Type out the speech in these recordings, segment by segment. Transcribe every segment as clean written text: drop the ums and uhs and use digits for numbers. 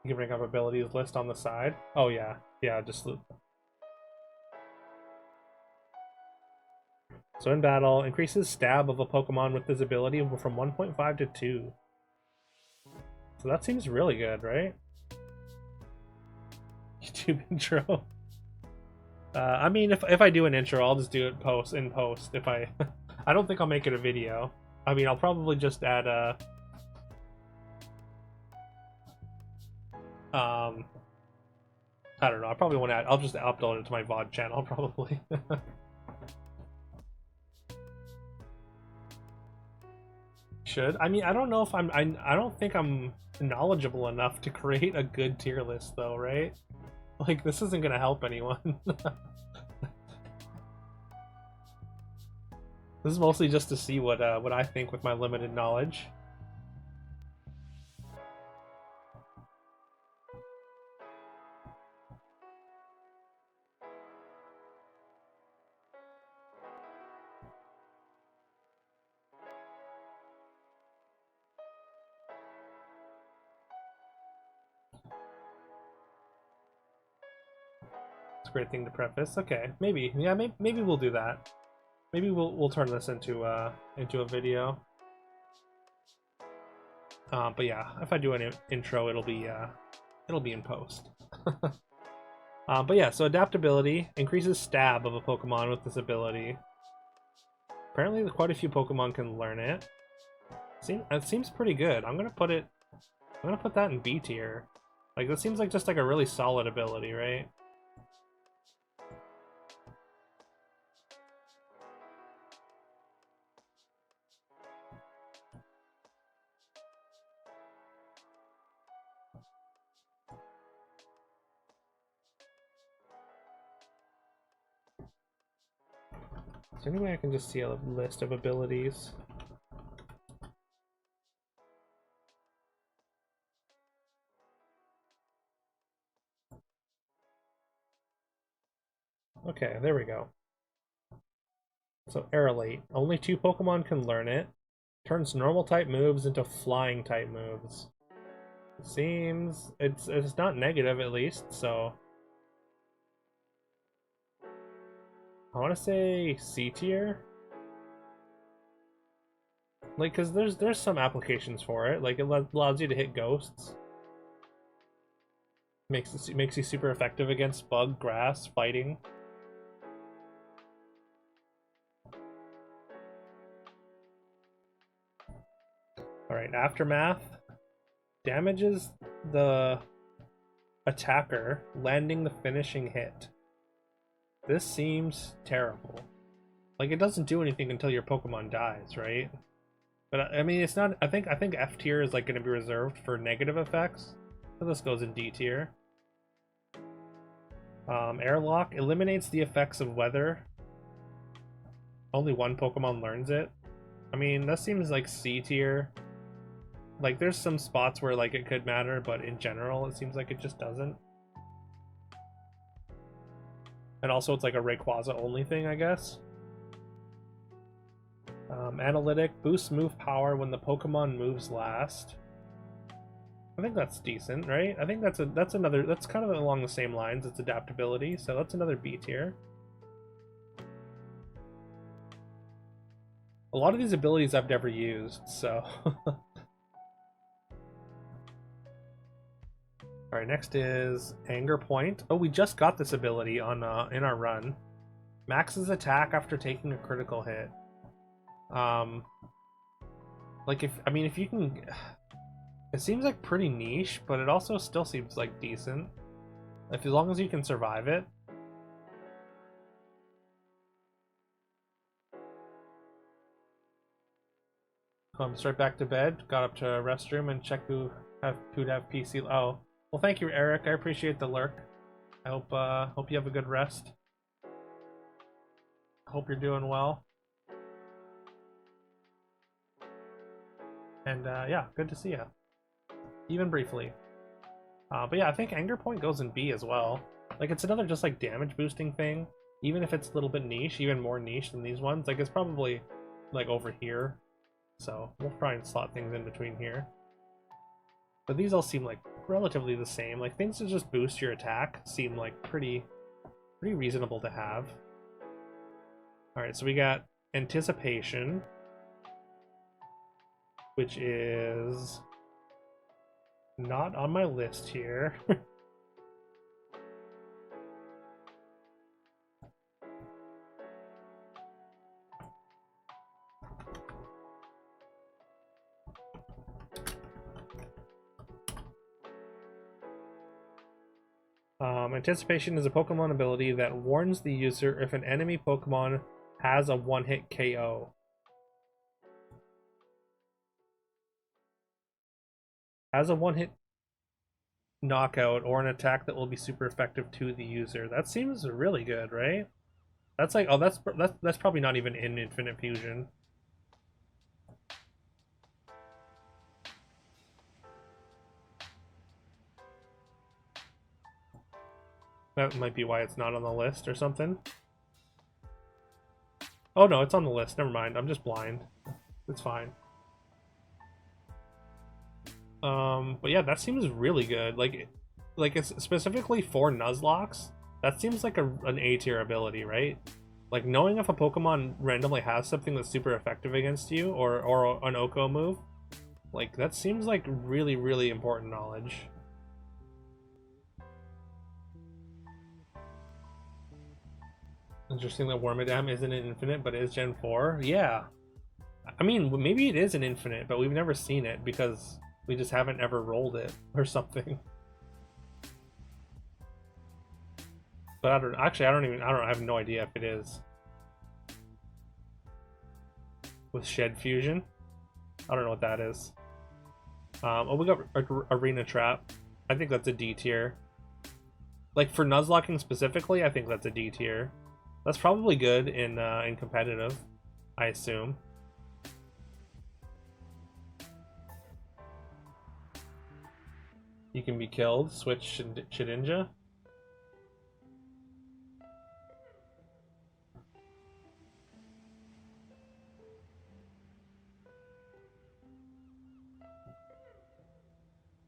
You can bring up abilities list on the side. Oh yeah, yeah, just so in battle, increases stab of a Pokemon with this ability from 1.5 to 2. So that seems really good, right? YouTube intro. I mean, if I do an intro, I'll just do it in post. If I, I don't think I'll make it a video. I mean, I'll probably just add a. I don't know. I probably won't add. I'll just upload it to my VOD channel probably. Should. I mean, I don't know if I don't think I'm knowledgeable enough to create a good tier list though, right? Like this isn't gonna help anyone. This is mostly just to see what I think with my limited knowledge. It's a great thing to preface. Okay, maybe. Yeah, maybe we'll do that. Maybe we'll turn this into a video. But yeah, if I do an intro, it'll be in post. But yeah, so adaptability increases stab of a Pokemon with this ability. Apparently, quite a few Pokemon can learn it. It seems pretty good. I'm gonna put that in B tier. Like that seems like just like a really solid ability, right? Is there any way I can just see a list of abilities? Okay, there we go. So Aerolate. Only 2 Pokemon can learn it. Turns normal type moves into flying type moves. Seems it's not negative at least, so I want to say C tier. Like, cause there's some applications for it. Like, it allows you to hit ghosts. Makes you super effective against bug, grass, fighting. All right, Aftermath damages the attacker, landing the finishing hit. This seems terrible. Like, it doesn't do anything until your Pokemon dies, right? But I mean, it's not. I think F tier is like going to be reserved for negative effects. So this goes in D tier. Airlock eliminates the effects of weather. Only 1 Pokemon learns it. I mean, that seems like C tier. Like, there's some spots where like it could matter, but in general, it seems like it just doesn't. And also, it's like a Rayquaza only thing, I guess. Analytic boosts move power when the Pokemon moves last. I think that's decent, right? I think that's kind of along the same lines. It's adaptability, so that's another B tier. A lot of these abilities I've never used, so. Alright, next is Anger Point. Oh, we just got this ability on in our run. Maxes attack after taking a critical hit. Like if you can, it seems like pretty niche, but it also still seems like decent. As long as you can survive it. Straight back to bed. Got up to a restroom and checked who'd have PC. Oh, well, thank you, Eric. I appreciate the lurk. I hope you have a good rest. Hope you're doing well. And yeah, good to see you. Even briefly. But yeah, I think Anger Point goes in B as well. Like, it's another just like damage boosting thing. Even if it's a little bit niche, even more niche than these ones. Like, it's probably like over here. So we'll try and slot things in between here. But these all seem like relatively the same. Like things to just boost your attack seem like pretty reasonable to have. Alright, so we got Anticipation, which is not on my list here. Anticipation is a Pokemon ability that warns the user if an enemy Pokemon has a one-hit KO. Has a one-hit knockout or an attack that will be super effective to the user. That seems really good, right? That's like, oh, that's probably not even in Infinite Fusion. That might be why it's not on the list or something. Oh no, it's on the list. Never mind. I'm just blind. It's fine. But yeah, that seems really good. Like it's specifically for Nuzlocks. That seems like an A tier ability, right? Like knowing if a Pokemon randomly has something that's super effective against you, or an Oko move, like that seems like really important knowledge. Interesting that Wormadam isn't an infinite, but is Gen 4. Yeah. I mean, maybe it is an infinite, but we've never seen it because we just haven't ever rolled it or something. But I have no idea if it is. With Shed Fusion? I don't know what that is. Oh, we got Arena Trap. I think that's a D tier. Like for Nuzlocking specifically, I think that's a D tier. That's probably good in competitive, I assume. You can be killed. Switch Shedinja.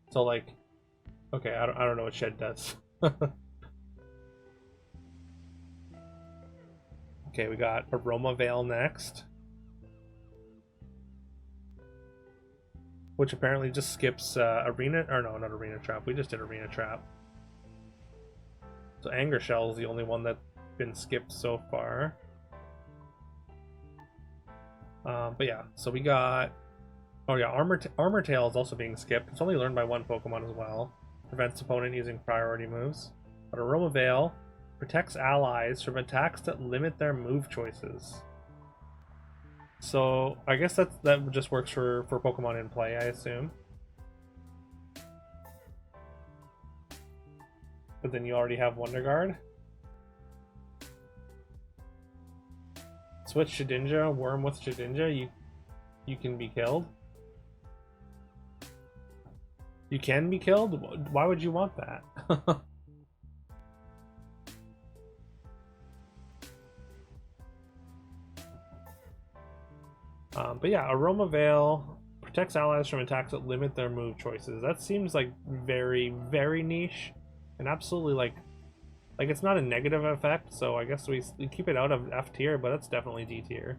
So like, okay, I don't know what Shed does. Okay, we got Aroma Veil next, which apparently just skips Arena, or no, not Arena Trap. We just did Arena Trap. So Anger Shell is the only one that's been skipped so far. But yeah, so we got, oh yeah, Armor Tail is also being skipped. It's only learned by one Pokemon as well. Prevents opponent using priority moves. But Aroma Veil protects allies from attacks that limit their move choices. So I guess that just works for Pokemon in play, I assume. But then you already have Wonder Guard. Switch Shedinja, Worm with Shedinja, you can be killed. You can be killed? Why would you want that? But yeah, Aroma Veil protects allies from attacks that limit their move choices. That seems like very niche, and absolutely like it's not a negative effect. So I guess we keep it out of F tier, but it's definitely D tier.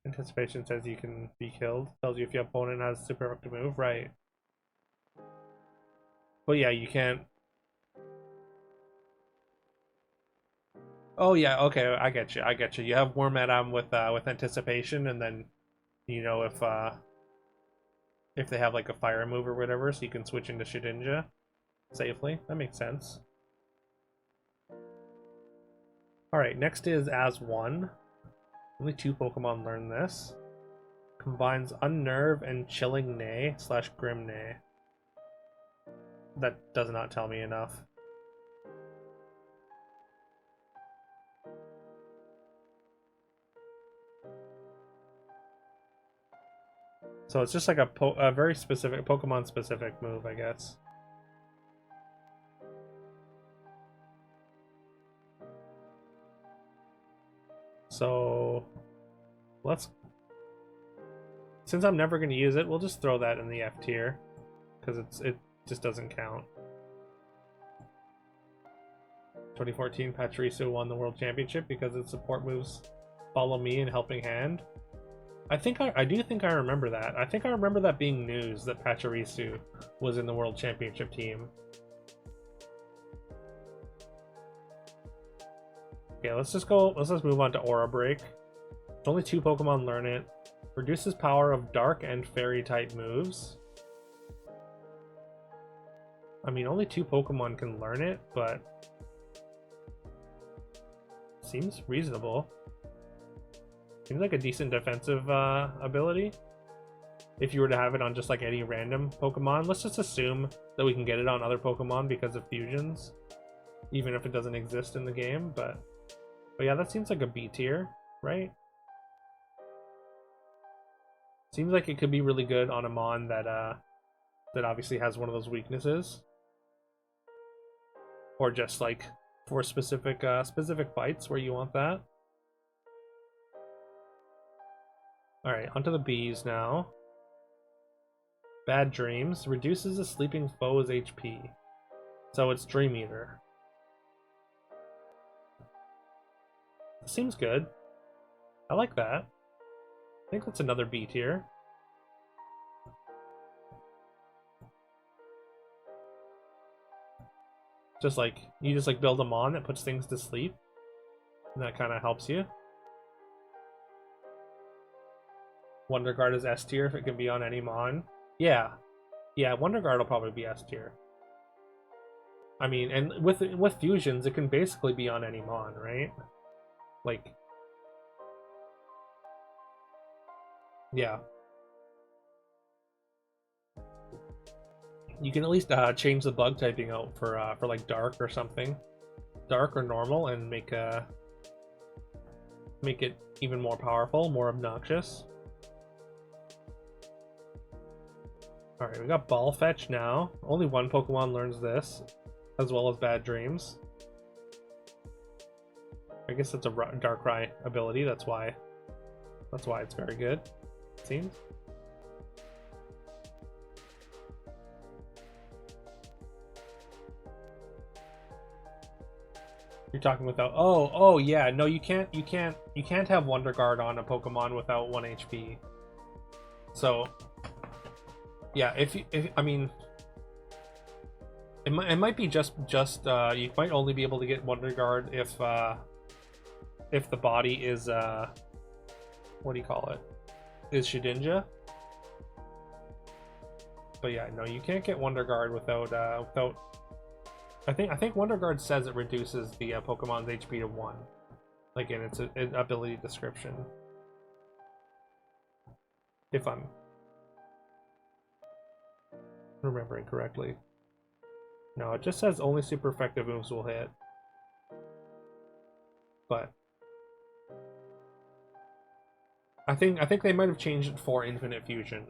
Anticipation says you can be killed. Tells you if your opponent has a super effective move, right? But yeah, you can't. Oh yeah, okay, I get you. You have Wormadam with Anticipation, and then you know if they have like a fire move or whatever, so you can switch into Shedinja safely. That makes sense. Alright, next is As One. Only 2 Pokemon learn this. Combines Unnerve and Chilling Neigh / Grim Neigh. That does not tell me enough. So it's just like a very specific, Pokemon specific move, I guess. So let's, since I'm never going to use it, we'll just throw that in the F tier because it just doesn't count. 2014 Pachirisu won the World Championship because its support moves Follow Me and Helping Hand. I do think I remember that. I think I remember that being news that Pachirisu was in the World Championship team. Okay, let's just move on to Aura Break. Only 2 Pokemon learn it. Reduces power of Dark and Fairy type moves. I mean, only 2 Pokemon can learn it, but seems reasonable. Seems like a decent defensive ability. If you were to have it on just like any random Pokemon, let's just assume that we can get it on other Pokemon because of fusions, even if it doesn't exist in the game. But yeah, that seems like a B tier, right? Seems like it could be really good on a Mon that that obviously has one of those weaknesses, or just like for specific fights where you want that. All right, onto the Bs now. Bad Dreams reduces a sleeping foe's HP, so it's Dream Eater. Seems good. I like that. I think that's another B tier. Just like you just like build a Mon that puts things to sleep, and that kind of helps you. Wonder Guard is S tier if it can be on any Mon. Yeah, Wonder Guard will probably be S tier. I mean, and with fusions, it can basically be on any Mon, right? Like, yeah. You can at least change the bug typing out for like Dark or something, Dark or Normal, and make it even more powerful, more obnoxious. All right, we got Ball Fetch now. Only 1 Pokemon learns this, as well as Bad Dreams. I guess it's a Darkrai ability. That's why it's very good, it seems. You're talking without. Oh yeah. No, you can't have Wonder Guard on a Pokemon without 1 HP. So yeah, if I mean, it might be just you might only be able to get Wonder Guard if the body is what do you call it? Is Shedinja. But yeah, no, you can't get Wonder Guard without I think Wonder Guard says it reduces the Pokemon's HP to 1, like in its ability description. If I'm remembering correctly. No, it just says only super effective moves will hit. But I think they might have changed it for Infinite Fusion.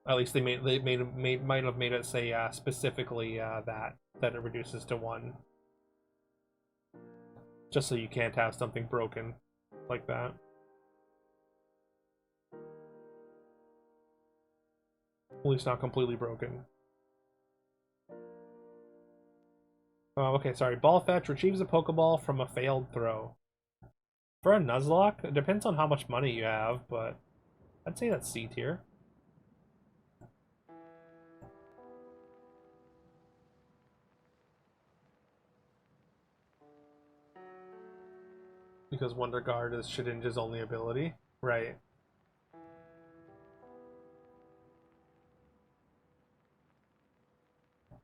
At least they might have made it say specifically that it reduces to 1, just so you can't have something broken like that. At least not completely broken. Oh, okay, sorry. Ball Fetch retrieves a Pokeball from a failed throw. For a Nuzlocke, it depends on how much money you have, but I'd say that's C tier. Because Wonder Guard is Shedinja's only ability. Right.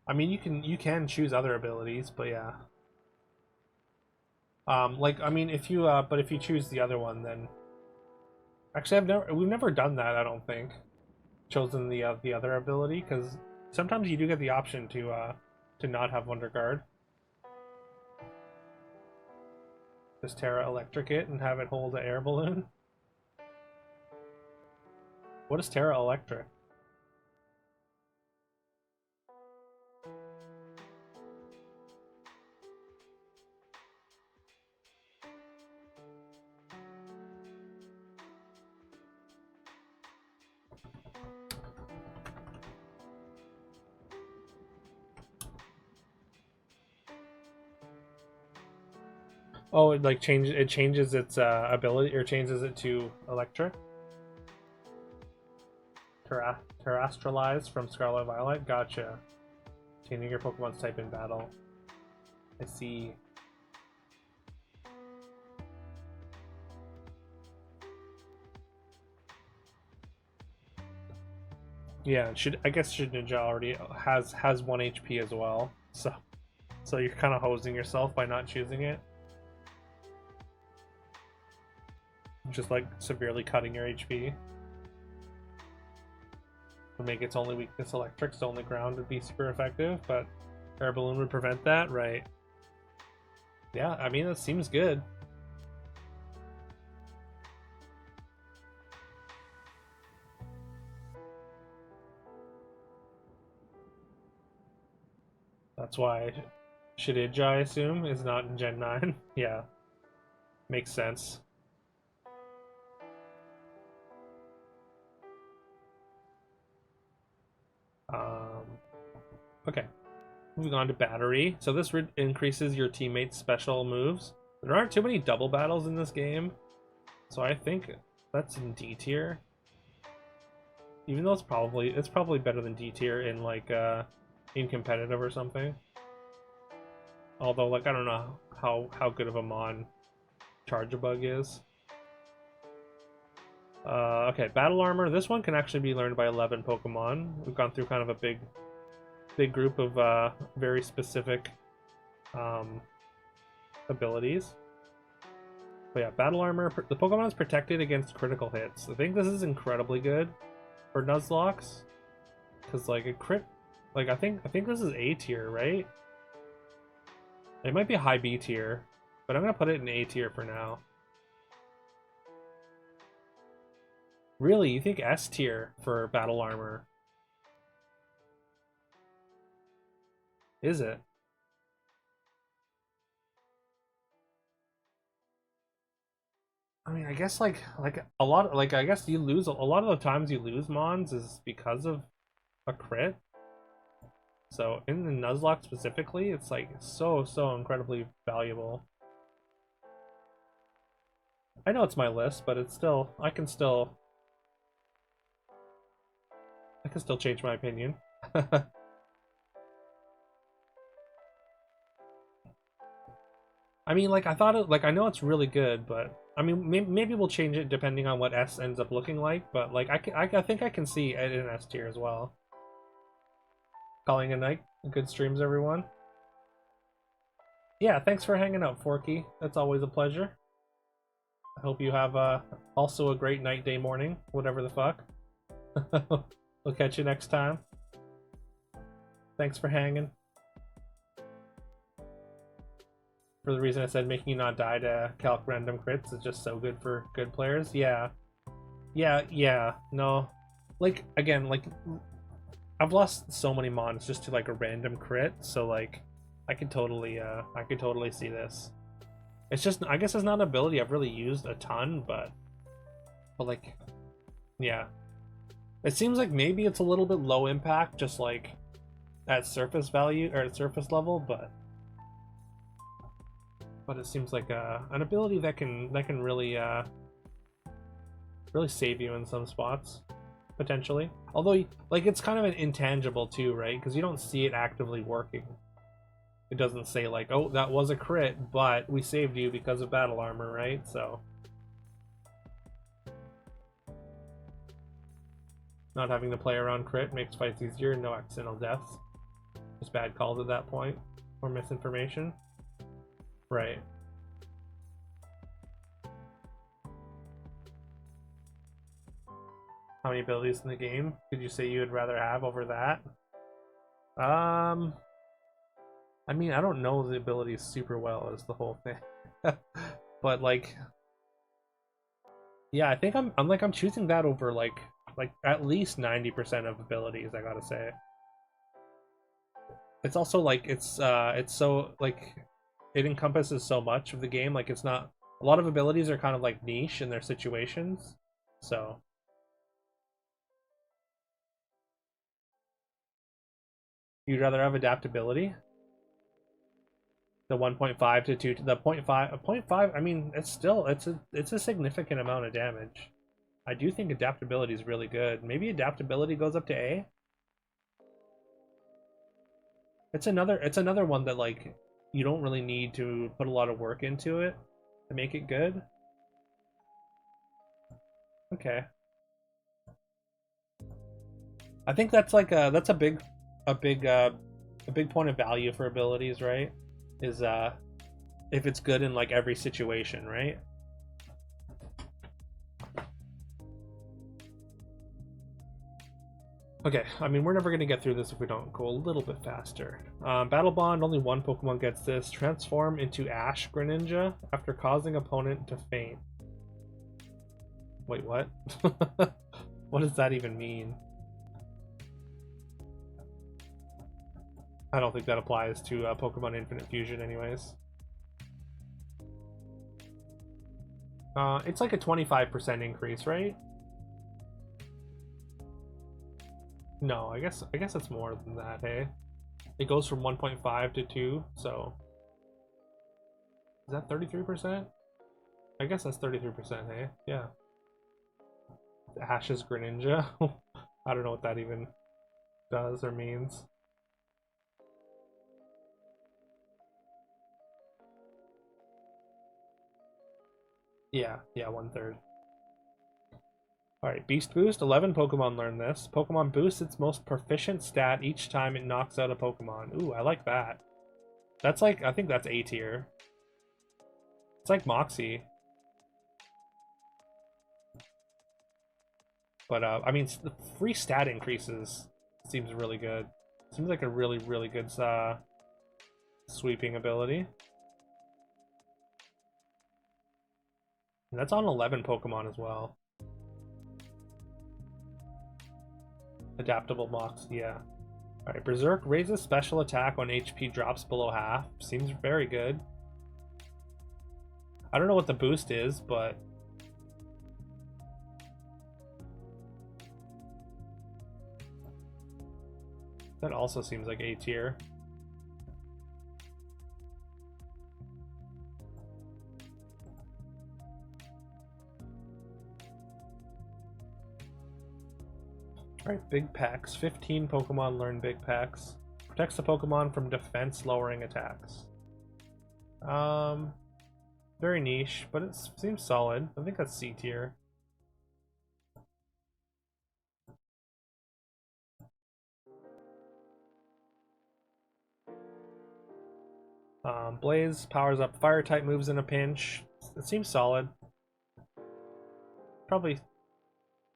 I mean, you can choose other abilities, but yeah. Like I mean, if you but if you choose the other one, then actually we've never done that. I don't think chosen the other ability, because sometimes you do get the option to not have Wonder Guard. Just Terra Electric it and have it hold an air balloon. What is Terra Electric? Oh, it changes its ability, or changes it to electric. Terrestrialize from Scarlet Violet. Gotcha. Changing your Pokemon's type in battle. I see. Yeah, I guess Shedinja already has 1 HP as well, so you're kind of hosing yourself by not choosing it, just like severely cutting your HP. Would make its only weakness electric, so only ground would be super effective, but Air Balloon would prevent that, right? Yeah, I mean that seems good. That's why Shedinja, I assume, is not in Gen 9. Yeah, makes sense. Um, okay, moving on to Battery. So this increases your teammates' special moves. There aren't too many double battles in this game, so I think that's in D tier. Even though it's probably better than D tier in like in competitive or something. Although like I don't know how good of a mon Charge-a-Bug is. Okay, Battle Armor. This one can actually be learned by 11 Pokemon. We've gone through kind of a big group of very specific um, abilities. But yeah, Battle Armor. The Pokemon is protected against critical hits. I think this is incredibly good for Nuzlocks, because like a crit, like I think this is A tier, right? It might be a high B tier, but I'm gonna put it in A tier for now. Really, you think S tier for Battle Armor? Is it? I mean, I guess like a lot like I guess you lose a lot of the times you lose Mons is because of a crit. So in the Nuzlocke specifically, it's like so incredibly valuable. I know it's my list, but it's still I can still change my opinion. I mean, like I thought it like I know it's really good, but I mean maybe we'll change it depending on what S ends up looking like. But like I think I can see it in S tier as well. Calling a night. Good streams, everyone. Yeah, thanks for hanging out, Forky. That's always a pleasure. I hope you have also a great night, day, morning, whatever the fuck. We'll catch you next time. Thanks for hanging. For the reason I said making you not die to calc random crits is just so good for good players. Yeah. Yeah. No. Like, again, like, I've lost so many mons just to, like, a random crit, so, like, I could totally see this. It's just, I guess it's not an ability I've really used a ton, but like, yeah. It seems like maybe it's a little bit low impact, just like at surface value or at surface level, but it seems like an ability that can really really save you in some spots potentially. Although like it's kind of an intangible too, right? Because you don't see it actively working. It doesn't say like, oh, that was a crit, but we saved you because of battle armor, right? So not having to play around crit makes fights easier, no accidental deaths. Just bad calls at that point, or misinformation. Right. How many abilities in the game could you say you would rather have over that? Um, I mean, I don't know the abilities super well is the whole thing. But like, yeah, I think I'm choosing that over like at least 90% of abilities, I gotta say. It's also like it's so like it encompasses so much of the game, like it's not a lot of abilities are kind of like niche in their situations. So you'd rather have adaptability? The 1.5 to 2 to the 0.5, 0.5, I mean, it's a significant amount of damage. I do think adaptability is really good. Maybe adaptability goes up to A. It's another one that like you don't really need to put a lot of work into it to make it good. Okay. I think that's like that's a big point of value for abilities, right? Is if it's good in like every situation, right? Okay, I mean, we're never going to get through this if we don't go a little bit faster. Battle Bond, only one Pokemon gets this. Transform into Ash Greninja after causing opponent to faint. Wait, what? What does that even mean? I don't think that applies to Pokemon Infinite Fusion anyways. It's like a 25% increase, right? No, I guess it's more than that, hey? It goes from 1.5 to 2, so... Is that 33%? I guess that's 33%, hey? Yeah. Ash's Greninja? I don't know what that even does or means. Yeah, 1/3. Alright, Beast Boost. 11 Pokemon learn this. Pokemon boosts its most proficient stat each time it knocks out a Pokemon. Ooh, I like that. That's like, I think that's A tier. It's like Moxie. But, I mean, the free stat increases seems really good. Seems like a really, really good sweeping ability. And that's on 11 Pokemon as well. Adaptable Mox, yeah. Alright, Berserk raises special attack when HP drops below half. Seems very good. I don't know what the boost is, but... that also seems like A tier. Alright, Big Packs. 15 Pokemon learn Big Packs. Protects the Pokemon from defense lowering attacks. Very niche, but it seems solid. I think that's C tier. Blaze powers up fire type moves in a pinch. It seems solid. Probably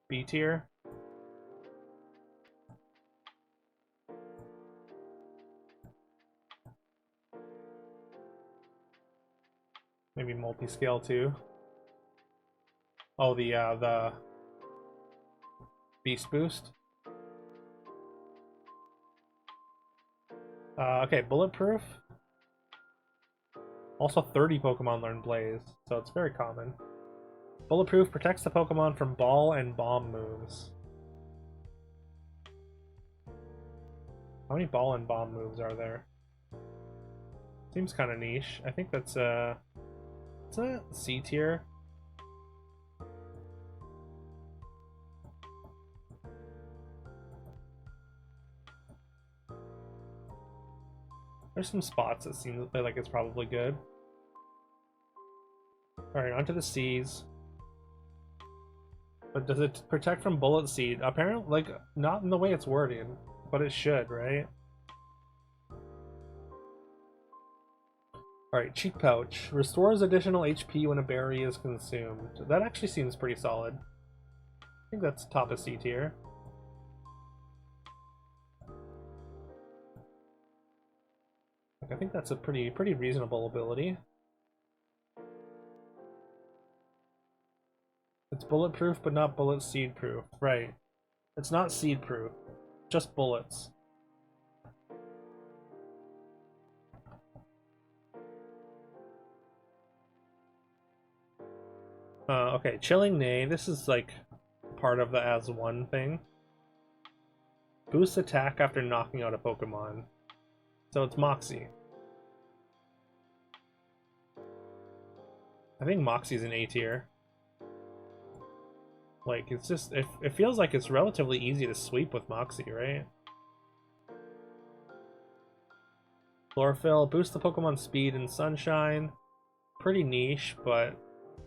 B tier. Maybe multi-scale too. Oh, the Beast Boost. Okay, Bulletproof. Also 30 Pokemon learn Blaze, so it's very common. Bulletproof protects the Pokemon from ball and bomb moves. How many ball and bomb moves are there? Seems kind of niche. I think that's it's a C tier. There's some spots that seem like it's probably good. Alright, onto the C's. But does it protect from Bullet Seed? Apparently, like, not in the way it's worded, but it should, right? Alright, Cheek Pouch. Restores additional HP when a berry is consumed. That actually seems pretty solid. I think that's top of C tier. I think that's a pretty reasonable ability. It's bulletproof, but not bullet seed proof. Right. It's not seed proof. Just bullets. Okay, Chilling Neigh. This is like part of the as one thing. Boosts attack after knocking out a Pokemon. So it's Moxie. I think Moxie's an A tier. Like, it's just, it feels like it's relatively easy to sweep with Moxie, right? Chlorophyll, boost the Pokemon speed and Sunshine. Pretty niche, but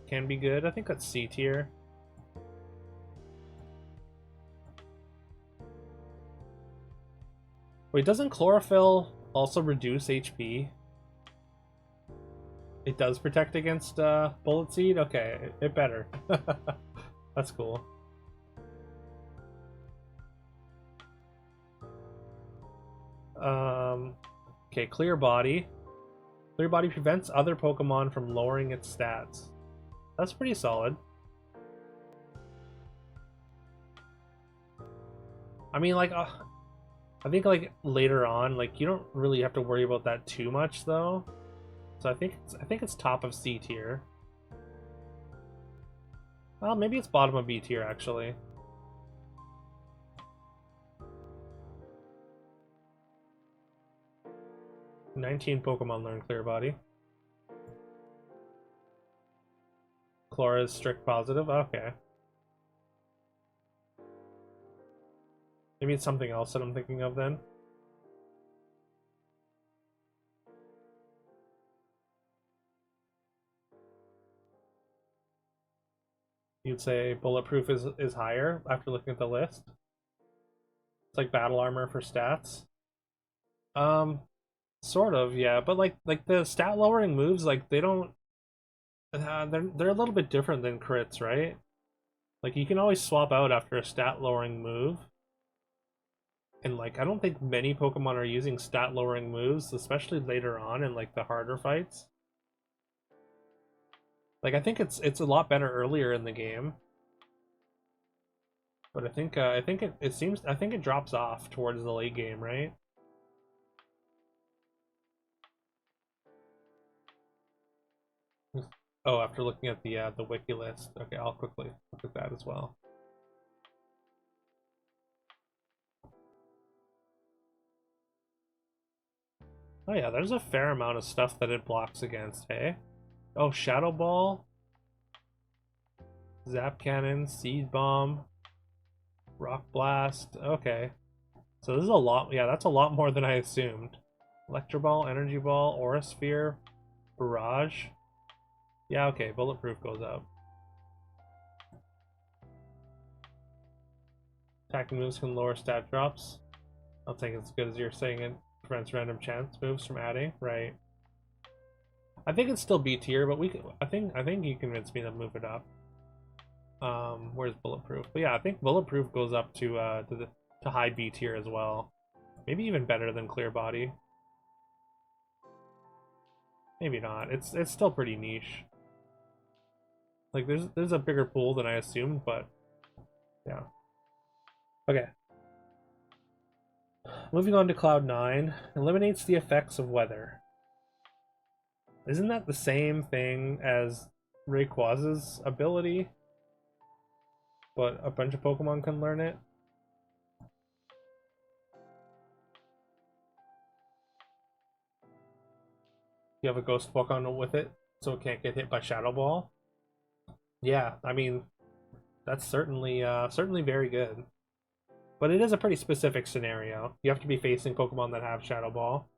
can be good. I think that's C tier. Wait, doesn't Chlorophyll also reduce HP? It does protect against Bullet Seed? Okay, it better. That's cool. Okay, Clear Body. Clear Body prevents other Pokemon from lowering its stats. That's pretty solid. I mean, like, I think like later on, like you don't really have to worry about that too much, though. So I think it's top of C tier. Well, maybe it's bottom of B tier actually. "19 Pokemon learn Clear Body. Chlora's strict positive. Okay. Maybe it's something else that I'm thinking of then. You'd say Bulletproof is higher after looking at the list. It's like Battle Armor for stats. Sort of, yeah. But like the stat lowering moves, like they don't. They're a little bit different than crits, right? Like you can always swap out after a stat lowering move. And like I don't think many Pokemon are using stat lowering moves, especially later on in like the harder fights. Like I think it's a lot better earlier in the game. But I think it seems I think it drops off towards the late game, right? Oh, after looking at the wiki list. Okay, I'll quickly look at that as well. Oh yeah, there's a fair amount of stuff that it blocks against, hey? Oh, Shadow Ball, Zap Cannon, Seed Bomb, Rock Blast. Okay. So this is a lot. Yeah, that's a lot more than I assumed. Electro Ball, Energy Ball, Aura Sphere, Barrage. Yeah, okay, Bulletproof goes up. Attacking moves can lower stat drops. I don't think it's as good as you're saying it prevents random chance moves from adding, right? I think it's still B tier, but I think you convinced me to move it up. Where's Bulletproof? But yeah, I think Bulletproof goes up to high B tier as well. Maybe even better than Clear Body. Maybe not. It's still pretty niche. Like there's a bigger pool than I assumed, but yeah. Okay. Moving on to Cloud 9. Eliminates the effects of weather. Isn't that the same thing as Rayquaz's ability? But a bunch of Pokemon can learn it? You have a Ghost Pokemon with it, so it can't get hit by Shadow Ball? Yeah, I mean, that's certainly very good. But it is a pretty specific scenario. You have to be facing Pokemon that have Shadow Ball.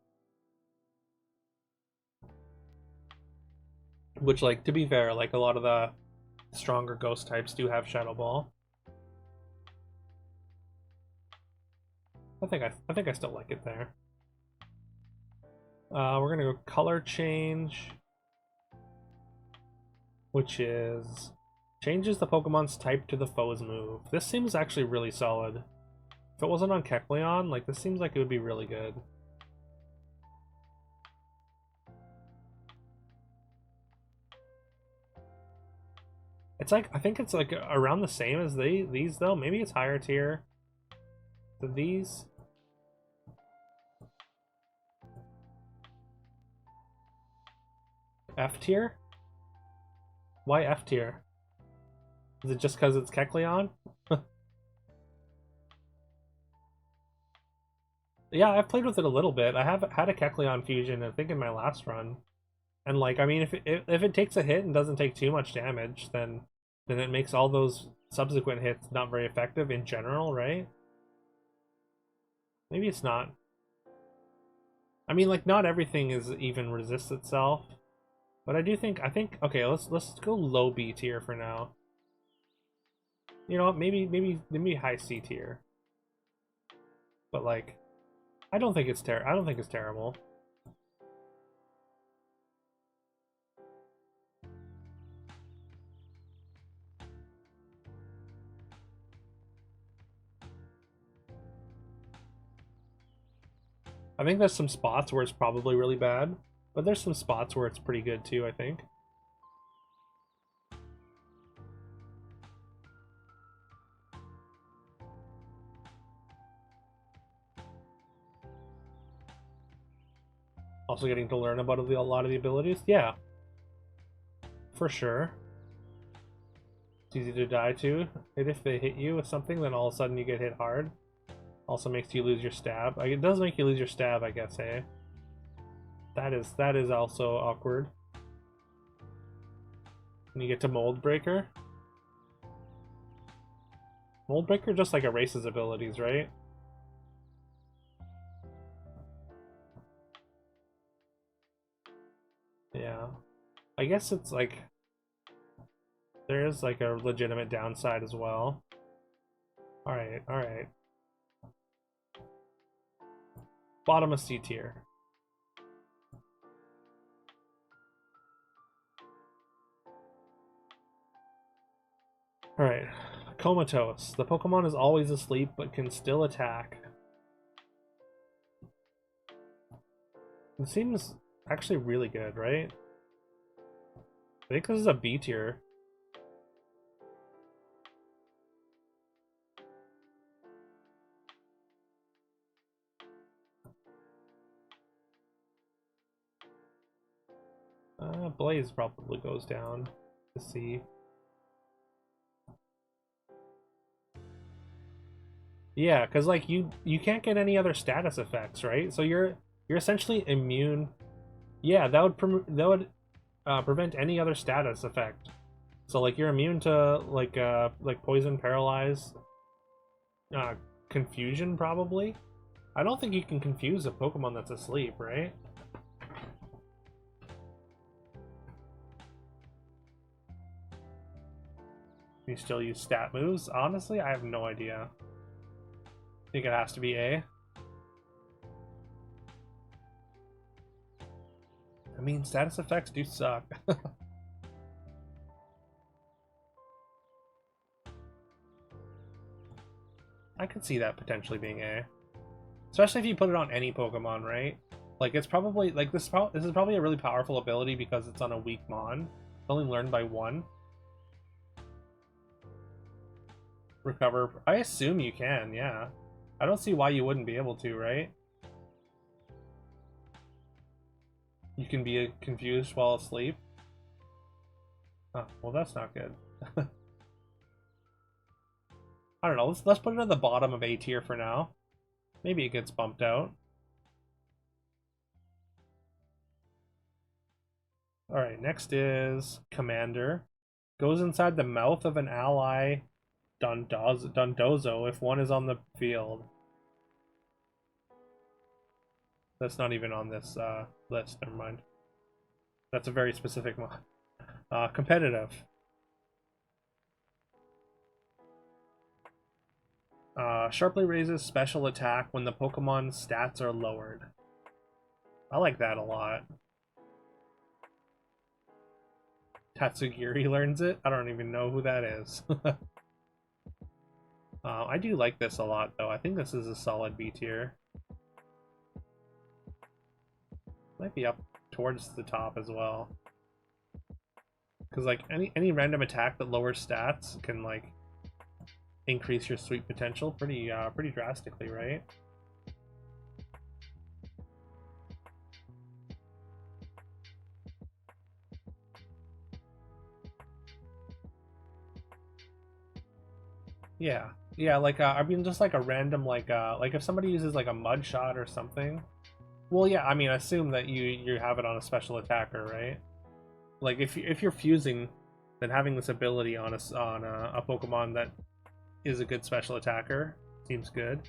Which, like, to be fair, like a lot of the stronger ghost types do have Shadow Ball. I think I still like it there. We're gonna go color change, which is changes the Pokemon's type to the foe's move. This seems actually really solid. If it wasn't on Kecleon, like this seems like it would be really good. It's like I think it's like around the same as these though. Maybe it's higher tier than these. F tier? Why F tier? Is it just because it's Kecleon? Yeah, I've played with it a little bit. I have had a Kecleon fusion, I think, in my last run. And like, I mean, if it takes a hit and doesn't take too much damage, then it makes all those subsequent hits not very effective in general, right? Maybe it's not. I mean, like, not everything is even resists itself, but I think okay, let's go low B tier for now. You know what? Maybe high C tier. But like, I don't think it's terrible. I think there's some spots where it's probably really bad, but there's some spots where it's pretty good too, I think. Also getting to learn about a lot of the abilities. Yeah, for sure. It's easy to die to. And if they hit you with something, then all of a sudden you get hit hard. Also makes you lose your stab. Like, it does make you lose your stab, I guess, hey? That is also awkward. And you get to Mold Breaker. Mold Breaker just like erases abilities, right? Yeah. I guess it's like there is like a legitimate downside as well. Alright, alright. Bottom of C tier. Alright. Comatose. The Pokemon is always asleep but can still attack. It seems actually really good, right? I think this is a B tier. Blaze probably goes down to C. Yeah, because like you can't get any other status effects, right? So you're essentially immune. Yeah, that would prevent any other status effect. So like you're immune to like poison, paralyze, uh, confusion probably. I don't think you can confuse a Pokemon that's asleep, right? You still use stat moves? Honestly, I have no idea. I think it has to be A. I mean, status effects do suck. I could see that potentially being A. Especially if you put it on any Pokemon, right? Like, it's probably, like, this is probably a really powerful ability because it's on a weak Mon. It's only learned by one. Recover. I assume you can, yeah. I don't see why you wouldn't be able to, right? You can be confused while asleep. Oh, well, that's not good. I don't know. Let's put it at the bottom of A tier for now. Maybe it gets bumped out. Alright, next is Commander. Goes inside the mouth of an ally Dondozo if one is on the field. That's not even on this list, never mind. That's a very specific one. Competitive. Sharply raises special attack when the Pokemon's stats are lowered. I like that a lot. Tatsugiri learns it? I don't even know who that is. I do like this a lot, though. I think this is a solid B tier. Might be up towards the top as well. Because, like, any random attack that lowers stats can, like, increase your sweep potential pretty drastically, right? Yeah. Yeah, like I mean just like a random like if somebody uses like a mud shot or something, Well, yeah, I mean, assume that you have it on a special attacker, right? Like if you're fusing, then having this ability on a Pokemon that is a good special attacker seems good.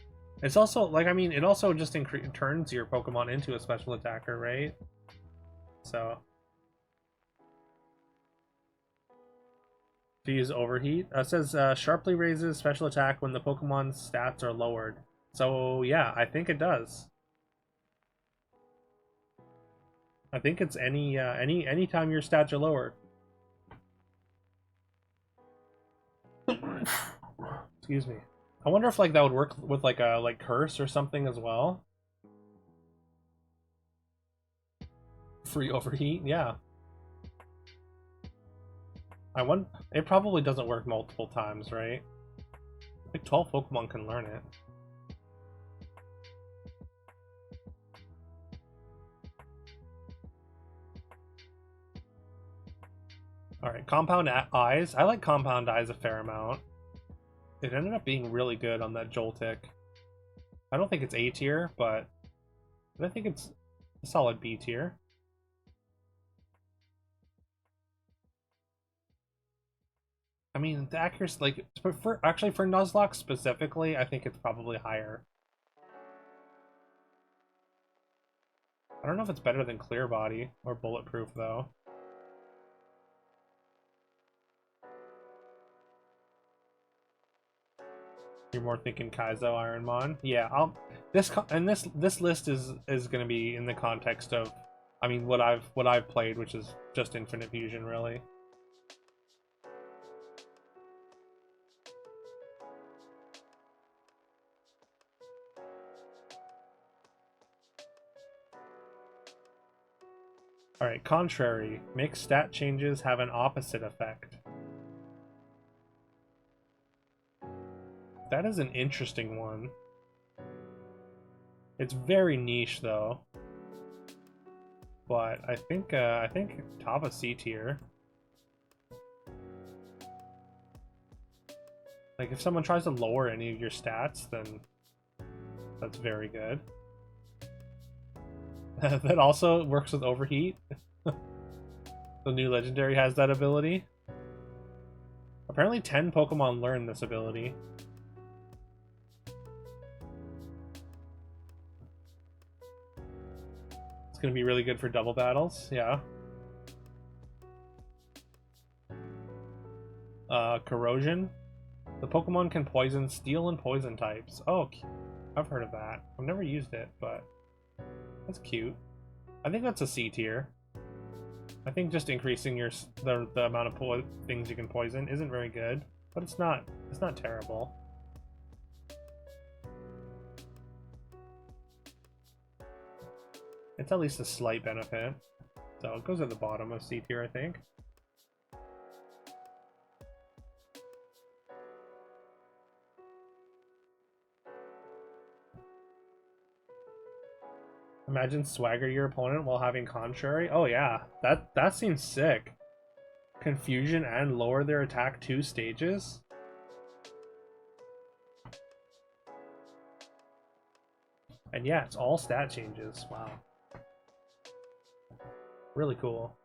It's also like, I mean, it also just turns your Pokemon into a special attacker, right? So to use Overheat, it says sharply raises special attack when the Pokemon's stats are lowered. So yeah, I think it does. I think it's any time your stats are lowered. Excuse me. I wonder if like that would work with like a curse or something as well. Free overheat, yeah. I want. It probably doesn't work multiple times, right? I think 12 Pokemon can learn it. All right, Compound Eyes. I like Compound Eyes a fair amount. It ended up being really good on that Joltik. I don't think it's A tier, but I think it's a solid B tier. I mean, the accuracy, like, actually for Nuzlocke specifically, I think it's probably higher. I don't know if it's better than Clear Body or Bulletproof though. You're more thinking Kaizo Ironmon. Yeah, this list is going to be in the context of, I mean, what I've played, which is just Infinite Fusion, really. All right, contrary. Mixed stat changes have an opposite effect. That is an interesting one. It's very niche though. But I think top of C tier. Like if someone tries to lower any of your stats, then that's very good. That also works with Overheat. The new legendary has that ability. Apparently 10 Pokemon learn this ability. It's gonna be really good for double battles, yeah. Corrosion. The Pokemon can poison steel and poison types. Oh, I've heard of that. I've never used it, but that's cute. I think that's a C tier. I think just increasing the amount of things you can poison isn't very good, but it's not terrible. It's at least a slight benefit. So it goes at the bottom of C tier, I think. Imagine swagger your opponent while having contrary. Oh yeah, that seems sick. Confusion and lower their attack 2 stages. And yeah, it's all stat changes. Wow. Really cool.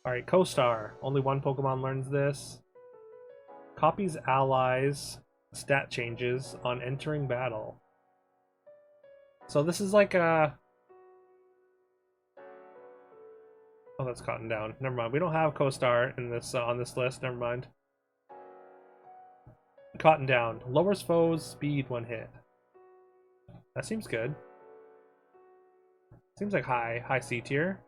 Alright, Co-Star. Only one Pokemon learns this. Copies allies stat changes on entering battle. So this is like a... Oh, that's Cotton Down. Never mind. We don't have Co-Star in this on this list. Never mind. Cotton Down. Lowers foes' speed when hit. That seems good. Seems like high C tier.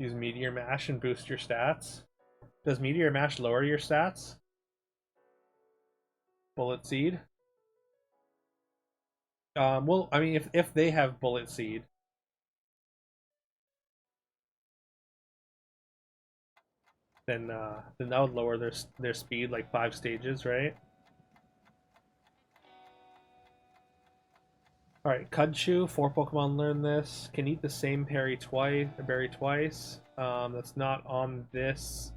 Use Meteor Mash and boost your stats. Does Meteor Mash lower your stats? Bullet Seed? Well, I mean, if they have Bullet Seed, then that would lower their speed like 5 stages, right? Alright, Cudchew, 4 Pokemon learn this. Can eat the same berry twice. That's not on this.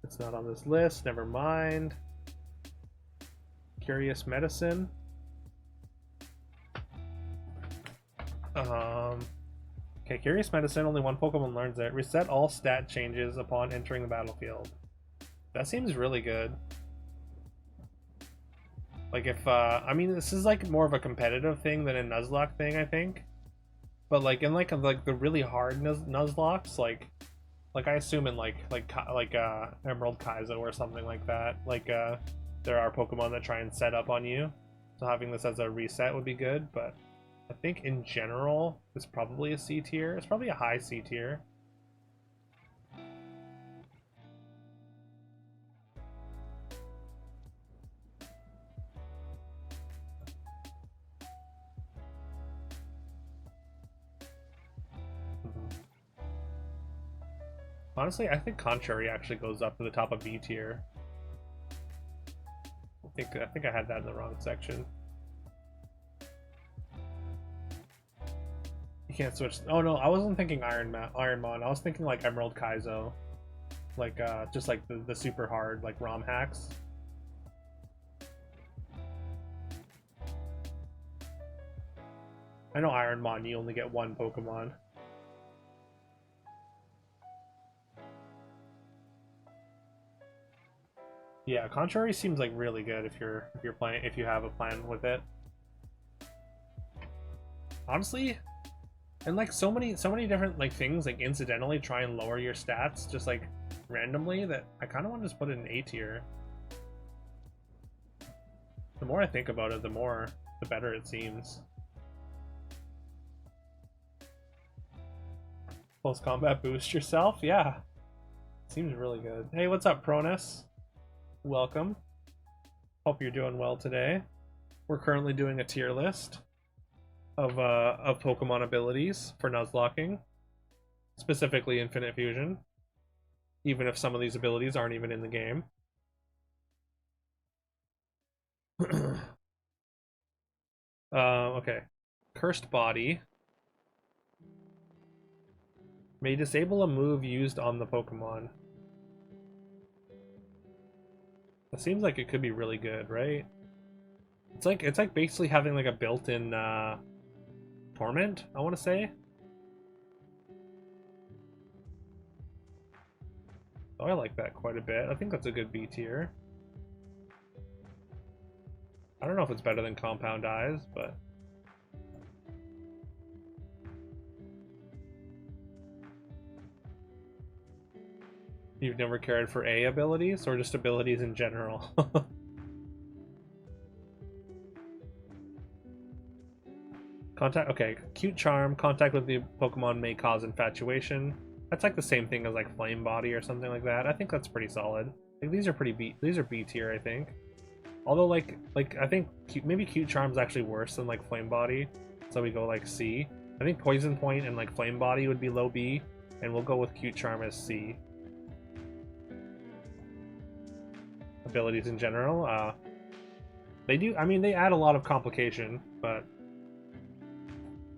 It's not on this list. Never mind. Curious Medicine. Okay, Curious Medicine, only 1 Pokemon learns it. Reset all stat changes upon entering the battlefield. That seems really good. Like if, I mean, this is like more of a competitive thing than a Nuzlocke thing, I think. But like in like the really hard Nuzlocks, like I assume in like Emerald Kaizo or something like that, there are Pokemon that try and set up on you. So having this as a reset would be good, but I think in general, it's probably a C tier. It's probably a high C tier. Honestly, I think Contrary actually goes up to the top of B tier. I think I had that in the wrong section. You can't switch. Oh no, I wasn't thinking Ironmon. I was thinking like Emerald Kaizo, like just like the super hard like ROM hacks. I know Ironmon, you only get 1 Pokemon. Yeah, Contrary seems like really good if you're playing, if you have a plan with it. Honestly, and like so many different like things like incidentally try and lower your stats just like randomly, that I kind of want to just put it in A tier. The more I think about it, the better it seems. Post combat boost yourself, yeah, seems really good. Hey, what's up, Pronus? Welcome. Hope you're doing well today. We're currently doing a tier list of Pokemon abilities for Nuzlocking, specifically Infinite Fusion, even if some of these abilities aren't even in the game. Okay. Cursed Body may disable a move used on the Pokemon. It seems like it could be really good, right? It's like basically having like a built-in Torment, I want to say. Oh, I like that quite a bit. I think that's a good B tier. I don't know if it's better than Compound Eyes, but you've never cared for A abilities or just abilities in general? Contact, okay, Cute Charm, contact with the Pokemon may cause infatuation. That's like the same thing as like Flame Body or something like that. I think that's pretty solid. Like these are these are B tier, I think. Although like I think maybe Cute Charm's actually worse than like Flame Body, so we go like C. I think Poison Point and like Flame Body would be low B, and we'll go with Cute Charm as C. Abilities in general, they do. I mean, they add a lot of complication, but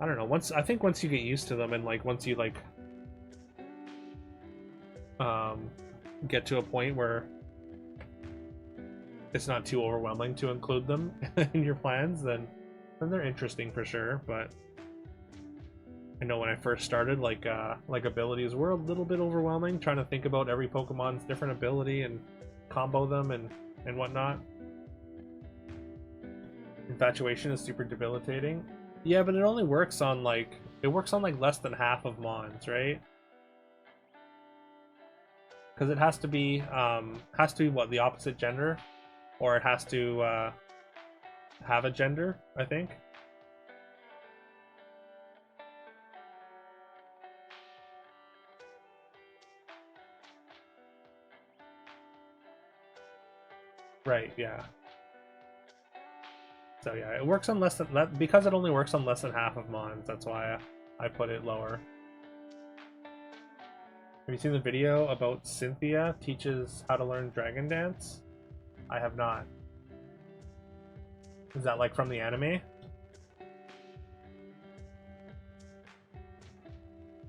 I don't know. I think once you get used to them and like once you like get to a point where it's not too overwhelming to include them in your plans, then they're interesting for sure. But I know when I first started, like abilities were a little bit overwhelming, trying to think about every Pokemon's different ability and combo them and whatnot. Infatuation is super debilitating. Yeah, but it only works on like less than half of Mons, right? Because it has to be what, the opposite gender, or it has to have a gender, I think. Right, yeah. So yeah, it works on less than because it only works on less than half of Mons. That's why I put it lower. Have you seen the video about Cynthia teaches how to learn Dragon Dance? I have not. Is that like from the anime?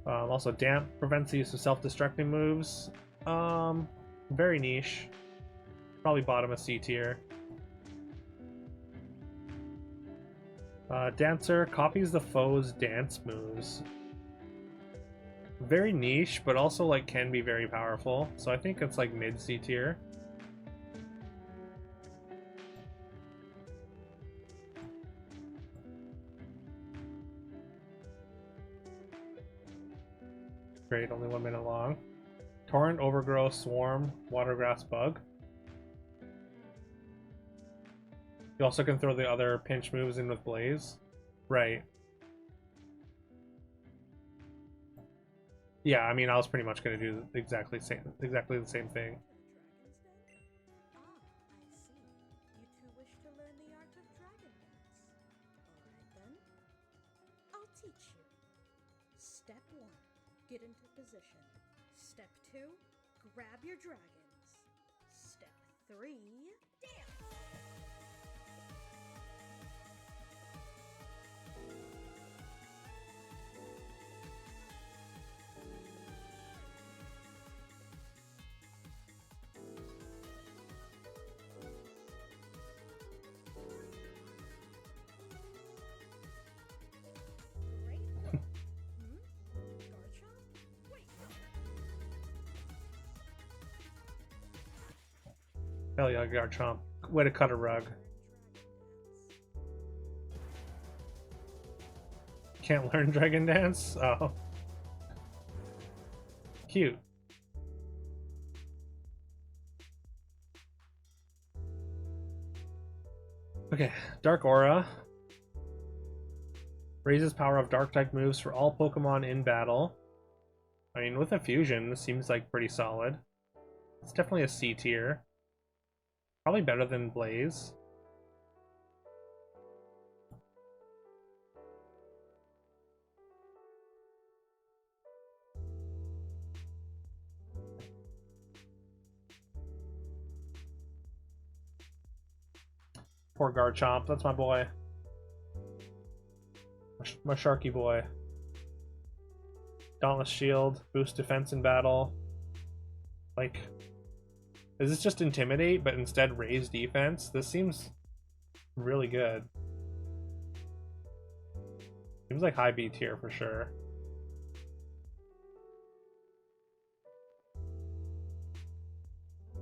Also, damp prevents the use of self-destructing moves. Very niche. Probably bottom of C tier. Dancer copies the foe's dance moves. Very niche, but also like can be very powerful. So I think it's like mid C tier. Great, only 1 minute long. Torrent, Overgrowth, Swarm, Watergrass, Bug. You also can throw the other pinch moves in with Blaze. Right. Yeah, I mean, I was pretty much going to do exactly the same thing. Ah, I see. You two wish to learn the art of dragon dance. Alright then. I'll teach you. Step 1, get into position. Step 2, grab your dragons. Step 3, dance! Hell yeah, Garchomp. Way to cut a rug. Can't learn Dragon Dance? Oh. Cute. Okay, Dark Aura. Raises power of Dark type moves for all Pokemon in battle. I mean, with a fusion, this seems like pretty solid. It's definitely a C tier. Probably better than Blaze. Poor Garchomp, that's my boy. My Sharky boy. Dauntless Shield, boost defense in battle. Like, is this just Intimidate, but instead raise defense? This seems really good. Seems like high B tier for sure.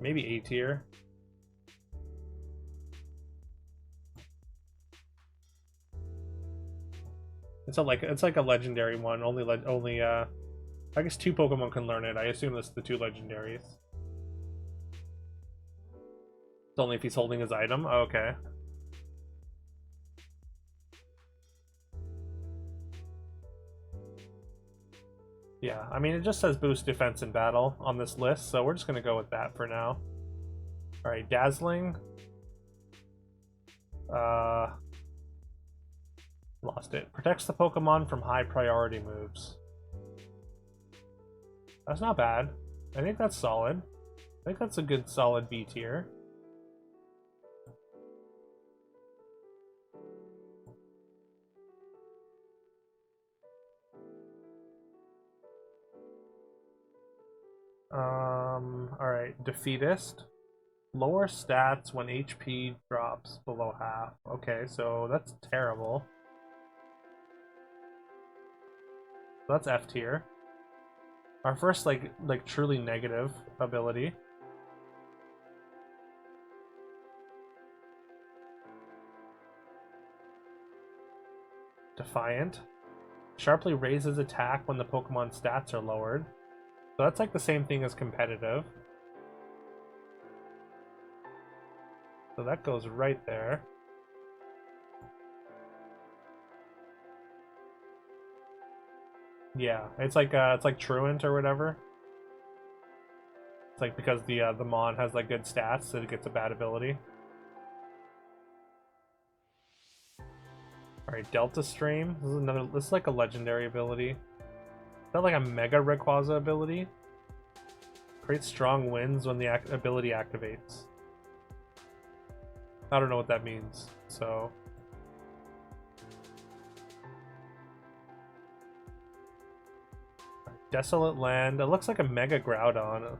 Maybe A tier. It's like a legendary one. Only I guess 2 Pokemon can learn it. I assume it's the 2 legendaries. It's only if he's holding his item. Oh, okay. Yeah, I mean, it just says boost defense in battle on this list, so we're just gonna go with that for now. Alright, Dazzling. Lost it. Protects the Pokemon from high priority moves. That's not bad. I think that's solid. I think that's a good solid B tier. Alright, Defeatist. Lower stats when HP drops below half. Okay, so that's terrible. So that's F tier. Our first like truly negative ability. Defiant. Sharply raises attack when the Pokemon stats are lowered. So that's like the same thing as competitive. So that goes right there. Yeah, it's like Truant or whatever. It's like because the Mon has like good stats, so it gets a bad ability. Alright, Delta Stream. This is like a legendary ability. Is that like a Mega Rayquaza ability? Creates strong winds when the ability activates. I don't know what that means, so... Desolate land. It looks like a Mega Groudon.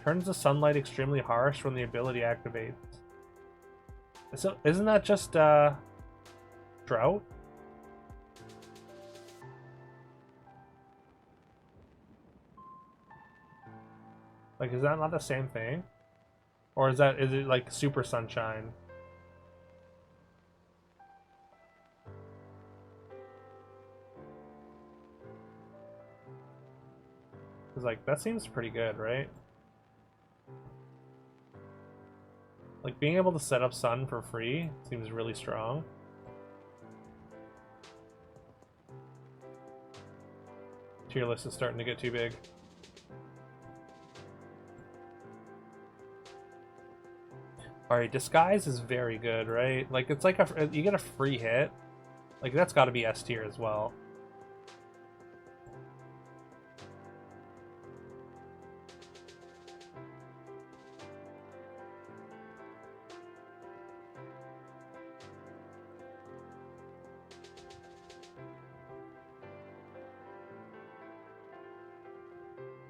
Turns the sunlight extremely harsh when the ability activates. So isn't that just drought? Like, is that not the same thing? Or is it like super sunshine? Cause like that seems pretty good, right? Like being able to set up sun for free seems really strong. Tier list is starting to get too big. Alright, disguise is very good, right? Like it's like you get a free hit. Like that's gotta be S tier as well.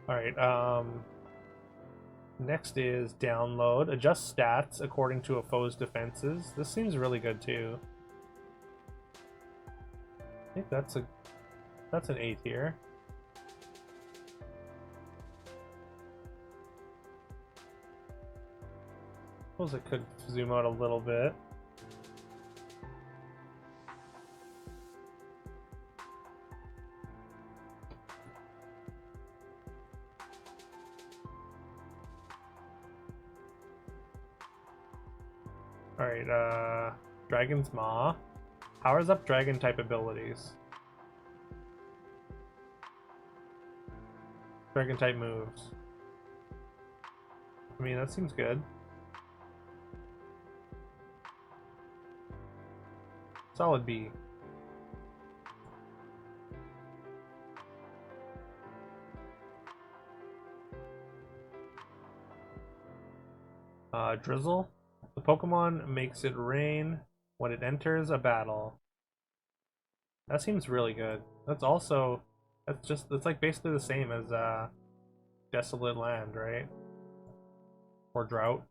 Alright, next is download. Adjust stats according to a foe's defenses. This seems really good too. I think that's an A tier. Suppose it could zoom out a little bit. Alright, Dragon's Maw. Powers up dragon type abilities. Dragon type moves. I mean, that seems good. Solid B. Drizzle. The Pokemon makes it rain when it enters a battle. That seems really good. That's like basically the same as Desolate Land, right? Or Drought.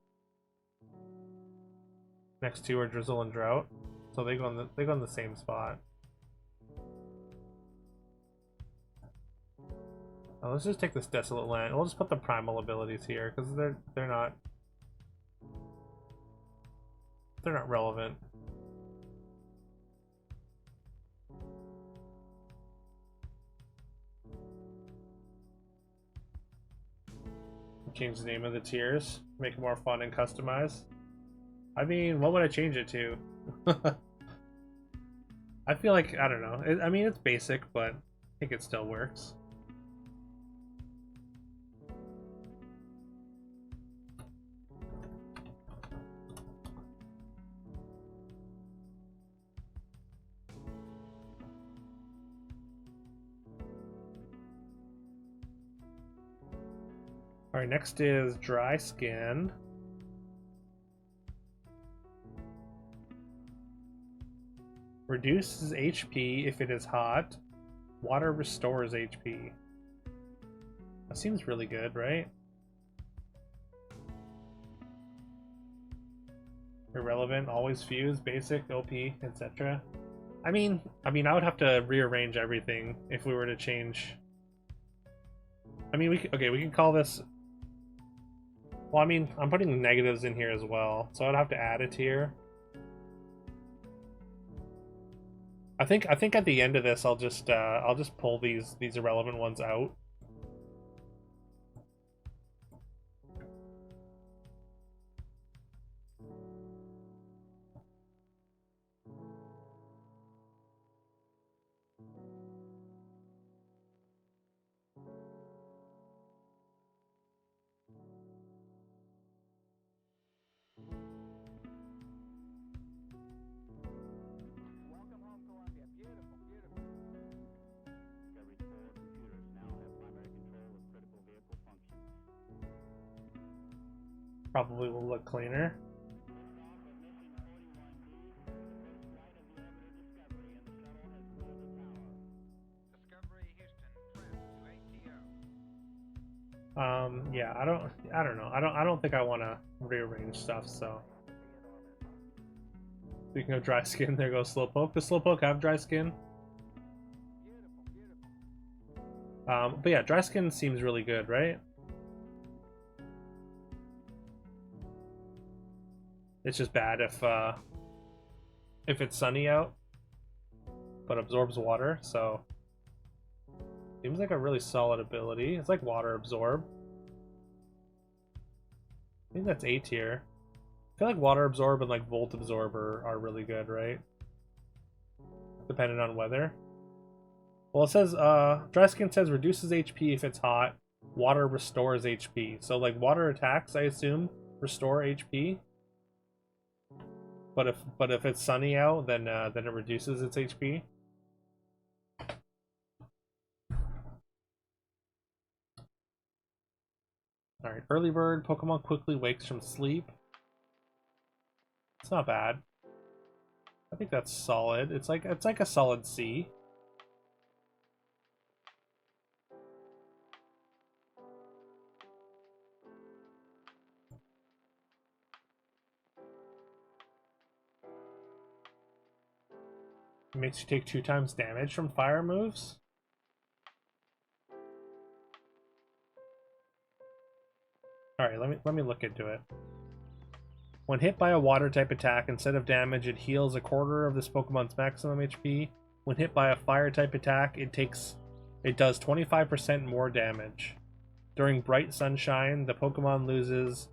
Next two are Drizzle and Drought. So they go in the same spot. Oh, let's just take this Desolate Land. We'll just put the primal abilities here because they're not relevant. Change the name of the tiers, make it more fun and customized. I mean, what would I change it to? I feel like, I don't know. I mean, it's basic, but I think it still works. Alright, next is Dry Skin. Reduces HP if it is hot. Water restores HP. That seems really good, right? Irrelevant, always fuse, basic, OP, etc. I mean, I would have to rearrange everything if we were to change. I mean, we can call this. Well, I mean, I'm putting negatives in here as well, so I'd have to add a tier. I think at the end of this, I'll just pull these irrelevant ones out. Probably will look cleaner. Yeah, I don't know. I don't think I want to rearrange stuff, so. Speaking of dry skin, there goes Slowpoke. Does Slowpoke have dry skin? But yeah, dry skin seems really good, right? It's just bad if it's sunny out, but absorbs water, so seems like a really solid ability. It's like water absorb. I think that's A tier. I feel like water absorb and like volt absorb are really good, right? Depending on weather. Well, it says dry skin says reduces HP if it's hot. Water restores HP. So like water attacks, I assume, restore HP. But if it's sunny out, then it reduces its HP. All right, early bird Pokemon quickly wakes from sleep. It's not bad. I think that's solid. It's like a solid C. It makes you take 2 times damage from fire moves. All right, let me look into it. When hit by a water type attack, instead of damage, it heals a quarter of this Pokemon's maximum HP. When hit by a fire type attack, it does 25% more damage. During bright sunshine, the Pokemon loses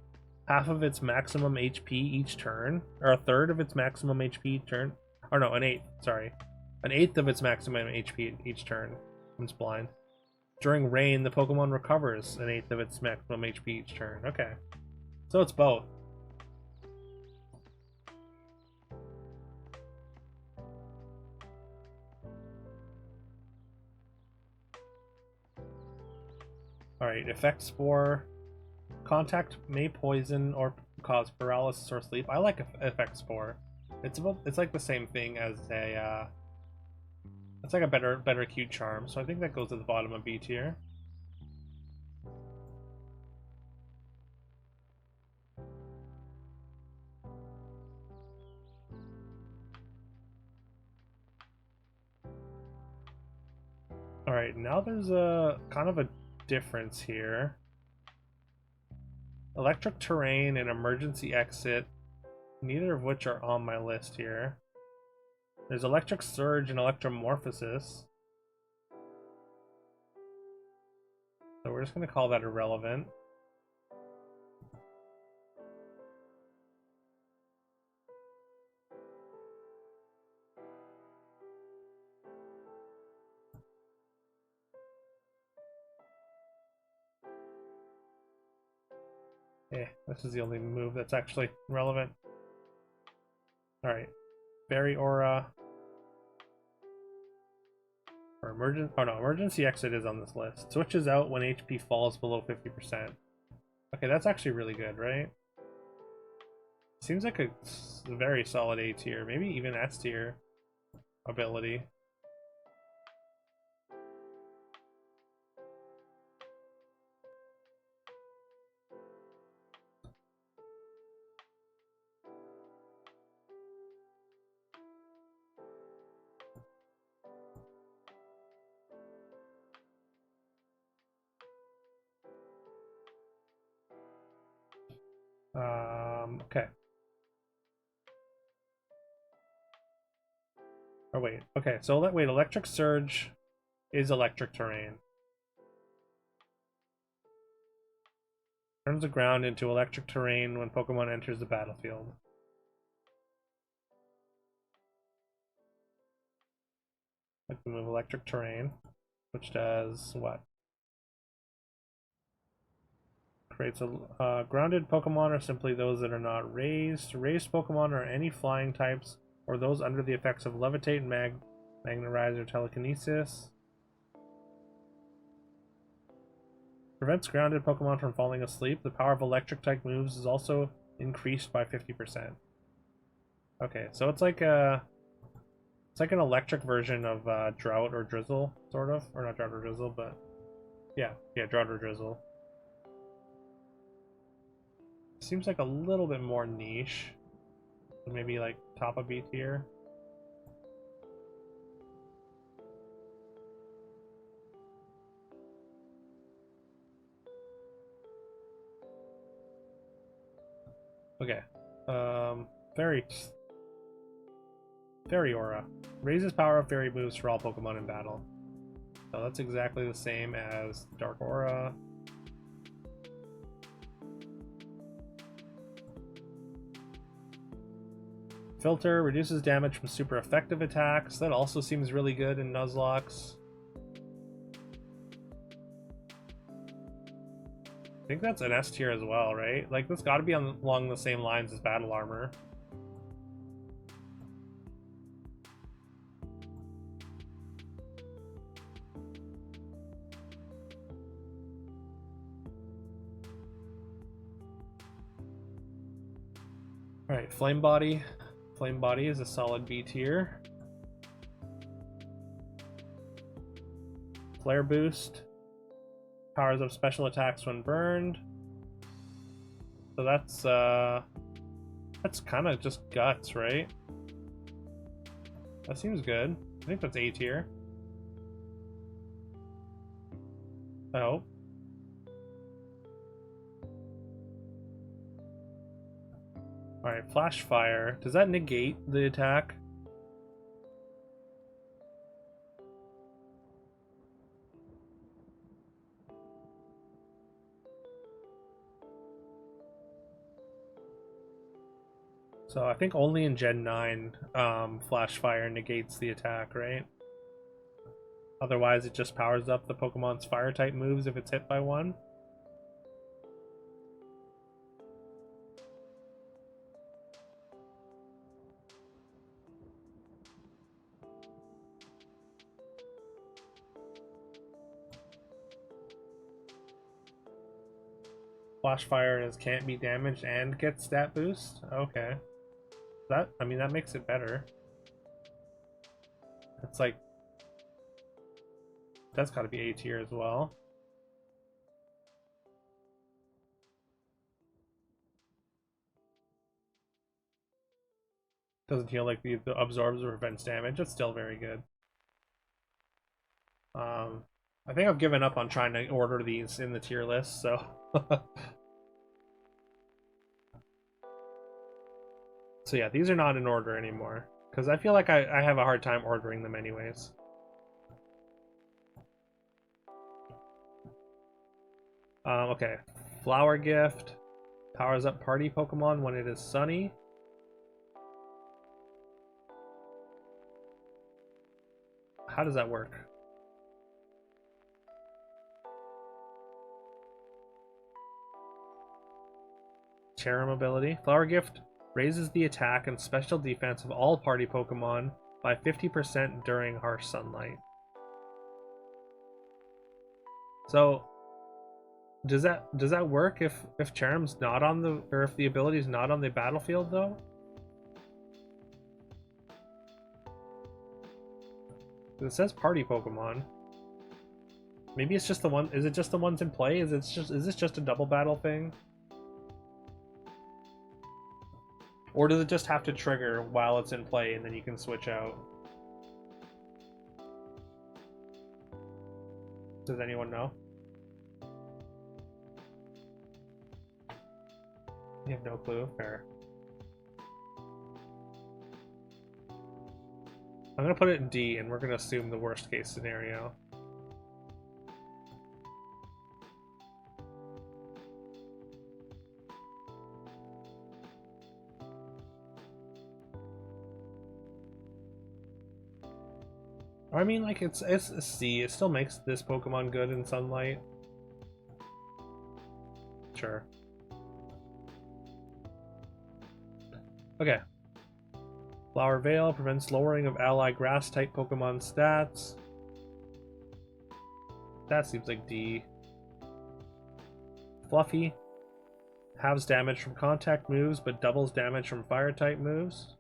half of its maximum HP each turn, or a third of its maximum HP each turn. Or no, an eighth, sorry. An eighth of its maximum HP each turn. I'm just blind. During rain, the Pokemon recovers an eighth of its maximum HP each turn. Okay. So it's both. Alright, Effect Spore. Contact may poison or cause paralysis or sleep. I like Effect Spore. It's like the same thing as a it's like a better cute charm, so I think that goes to the bottom of B tier. Alright, now there's a kind of a difference here. Electric Terrain and Emergency Exit, neither of which are on my list here. There's Electric Surge and Electromorphosis. So we're just going to call that irrelevant. This is the only move that's actually relevant. Alright. Berry Aura. Or Emergency Exit is on this list. Switches out when HP falls below 50%. Okay, that's actually really good, right? Seems like a very solid A tier, maybe even S tier ability. Okay. Oh wait, okay, so wait, Electric Surge is Electric Terrain. Turns the ground into electric terrain when Pokemon enters the battlefield. Like the move Electric Terrain, which does what? Creates a grounded Pokemon are simply those that are not raised. Raised Pokemon are any flying types or those under the effects of Levitate, Magnetize, or Telekinesis. Prevents grounded Pokemon from falling asleep. The power of electric type moves is also increased by 50%. Okay, so it's like an electric version of Drought or Drizzle, sort of, or not Drought or Drizzle, but yeah, Drought or Drizzle. Seems like a little bit more niche. Maybe like top of B tier. Okay. Fairy Aura. Raises power of fairy moves for all Pokemon in battle. So that's exactly the same as Dark Aura. Filter reduces damage from super effective attacks. That also seems really good in Nuzlocks. I think that's an S tier as well, right? Like, that's gotta be along the same lines as Battle Armor. Alright, Flame Body. Flame Body is a solid B tier. Flare Boost. Powers up special attacks when burned. So that's kind of just guts, right? That seems good. I think that's A tier. I hope. Alright, Flash Fire. Does that negate the attack? So I think only in Gen 9 Flash Fire negates the attack, right? Otherwise it just powers up the Pokemon's fire type moves if it's hit by one. Flash Fire can't be damaged and gets stat boost? Okay. I mean, that makes it better. It's like... That's gotta be A tier as well. Doesn't feel like the absorbs or prevents damage. It's still very good. I think I've given up on trying to order these in the tier list, so... So yeah, these are not in order anymore. Because I feel like I have a hard time ordering them anyways. Okay. Flower Gift. Powers up party Pokemon when it is sunny. How does that work? Cherrim ability. Flower Gift raises the attack and special defense of all party Pokemon by 50% during harsh sunlight. So does that work if Cherrim's not on the, or if the ability's not on the battlefield though? It says party Pokemon. Maybe it's just the one. Is it just the ones in play? Is this just a double battle thing? Or does it just have to trigger while it's in play and then you can switch out? Does anyone know? You have no clue? Fair. I'm gonna put it in D and we're gonna assume the worst case scenario. I mean, like, it's a C. It still makes this Pokemon good in sunlight. Sure. Okay. Flower Veil prevents lowering of ally grass-type Pokemon stats. That seems like D. Fluffy. Halves damage from contact moves, but doubles damage from fire-type moves.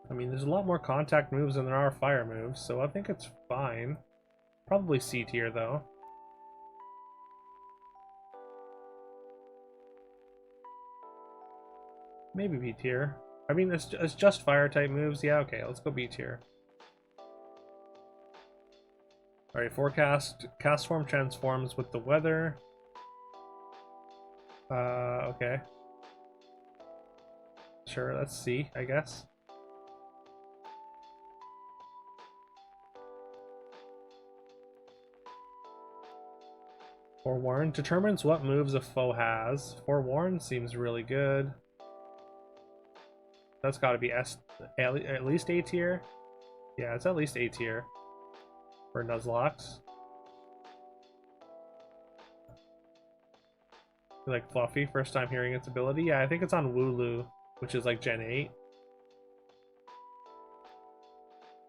I mean, there's a lot more contact moves than there are fire moves, so I think it's fine. Probably C tier, though. Maybe B tier. I mean, it's just fire type moves. Yeah, okay, let's go B tier. Alright, forecast. Cast form transforms with the weather. Okay. Sure, let's see, I guess. Forewarn determines what moves a foe has. Forewarn seems really good. That's got to be at least A tier. Yeah, it's at least A tier for Nuzlocks. Like Fluffy, first time hearing its ability. Yeah, I think it's on Wooloo, which is like Gen 8.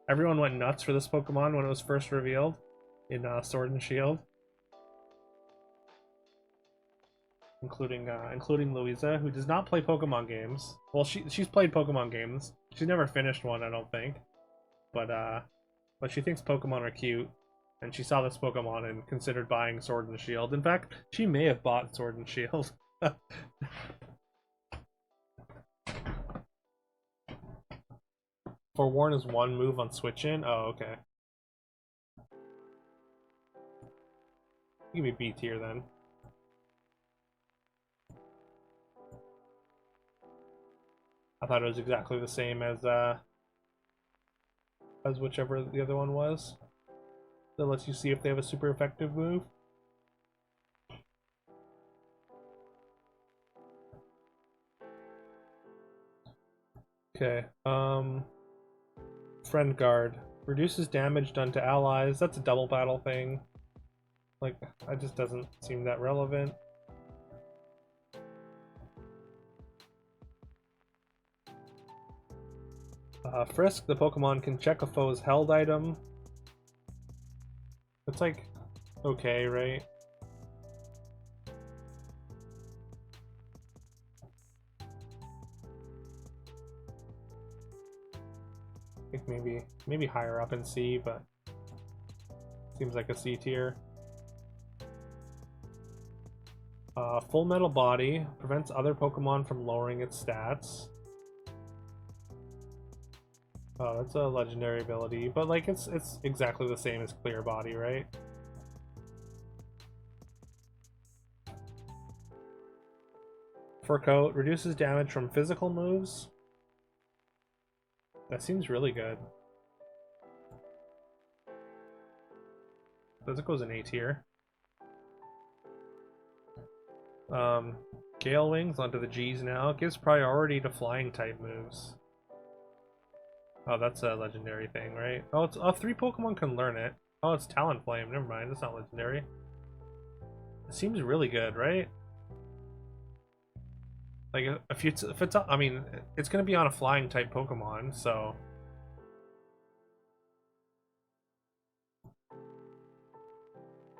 Everyone went nuts for this Pokemon when it was first revealed in Sword and Shield, including Louisa, who does not play Pokemon games. Well, she's played Pokemon games. She's never finished one, I don't think, but she thinks Pokemon are cute, and she saw this Pokemon and considered buying Sword and Shield. In fact, she may have bought Sword and Shield. Forewarn is one move on switch in. Oh, okay. Give me B tier then. I thought it was exactly the same as whichever the other one was. That lets you see if they have a super effective move. Okay. Friend Guard reduces damage done to allies. That's a double battle thing. Like, it just doesn't seem that relevant. Frisk, the Pokemon can check a foe's held item. It's like, okay, right? I think maybe higher up in C, but seems like a C tier. Full Metal Body prevents other Pokemon from lowering its stats. Oh, that's a legendary ability, but like it's exactly the same as Clear Body, right? Fur Coat reduces damage from physical moves. That seems really good. Does it goes in A tier? Gale Wings onto the G's now. It gives priority to flying type moves. Oh, that's a legendary thing, right? Oh, it's 3 Pokemon can learn it. Oh, it's Talonflame. Never mind, it's not legendary. It seems really good, right? Like if it's I mean, it's gonna be on a flying type Pokemon, so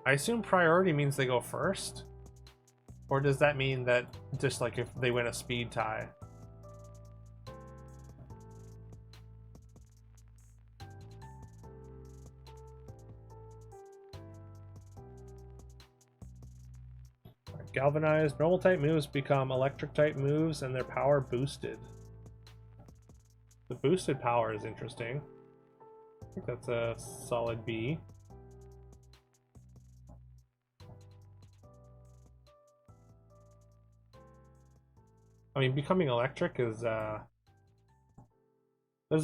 I assume priority means they go first, or does that mean that just like if they win a speed tie? Galvanized. Normal type moves become electric type moves and their power boosted. The boosted power is interesting. I think that's a solid B. I mean, becoming electric is, there's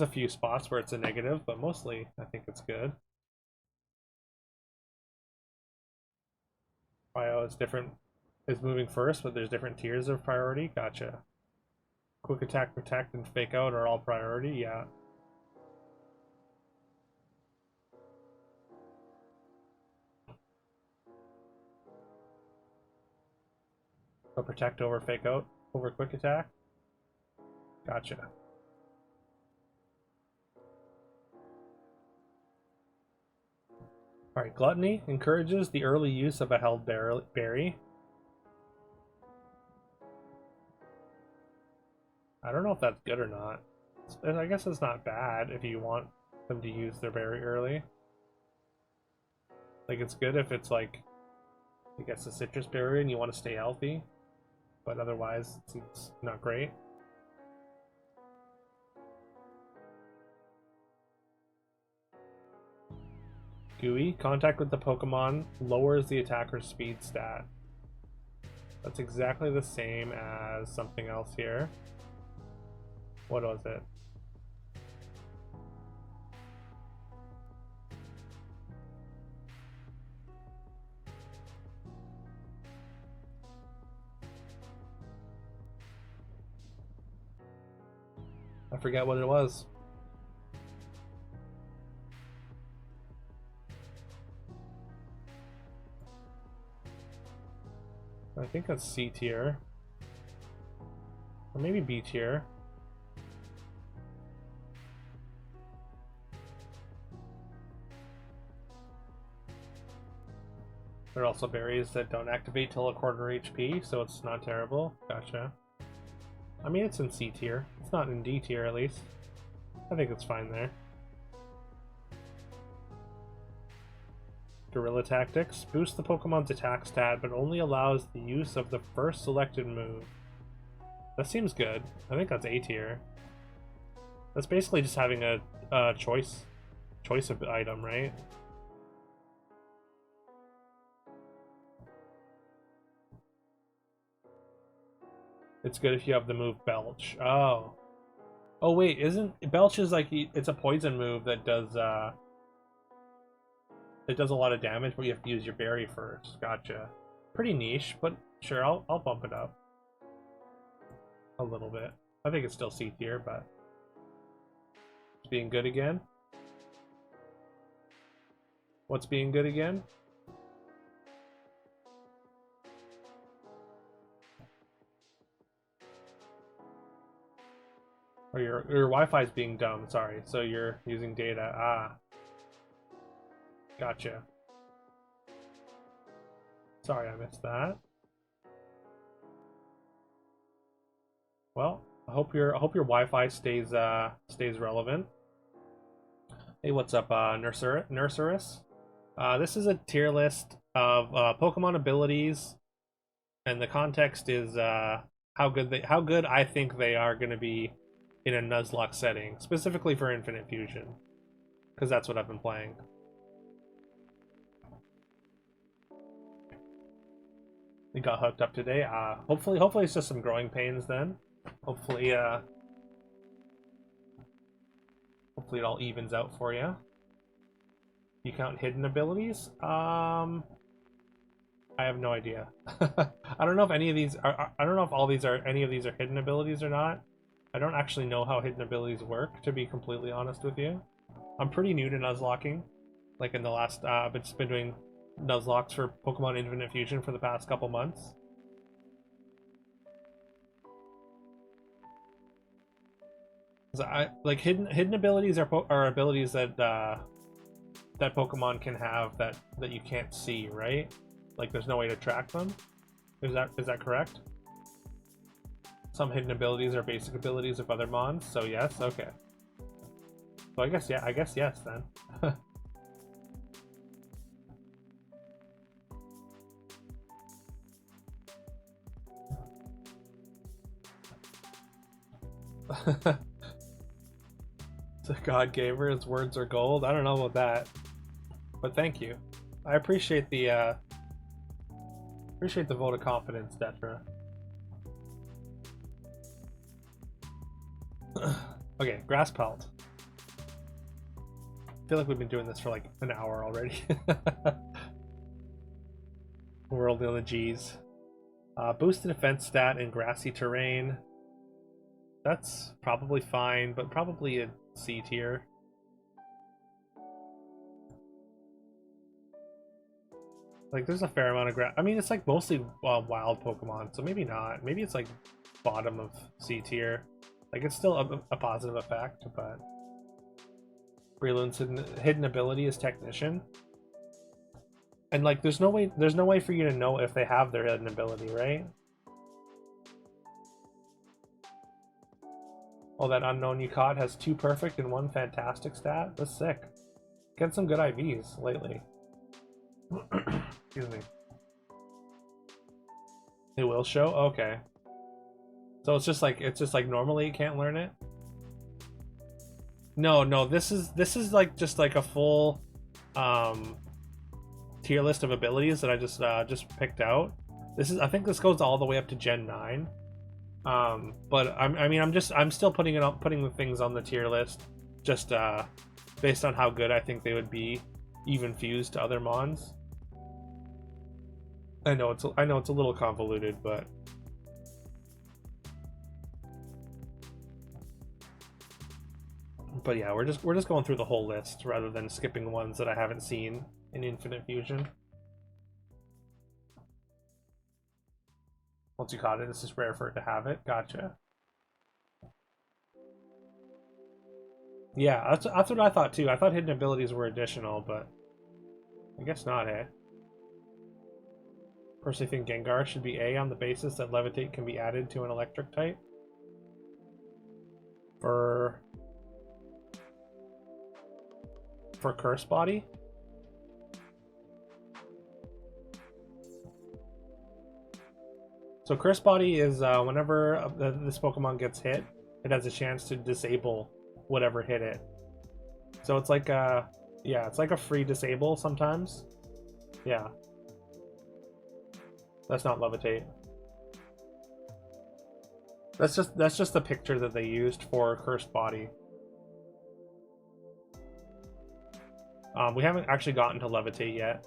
a few spots where it's a negative, but mostly I think it's good. Bio is different, is moving first, but there's different tiers of priority. Gotcha. Quick attack, protect, and fake out are all priority. Yeah. So protect over fake out over quick attack. Gotcha. Alright, Gluttony encourages the early use of a held berry. I don't know if that's good or not. I guess it's not bad if you want them to use their berry early. Like, it's good if it's like, I guess a citrus berry and you want to stay healthy, but otherwise it seems not great. Gooey. Contact with the Pokemon lowers the attacker's speed stat. That's exactly the same as something else here. What was it? I forget what it was. I think that's C tier. Or maybe B tier. There are also berries that don't activate till a quarter HP, so it's not terrible. Gotcha. I mean, it's in C tier. It's not in D tier, at least. I think it's fine there. Guerrilla Tactics. Boosts the Pokemon's attack stat, but only allows the use of the first selected move. That seems good. I think that's A tier. That's basically just having a choice of item, right? It's good if you have the move Belch. Oh. Oh wait, isn't Belch is like it's a poison move that does it does a lot of damage, but you have to use your berry first. Gotcha. Pretty niche, but sure, I'll bump it up a little bit. I think it's still C tier, but it's being good again. What's being good again? Or your Wi-Fi is being dumb. Sorry, so you're using data. Ah, gotcha. Sorry, I missed that. Well, I hope your Wi-Fi stays relevant. Hey, what's up, Nurserus? This is a tier list of Pokemon abilities, and the context is how good I think they are going to be in a Nuzlocke setting, specifically for Infinite Fusion, because that's what I've been playing. We got hooked up today. Hopefully it's just some growing pains then. Hopefully it all evens out for you. You count hidden abilities? I have no idea. I don't know if any of these are. I don't know if any of these are hidden abilities or not. I don't actually know how hidden abilities work, to be completely honest with you. I'm pretty new to Nuzlocking. Like in the last, I've just been doing Nuzlocks for Pokemon Infinite Fusion for the past couple months. Like hidden abilities are abilities that that Pokemon can have that you can't see, right? Like there's no way to track them. Is that correct? Some hidden abilities are basic abilities of other mons, so yes, okay. So I guess yes then. The God Gamer, his words are gold. I don't know about that, but thank you. I appreciate the vote of confidence, Detra. Okay, Grass Pelt. I feel like we've been doing this for like an hour already. We're only on the G's. Boosted defense stat in grassy terrain. That's probably fine, but probably a C tier. Like, there's a fair amount of grass. I mean, it's like mostly wild Pokemon, so maybe not. Maybe it's like bottom of C tier. Like, it's still a positive effect, but Breloom's hidden ability is Technician. And like, there's no way for you to know if they have their hidden ability, right? Oh, that unknown you caught has 2 perfect and 1 fantastic stat? That's sick. Get some good IVs lately. Excuse me. It will show? Okay. So it's just like normally you can't learn it? No, this is like just like a full tier list of abilities that I just picked out. I think this goes all the way up to Gen 9. But I'm still putting the things on the tier list just based on how good I think they would be even fused to other mons. I know it's a little convoluted, but yeah, we're just going through the whole list rather than skipping ones that I haven't seen in Infinite Fusion. Once you caught it, it's just rare for it to have it. Gotcha. Yeah, that's what I thought too. I thought hidden abilities were additional, but I guess not, eh? Personally think Gengar should be A on the basis that Levitate can be added to an electric type. For Curse Body? So Curse Body is whenever this Pokemon gets hit, it has a chance to disable whatever hit it. So it's like it's like a free disable sometimes. Yeah. That's not Levitate. That's just the picture that they used for Cursed Body. We haven't actually gotten to Levitate yet.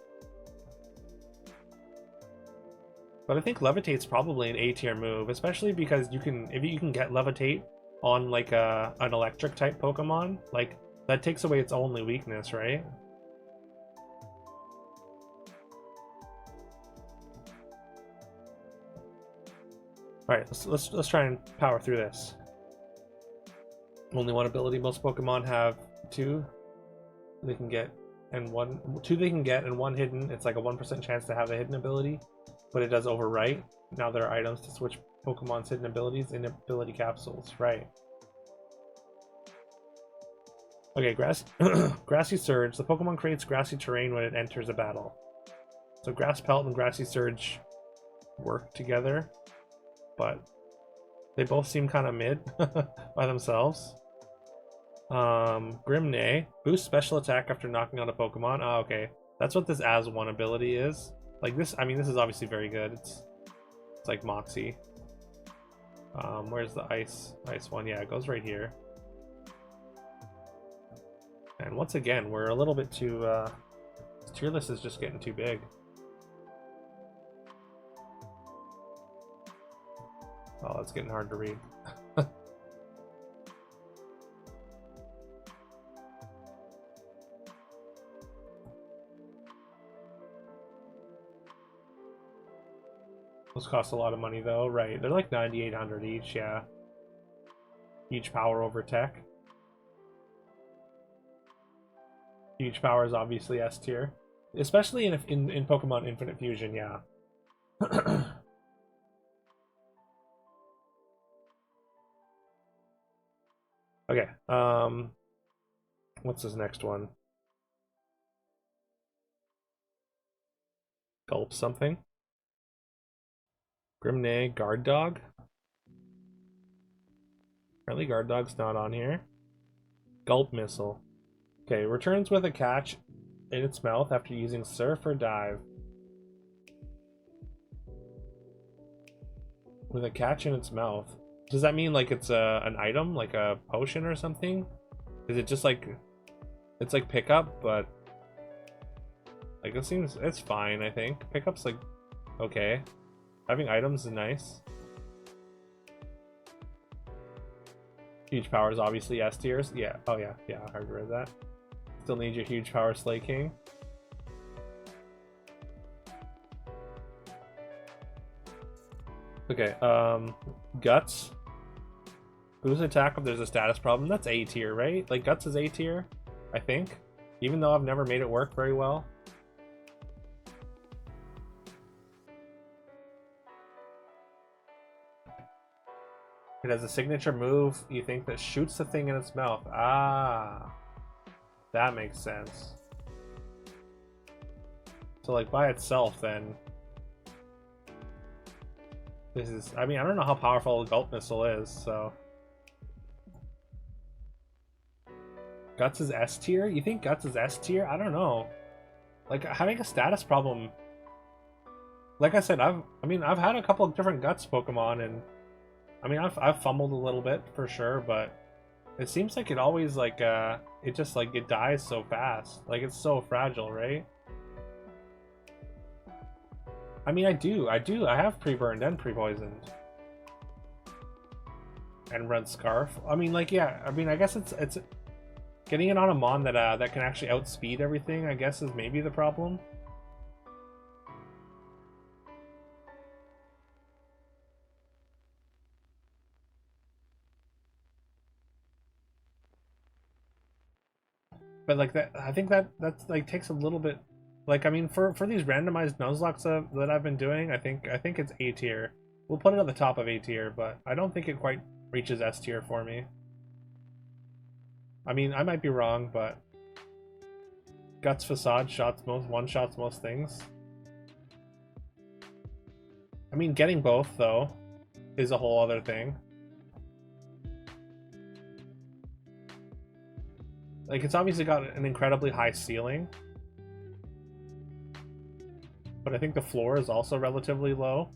But I think Levitate's probably an A tier move, especially because if you can get Levitate on like an electric type Pokemon, like that takes away its only weakness, right? Alright, let's try and power through this. Only one ability. Most Pokemon have two they can get and two they can get and one hidden. It's like a 1% chance to have the hidden ability, but it does overwrite. Now there are items to switch Pokemon's hidden abilities in ability capsules, right? Okay, Grassy Surge. The Pokemon creates grassy terrain when it enters a battle. So Grass Pelt and Grassy Surge work together, but they both seem kind of mid by themselves. Grimnay. Boost special attack after knocking out a Pokemon. Oh, okay. That's what this as one ability is. Like this, I mean, this is obviously very good. It's like Moxie. Where's the ice one? Yeah, it goes right here. And once again, we're a little bit too, this tier list is just getting too big. Oh, it's getting hard to read. Those cost a lot of money though, right? They're like 9,800 each, yeah. Huge power over tech. Huge power is obviously S tier. Especially in Pokemon Infinite Fusion, yeah. Okay, what's this next one? Gulp something? Grimnay, Guard Dog? Apparently Guard Dog's not on here. Gulp Missile. Okay, returns with a catch in its mouth after using Surf or Dive. With a catch in its mouth. Does that mean like it's an item, like a potion or something? Is it just like it's like pickup, but like it's fine, I think. Pickup's like okay. Having items is nice. Huge power is obviously S tiers. Yeah. Oh yeah. Yeah. I already read that. Still need your huge power, Slay King. Okay. Guts. Boost attack if there's a status problem. That's A tier, right? Like Guts is A tier, I think. Even though I've never made it work very well. It has a signature move, you think, that shoots the thing in its mouth. Ah. That makes sense. So, like, by itself, then... This is... I mean, I don't know how powerful a Gulp Missile is, so... Guts is S tier? You think Guts is S tier? I don't know. Like, having a status problem, like I said, I've had a couple of different Guts Pokemon, and I mean, I've fumbled a little bit for sure, but it seems like it always like it just like it dies so fast. Like, it's so fragile, right? I mean, I have pre-burned and pre-poisoned and red scarf. I mean, like, yeah, I mean, I guess it's getting it on a mon that that can actually outspeed everything, I guess, is maybe the problem. But like that, I think that's like takes a little bit. Like, I mean, for these randomized Nuzlocks that I've been doing, I think it's A tier. We'll put it at the top of A tier, but I don't think it quite reaches S tier for me. I mean, I might be wrong, but Guts Facade one shots most things. I mean, getting both though is a whole other thing. Like, it's obviously got an incredibly high ceiling, but I think the floor is also relatively low.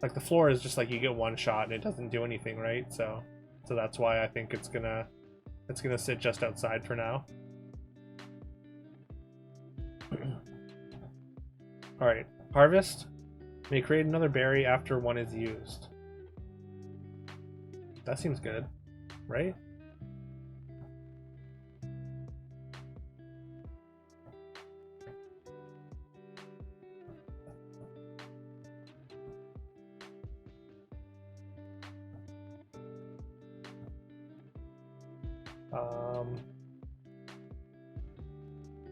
Like, the floor is just like you get one shot and it doesn't do anything, right? So that's why I think it's gonna sit just outside for now. All right, harvest may create another berry after one is used. That seems good, right?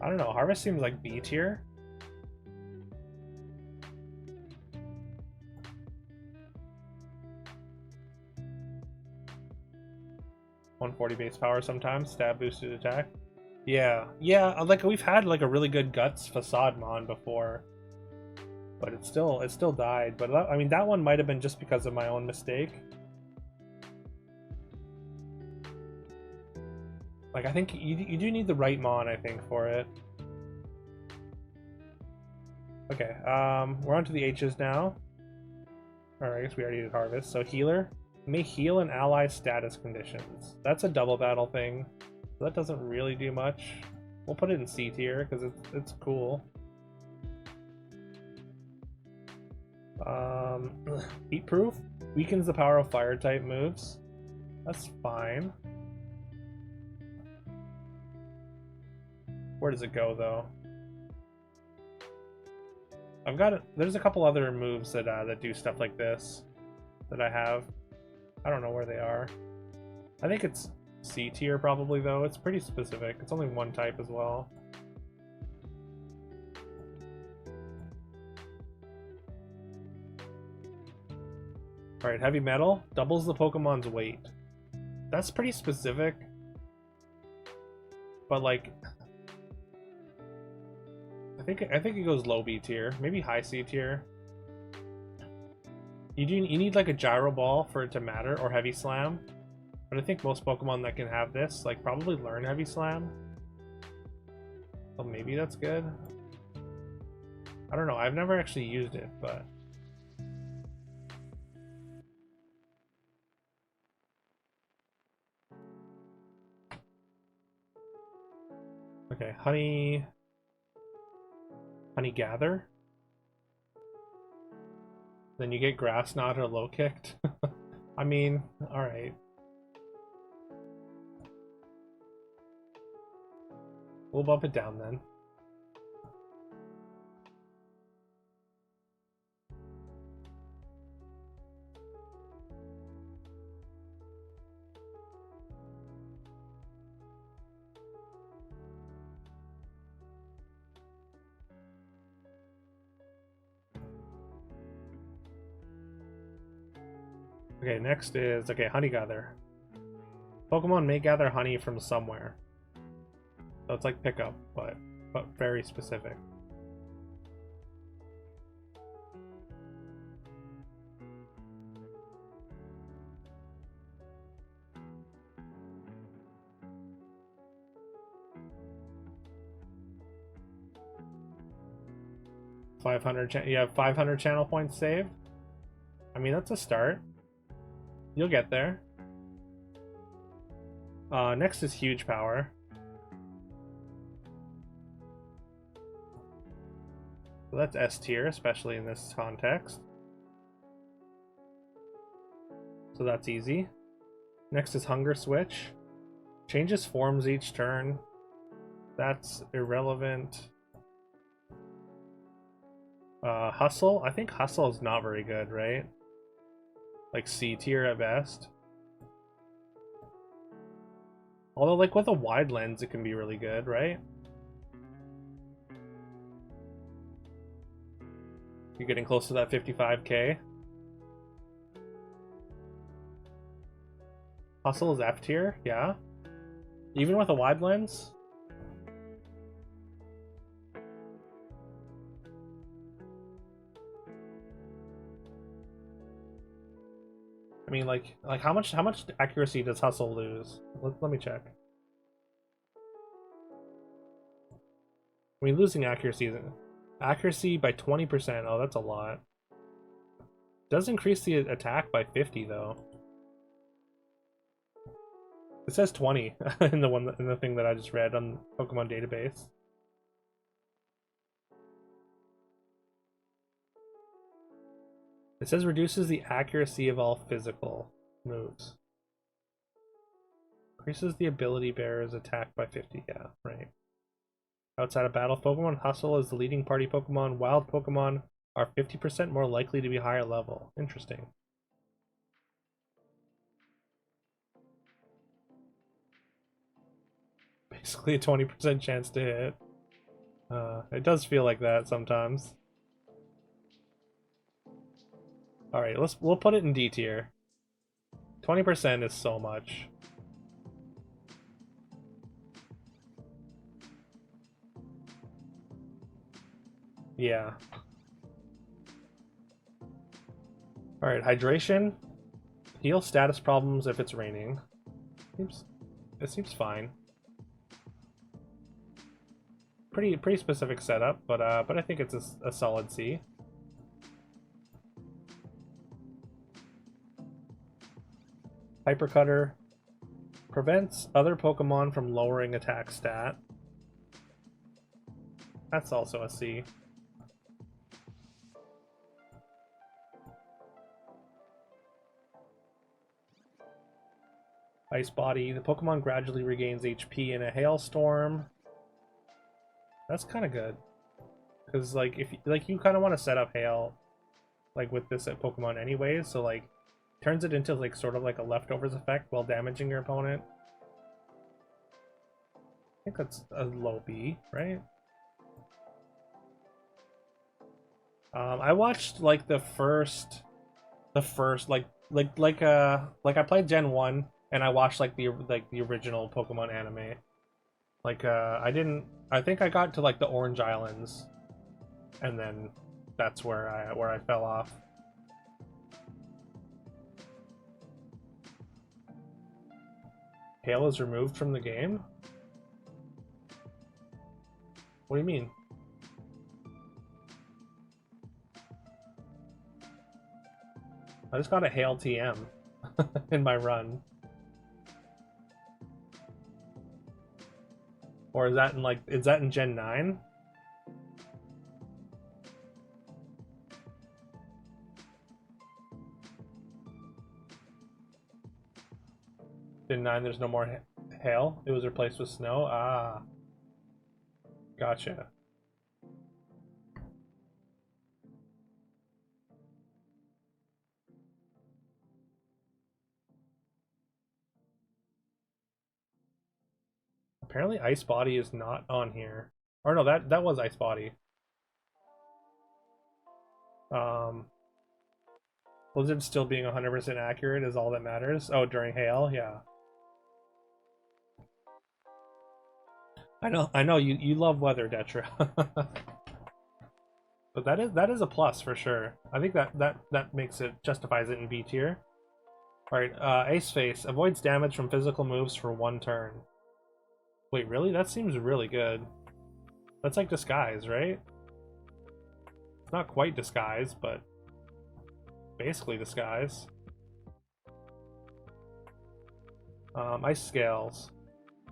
I don't know. Harvest seems like B tier. .140 base power sometimes. Stab boosted attack. Yeah, like we've had like a really good Guts Facade Mon before, but it still died. But I mean, that one might have been just because of my own mistake. Like, I think you do need the right Mon, I think, for it. Okay, we're on to the H's now. Alright, I guess we already did Harvest. So Healer may heal an ally status conditions. That's a double battle thing. So that doesn't really do much. We'll put it in C tier because it's cool. Heat proof weakens the power of fire type moves. That's fine. Where does it go though? There's a couple other moves that that do stuff like this that I have. I don't know where they are. I think it's C tier probably though. It's pretty specific. It's only one type as well. Alright, heavy metal doubles the Pokemon's weight. That's pretty specific. But like, I think it goes low B tier, maybe high C tier. You need like a gyro ball for it to matter, or heavy slam. But I think most Pokemon that can have this like probably learn heavy slam. So maybe that's good. I don't know. I've never actually used it, but okay, honey gather. Then you get grass knot or low kicked. I mean, all right. We'll bump it down then. Okay, next is, okay, honey gather. Pokemon may gather honey from somewhere. So it's like pickup, but very specific. 500. You have 500 channel points saved. I mean, that's a start. You'll get there. Next is huge power. So that's S tier, especially in this context. So that's easy. Next is hunger switch. Changes forms each turn. That's irrelevant. Hustle. I think hustle is not very good, right? Like C tier at best. Although, like, with a wide lens, it can be really good, right? You're getting close to that 55k. Hustle is F tier, yeah. Even with a wide lens? I mean, like how much accuracy does Hustle lose? Let me check. I mean, losing accuracy by 20%. Oh, that's a lot. Does increase the attack by 50 though. It says 20 in the thing that I just read on Pokemon database. It says reduces the accuracy of all physical moves. Increases the ability bearer's attack by 50. Yeah, right. Outside of battle, Pokemon Hustle is the leading party Pokemon. Wild Pokemon are 50% more likely to be higher level. Interesting. Basically a 20% chance to hit. It does feel like that sometimes. Alright, we'll put it in D tier. 20% is so much. Yeah. Alright, hydration. Heal status problems if it's raining. It seems fine. Pretty specific setup, but I think it's a solid C. Hypercutter prevents other Pokemon from lowering attack stat. That's also a C. Ice Body. The Pokemon gradually regains HP in a hailstorm. That's kind of good. Because, like, if you kind of want to set up Hail, like, with this at Pokemon anyways, so, like, turns it into, like, sort of like a leftovers effect while damaging your opponent. I think that's a low B, right? I watched, like, the first, like I played Gen 1, and I watched, like, the original Pokemon anime. Like, I think I got to, like, the Orange Islands, and then that's where I fell off. Hail is removed from the game? What do you mean? I just got a Hail TM in my run. Or is that in Gen 9? Gen 9 there's no more hail? It was replaced with snow? Ah. Gotcha. Apparently Ice Body is not on here. Or no, that was Ice Body. Blizzard still being 100% accurate is all that matters. Oh, during hail? Yeah. I know you love weather, Detra. But that is a plus for sure. I think that makes it justifies it in B tier. Alright, Ace Face avoids damage from physical moves for 1 turn. Wait, really? That seems really good. That's like Disguise, right? It's not quite disguise, but basically disguise. Ice Scales.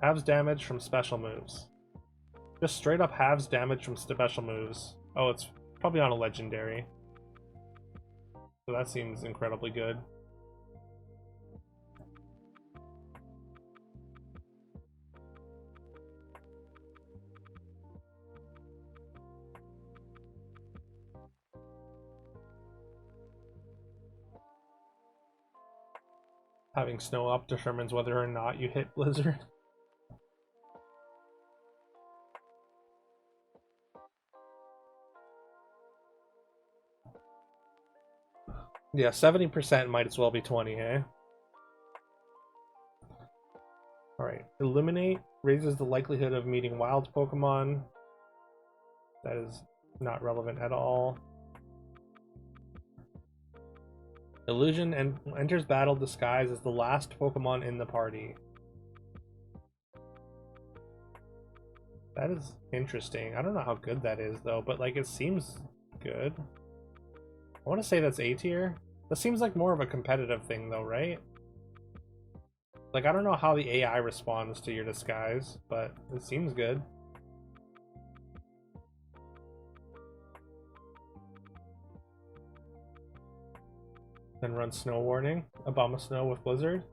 Halves damage from special moves. Just straight up halves damage from special moves. Oh, it's probably on a legendary. So that seems incredibly good. Having snow up determines whether or not you hit Blizzard. Yeah, 70% might as well be 20, eh? Alright, Illuminate raises the likelihood of meeting wild Pokemon. That is not relevant at all. Illusion enters battle disguised as the last Pokemon in the party. That is interesting. I don't know how good that is though, but like it seems good. I want to say that's A tier. That seems like more of a competitive thing though, right? Like I don't know how the AI responds to your disguise, but it seems good. Then run Snow Warning, Obama Snow with Blizzard.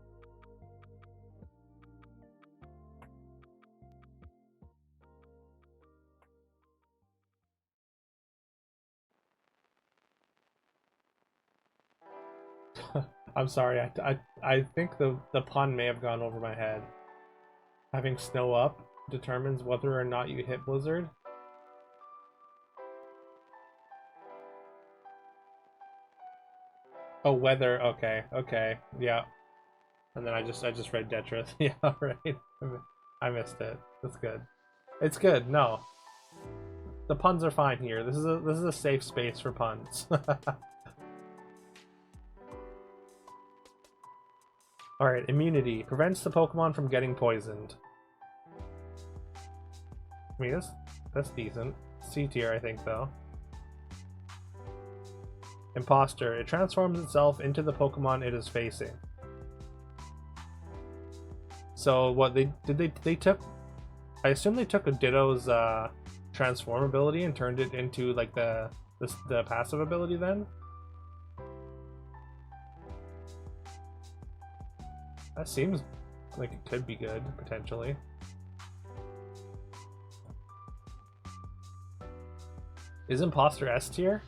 I'm sorry, I think the pun may have gone over my head. Having snow up determines whether or not you hit Blizzard. Oh, weather. Okay, okay, yeah. And then I just read Detrith. Yeah, right. I missed it. That's good. It's good. No, the puns are fine here. This is a safe space for puns. All right, immunity prevents the Pokemon from getting poisoned. I mean, that's decent. C tier, I think, though. Imposter. It transforms itself into the Pokemon it is facing. So what they took, I assume they took a Ditto's transform ability and turned it into like the passive ability then? That seems like it could be good, potentially. Is Imposter S tier?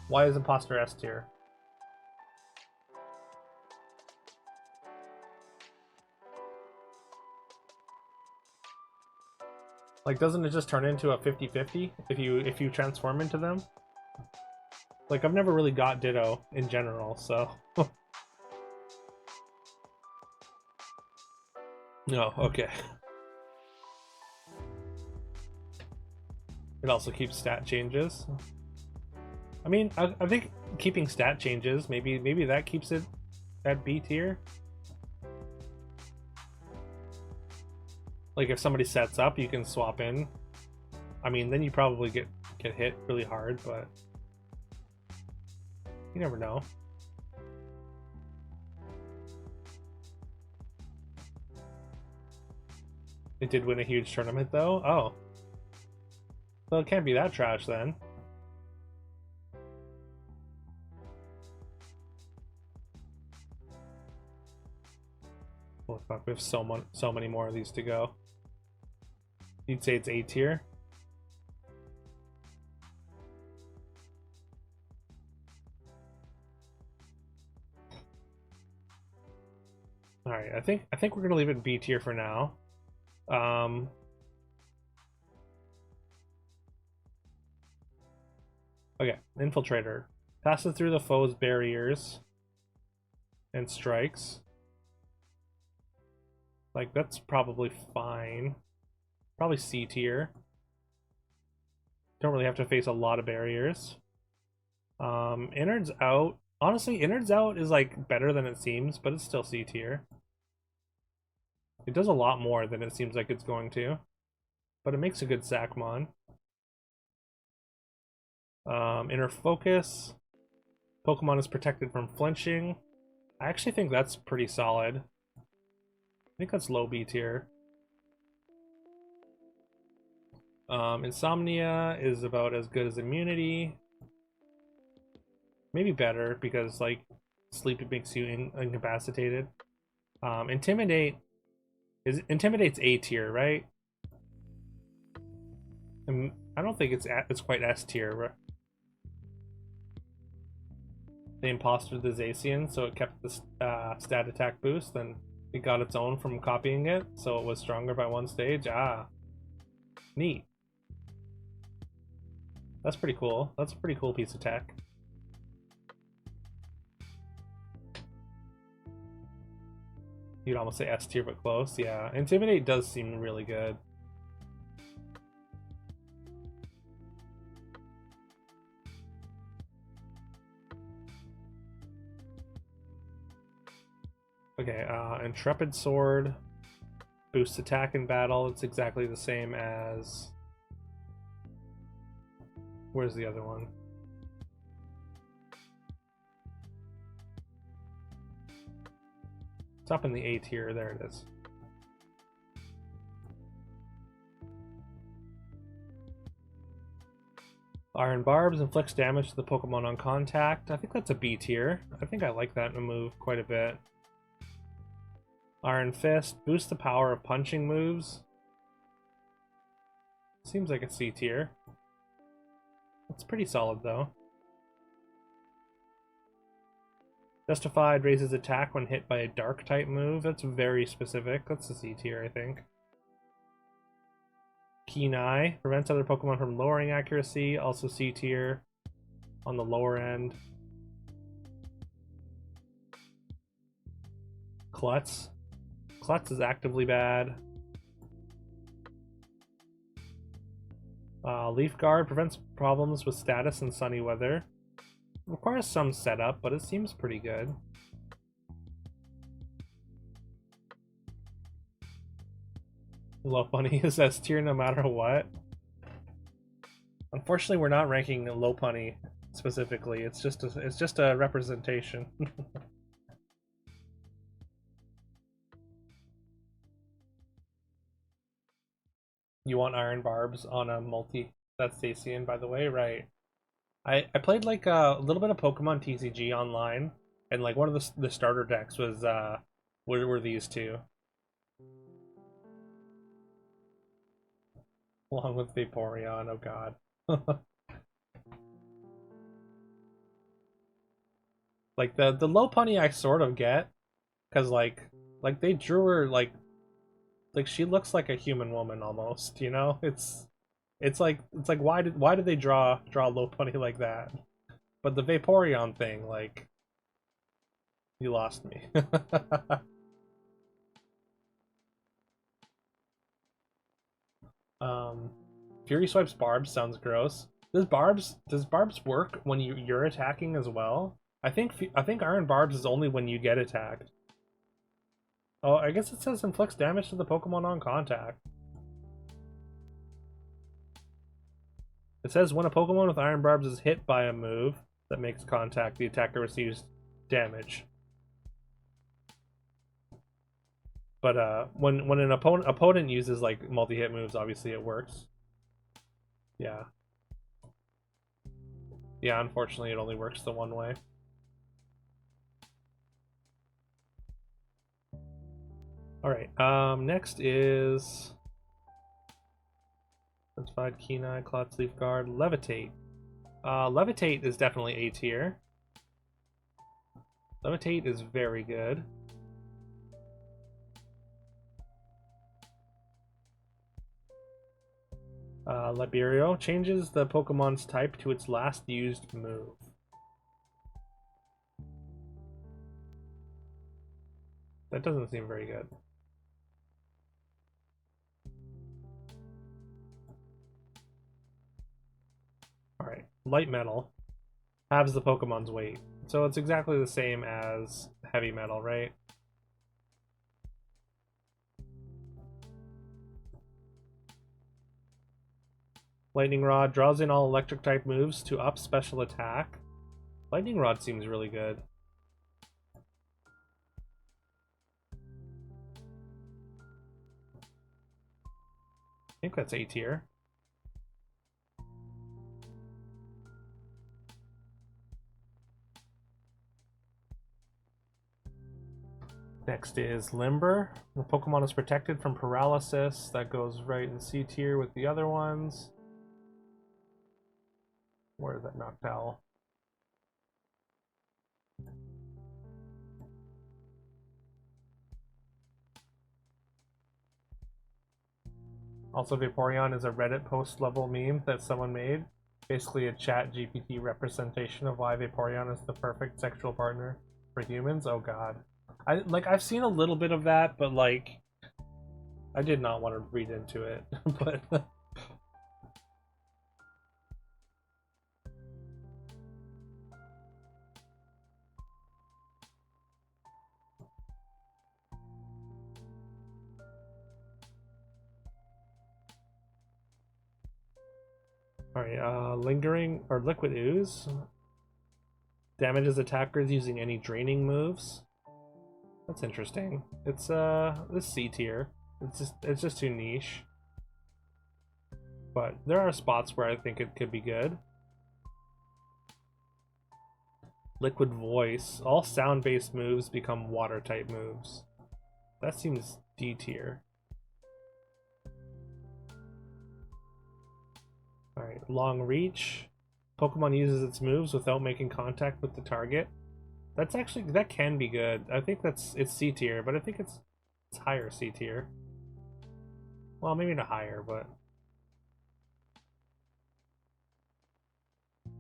Why is Imposter S tier? Like, doesn't it just turn into a 50-50 if you transform into them? Like, I've never really got Ditto in general, so... No, okay. It also keeps stat changes. I mean, I think keeping stat changes, maybe that keeps it at B tier. Like if somebody sets up, you can swap in. I mean, then you probably get hit really hard, but you never know. It did win a huge tournament though? Oh. Well, it can't be that trash then. Oh fuck, we have so many more of these to go. You'd say it's A tier? Alright, I think we're gonna leave it B tier for now. Okay, Infiltrator. Passes through the foe's barriers and strikes. Like, that's probably fine. Probably C tier. Don't really have to face a lot of barriers. Innards Out. Honestly, Innards Out is like better than it seems, but it's still C tier. It does a lot more than it seems like it's going to. But it makes a good Sackmon. Inner Focus. Pokemon is protected from flinching. I actually think that's pretty solid. I think that's low B tier. Insomnia is about as good as immunity. Maybe better because like sleep makes you incapacitated. Intimidate's A tier, right? I don't think it's quite S tier. They impostered the Zacian, so it kept the stat attack boost, and it got its own from copying it, so it was stronger by one stage. Neat. That's pretty cool. That's a pretty cool piece of tech. You'd almost say S tier, but close. Yeah, Intimidate does seem really good. Okay, Intrepid Sword boosts attack in battle. It's exactly the same as... Where's the other one? It's up in the A tier. There it is. Iron Barbs inflicts damage to the Pokemon on contact. I think that's a B tier. I think I like that move quite a bit. Iron Fist boosts the power of punching moves. Seems like a C tier. It's pretty solid though. Justified raises attack when hit by a dark type move. That's very specific. That's a C tier, I think. Keen Eye prevents other Pokemon from lowering accuracy. Also C tier on the lower end. Klutz. Klutz is actively bad. Leaf Guard prevents problems with status in sunny weather. Requires some setup, but it seems pretty good. Lopunny is S tier no matter what. Unfortunately, we're not ranking Lopunny specifically. It's just a representation. You want Iron Barbs on a multi? That's Zacian, by the way, right? I played like a little bit of Pokemon TCG online, and like one of the starter decks was were these two, along with Vaporeon. Oh god. Like the Lopunny I sort of get, cause like they drew her like she looks like a human woman almost, you know? It's like why did they draw Lopunny like that? But the Vaporeon thing, like, you lost me. Fury Swipes Barbs sounds gross. Does Barbs work when you're attacking as well? I think Iron Barbs is only when you get attacked. Oh, I guess it says inflicts damage to the Pokemon on contact. It says when a Pokemon with Iron Barbs is hit by a move that makes contact, the attacker receives damage. But when an opponent uses like multi-hit moves, obviously it works. Yeah. Yeah, unfortunately it only works the one way. Alright, next is... Let's find Keen-Eye, Klutz, Leaf Guard, Levitate. Levitate is definitely A tier. Levitate is very good. Liberio changes the Pokemon's type to its last used move. That doesn't seem very good. Alright, Light Metal halves the Pokemon's weight. So it's exactly the same as Heavy Metal, right? Lightning Rod draws in all electric type moves to up special attack. Lightning Rod seems really good. I think that's A tier. Next is Limber. The Pokemon is protected from paralysis. That goes right in C tier with the other ones. Where is that Noctowl? Also, Vaporeon is a Reddit post level meme that someone made. Basically a chat GPT representation of why Vaporeon is the perfect sexual partner for humans. Oh god. I've seen a little bit of that, but like I did not want to read into it. But alright, Lingering or Liquid Ooze. Damages attackers using any draining moves. That's interesting. It's this C tier. It's just too niche. But there are spots where I think it could be good. Liquid Voice. All sound-based moves become water-type moves. That seems D tier. Alright, Long Reach. Pokemon uses its moves without making contact with the target. That can be good. I think it's C tier, but I think it's higher C tier. Well, maybe not higher, but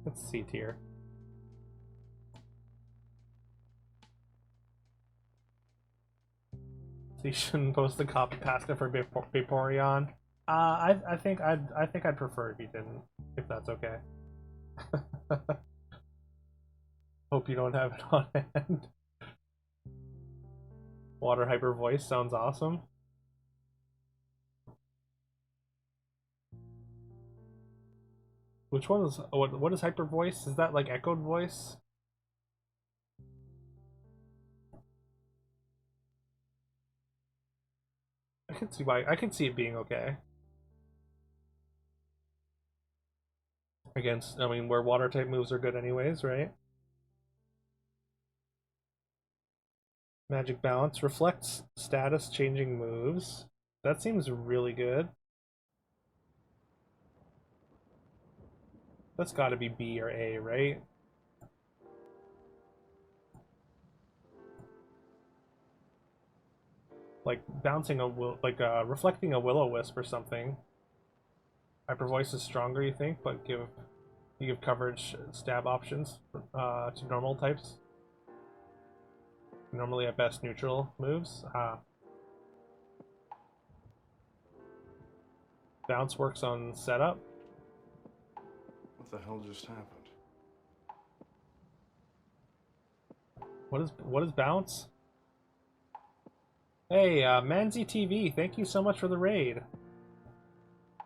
it's C tier. So you shouldn't post the copy pasta for Vaporeon. I think I'd prefer if you didn't, if that's okay. Hope you don't have it on hand. Water Hyper Voice sounds awesome. Which one is what is Hyper Voice? Is that like echoed voice? I can see it being okay. Against, I mean, where water type moves are good anyways, right? Magic Bounce reflects status changing moves. That seems really good. That's got to be B or A, right? Like bouncing reflecting a Will-O-Wisp or something. Hyper Voice is stronger, you think, but you give coverage stab options to normal types. Normally at best neutral moves. Bounce works on setup. What the hell just happened? What is bounce? Hey, Manzi TV, thank you so much for the raid.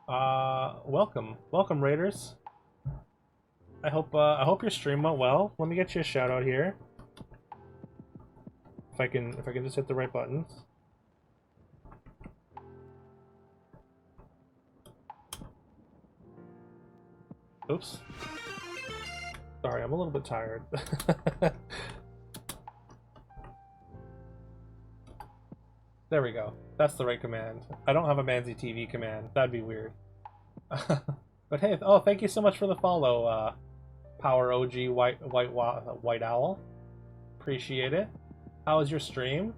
Welcome, raiders. I hope your stream went well. Let me get you a shout out here. If I can just hit the right buttons. Oops. Sorry, I'm a little bit tired. There we go. That's the right command. I don't have a Manzi TV command. That'd be weird. But hey, oh, thank you so much for the follow, Power OG White Owl. Appreciate it. How was your stream?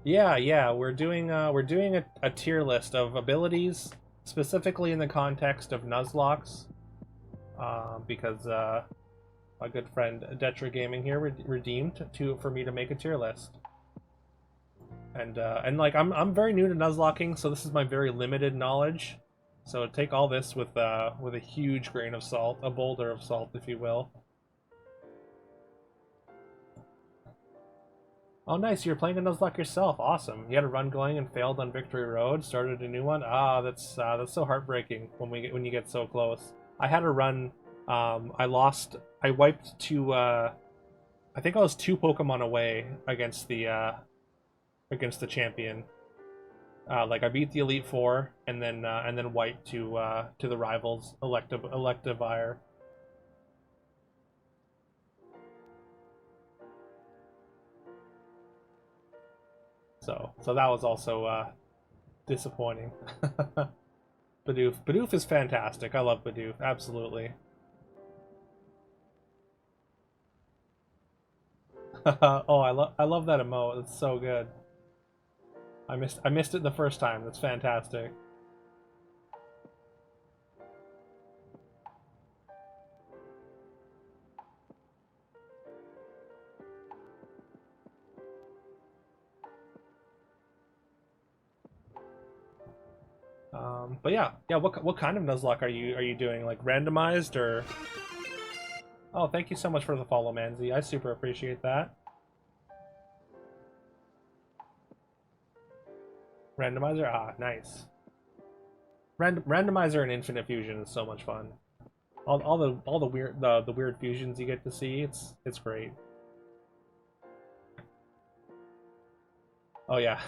Yeah, we're doing a tier list of abilities, specifically in the context of Nuzlocks, because my good friend Detra Gaming here redeemed for me to make a tier list. And like I'm very new to Nuzlocking, so this is my very limited knowledge. So take all this with a huge grain of salt, a boulder of salt, if you will. Oh, nice. You're playing a Nuzlocke yourself. Awesome. You had a run going and failed on Victory Road. Started a new one. Ah, that's so heartbreaking when you get so close. I had a run. I lost. I wiped two. I think I was 2 Pokemon away against the champion. Like I beat the Elite Four and then wiped to the rivals Electivire. So that was also disappointing. Bidoof is fantastic. I love Bidoof, absolutely. Oh, I love that emote. It's so good. I missed it the first time. That's fantastic. But yeah. What kind of Nuzlocke are you doing? Like randomized or? Oh, thank you so much for the follow, Manzi. I super appreciate that. Randomizer? Ah, nice. Randomizer and Infinite Fusion is so much fun. All the weird fusions you get to see, it's great. Oh yeah,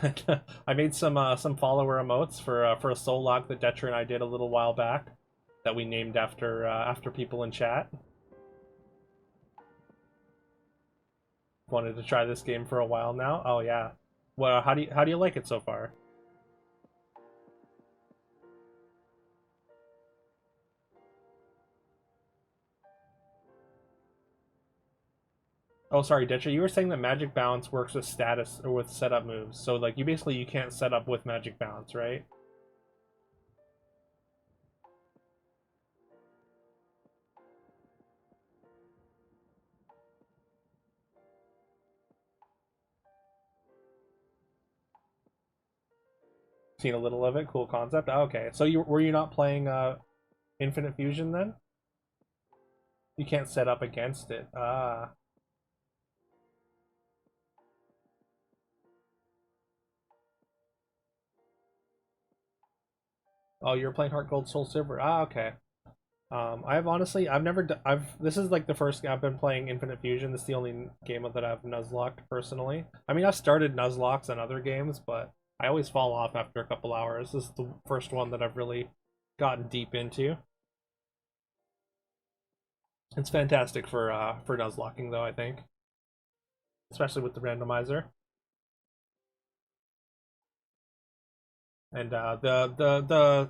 I made some follower emotes for a soul lock that Detra and I did a little while back, that we named after people in chat. Wanted to try this game for a while now. Oh yeah. Well, how do you like it so far? Oh, sorry, Detra, you were saying that Magic Bounce works with status or with setup moves. So like you can't set up with Magic Bounce, right? Seen a little of it. Cool concept. Oh, okay. So were you not playing Infinite Fusion then? You can't set up against it. Ah. Oh, you're playing Heart Gold Soul Silver. Ah, okay. I've never this is like the first game I've been playing Infinite Fusion. This is the only game that I've Nuzlocked personally. I mean, I've started Nuzlocks on other games, but I always fall off after a couple hours. This is the first one that I've really gotten deep into. It's fantastic for Nuzlocking though, I think. Especially with the randomizer. And the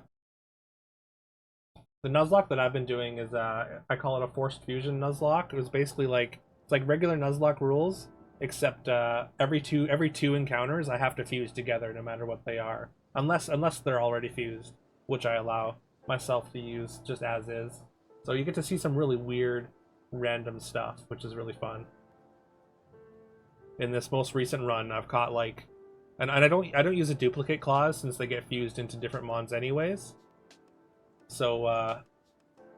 Nuzlocke that I've been doing is I call it a forced fusion Nuzlocke. It was basically like it's like regular Nuzlocke rules, except every two encounters I have to fuse together no matter what they are, unless they're already fused, which I allow myself to use just as is. So you get to see some really weird, random stuff, which is really fun. In this most recent run, I've caught like, and I don't use a duplicate clause since they get fused into different mons anyways. So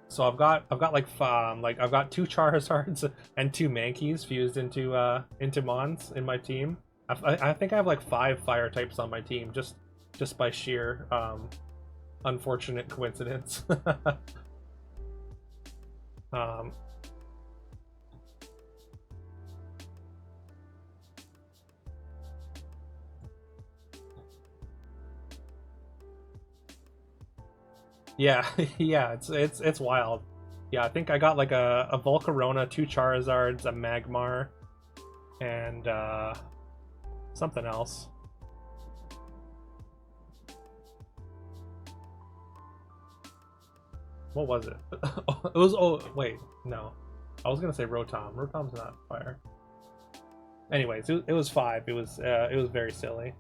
so I've got like I've got 2 Charizards and 2 Mankeys fused into Mons in my team. I think I have like 5 fire types on my team just by sheer unfortunate coincidence. um, yeah, yeah, it's wild. Yeah, I think I got like a Volcarona, 2 Charizards, a Magmar, and something else. What was it? It was, oh wait, no. I was gonna say Rotom. Rotom's not fire. Anyways, it was 5. It was very silly.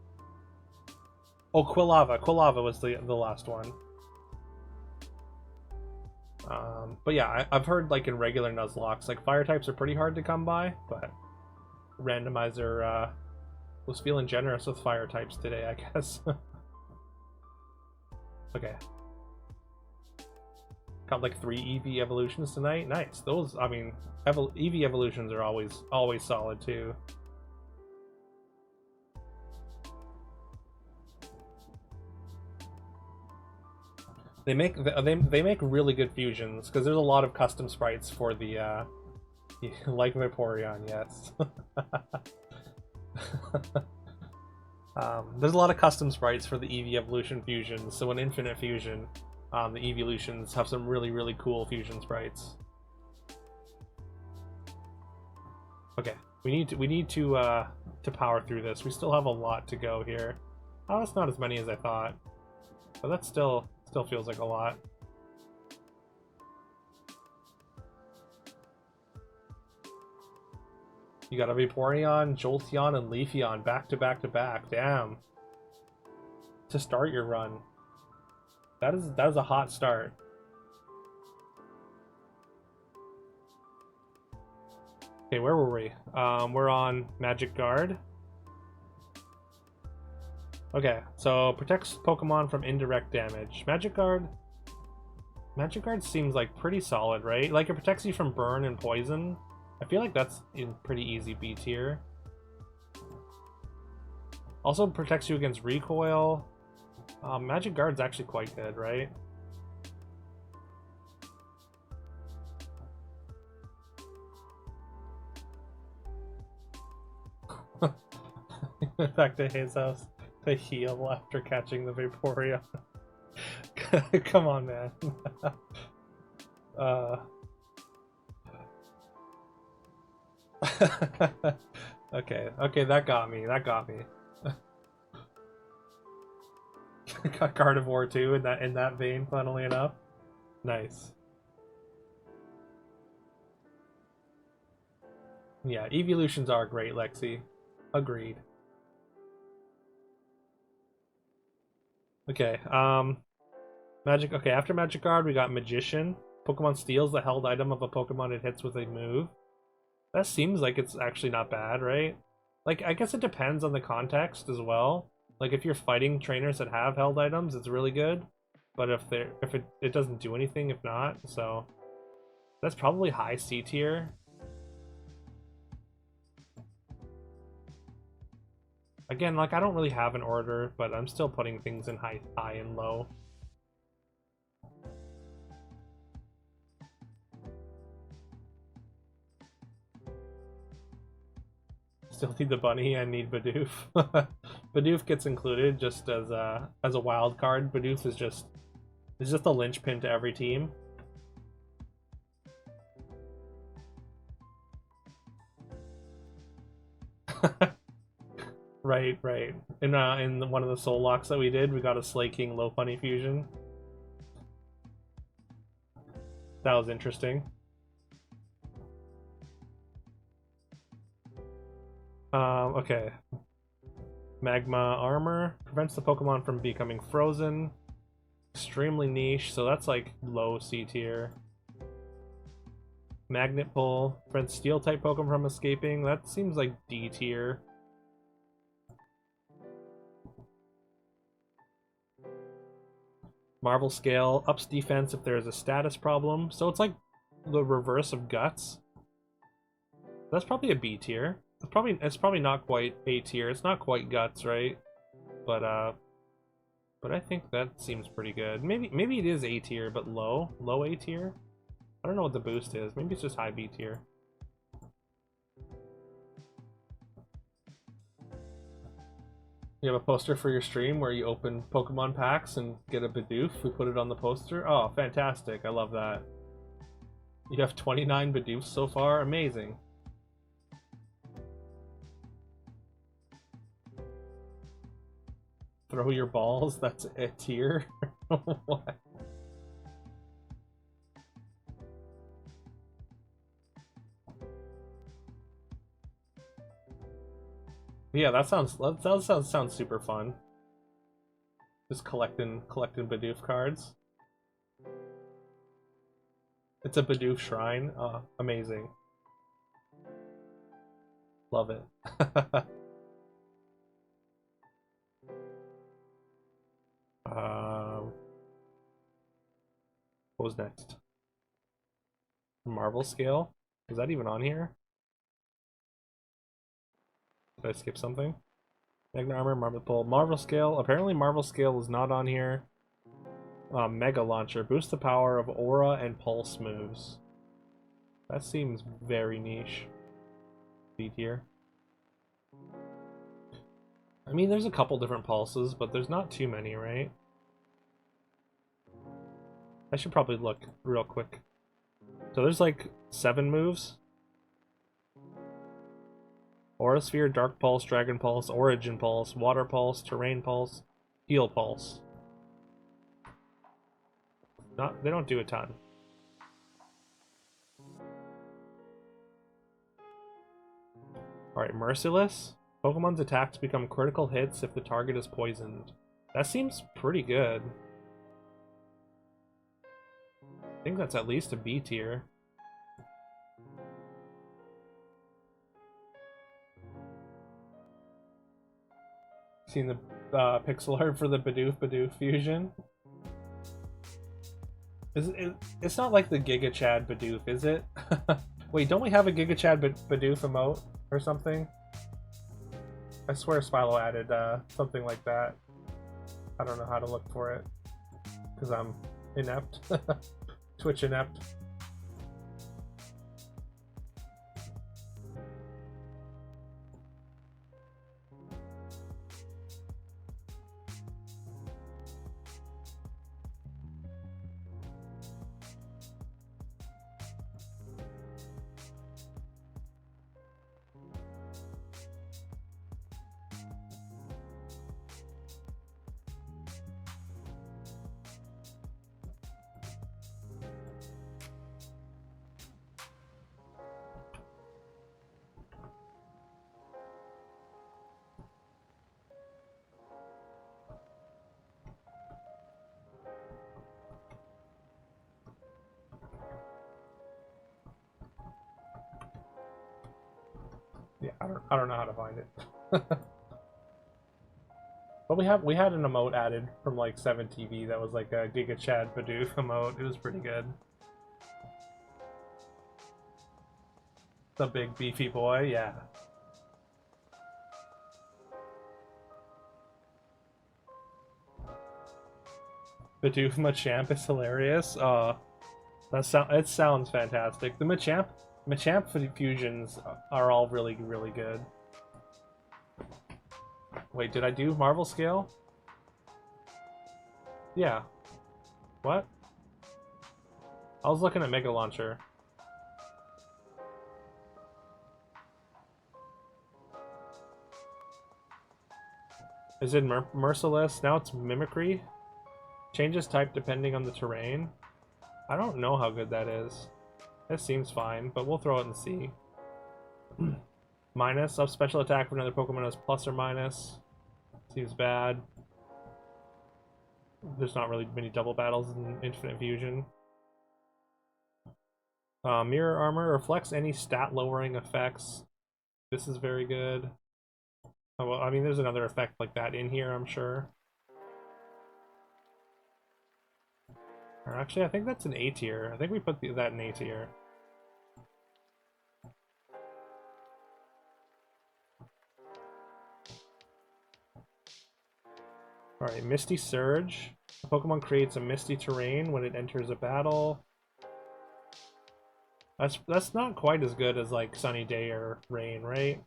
Oh, Quilava. Quilava was the last one. But yeah, I've heard like in regular Nuzlocks, like fire types are pretty hard to come by, but randomizer was feeling generous with fire types today, I guess. Okay. Got like 3 EV evolutions tonight. Nice. Those, I mean, EV evolutions are always solid too. They make really good fusions because there's a lot of custom sprites for the like Vaporeon, yes. There's a lot of custom sprites for the Eevee Evolution fusions, so in Infinite Fusion, the Evolutions have some really cool fusion sprites. Okay, we need to power through this. We still have a lot to go here. Oh, that's not as many as I thought, but that still feels like a lot. You got a Vaporeon, Jolteon, and Leafeon back to back to back. Damn. To start your run. That is a hot start. Okay, where were we? We're on Magic Guard. Okay, so protects Pokemon from indirect damage. Magic Guard seems like pretty solid, right? Like it protects you from burn and poison. I feel like that's in pretty easy B tier. Also protects you against recoil. Magic Guard's actually quite good, right? Back to his house to heal after catching the Vaporeon. Come on, man. Okay, that got me. Got Gardevoir too in that vein, funnily enough. Nice. Yeah, evolutions are great, Lexi. Agreed. Okay, Magic. Okay, after Magic Guard, we got Magician. Pokemon steals the held item of a Pokemon it hits with a move. That seems like it's actually not bad, right? Like, I guess it depends on the context as well. Like, if you're fighting trainers that have held items, it's really good. But if it doesn't do anything, if not, so that's probably high C tier. Again, like I don't really have an order, but I'm still putting things in high and low. Still need the bunny and need Bidoof. Bidoof gets included just as a wild card. Bidoof is just a linchpin to every team. Right. In one of the soul locks that we did, we got a Slaking Lopunny fusion. That was interesting. Okay. Magma Armor prevents the Pokemon from becoming frozen. Extremely niche, so that's like low C tier. Magnet Pull prevents Steel type Pokemon from escaping. That seems like D tier. Marvel Scale ups defense if there's a status problem, so it's like the reverse of Guts. That's probably a B tier. It's probably not quite A tier. It's not quite Guts, right? But I think that seems pretty good. Maybe it is A tier, but low A tier. I don't know what the boost is. Maybe it's just high B tier. You have a poster for your stream where you open Pokemon packs and get a Bidoof. We put it on the poster. Oh, fantastic. I love that. You have 29 Bidoofs so far. Amazing. Throw your balls? That's a tier? What? Yeah, that sounds super fun. Just collecting Bidoof cards. It's a Bidoof shrine. Oh, amazing. Love it. What was next? Marvel Scale? Is that even on here? Did I skip something? Magna Armor, Marvel Pull, Marvel Scale. Apparently Marvel Scale is not on here. Mega Launcher. Boost the power of Aura and Pulse moves. That seems very niche. B tier. I mean, there's a couple different pulses, but there's not too many, right? I should probably look real quick. So there's like 7 moves. Aura Sphere, Dark Pulse, Dragon Pulse, Origin Pulse, Water Pulse, Terrain Pulse, Heal Pulse. They don't do a ton. Alright, Merciless. Pokemon's attacks become critical hits if the target is poisoned. That seems pretty good. I think that's at least a B tier. Seen the pixel art for the Bidoof fusion? It's not like the Giga Chad Bidoof, is it? Wait, don't we have a Giga Chad Bidoof emote or something? I swear Spilo added something like that. I don't know how to look for it because I'm inept. Twitch inept. Yeah, I don't know how to find it. But we had an emote added from like 7TV that was like a Giga Chad Bidoof emote. It was pretty good. The big beefy boy, yeah. Bidoof Machamp is hilarious. It sounds fantastic. The Machamp fusions are all really good. Wait, did I do Marvel Scale? Yeah. What? I was looking at Mega Launcher. Is it Merciless? Now it's Mimicry? Changes type depending on the terrain? I don't know how good that is. It seems fine, but we'll throw it and see. Minus, up special attack when another Pokemon has plus or minus. Seems bad. There's not really many double battles in Infinite Fusion. Mirror Armor reflects any stat lowering effects. This is very good. Oh, well, I mean, there's another effect like that in here, I'm sure. Or actually, I think that's an A tier. I think we put that in A tier. Alright, Misty Surge. A Pokemon creates a misty terrain when it enters a battle. That's not quite as good as like Sunny Day or Rain, right?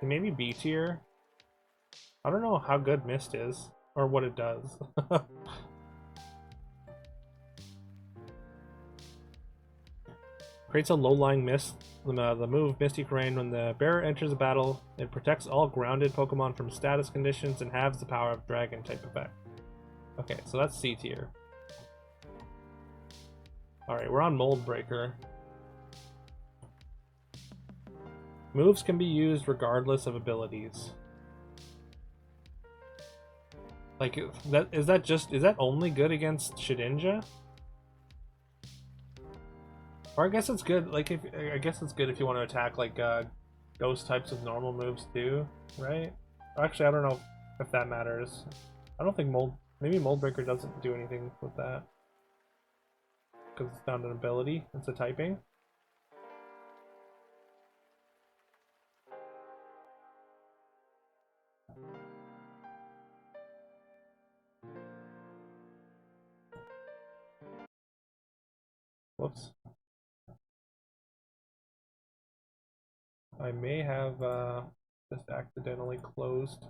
Maybe B tier. I don't know how good Mist is or what it does. Creates a low-lying mist. The move Misty Rain when the bearer enters a battle. It protects all grounded Pokemon from status conditions and halves the power of Dragon type effect. Okay, so that's C tier. Alright, we're on Mold Breaker. Moves can be used regardless of abilities. Like, is that only good against Shedinja? Or I guess it's good, like, I guess it's good if you want to attack, like, ghost types with normal moves too, right? Actually, I don't know if that matters. I don't think maybe Mold Breaker doesn't do anything with that. Because it's not an ability, it's a typing. close. I may have just accidentally closed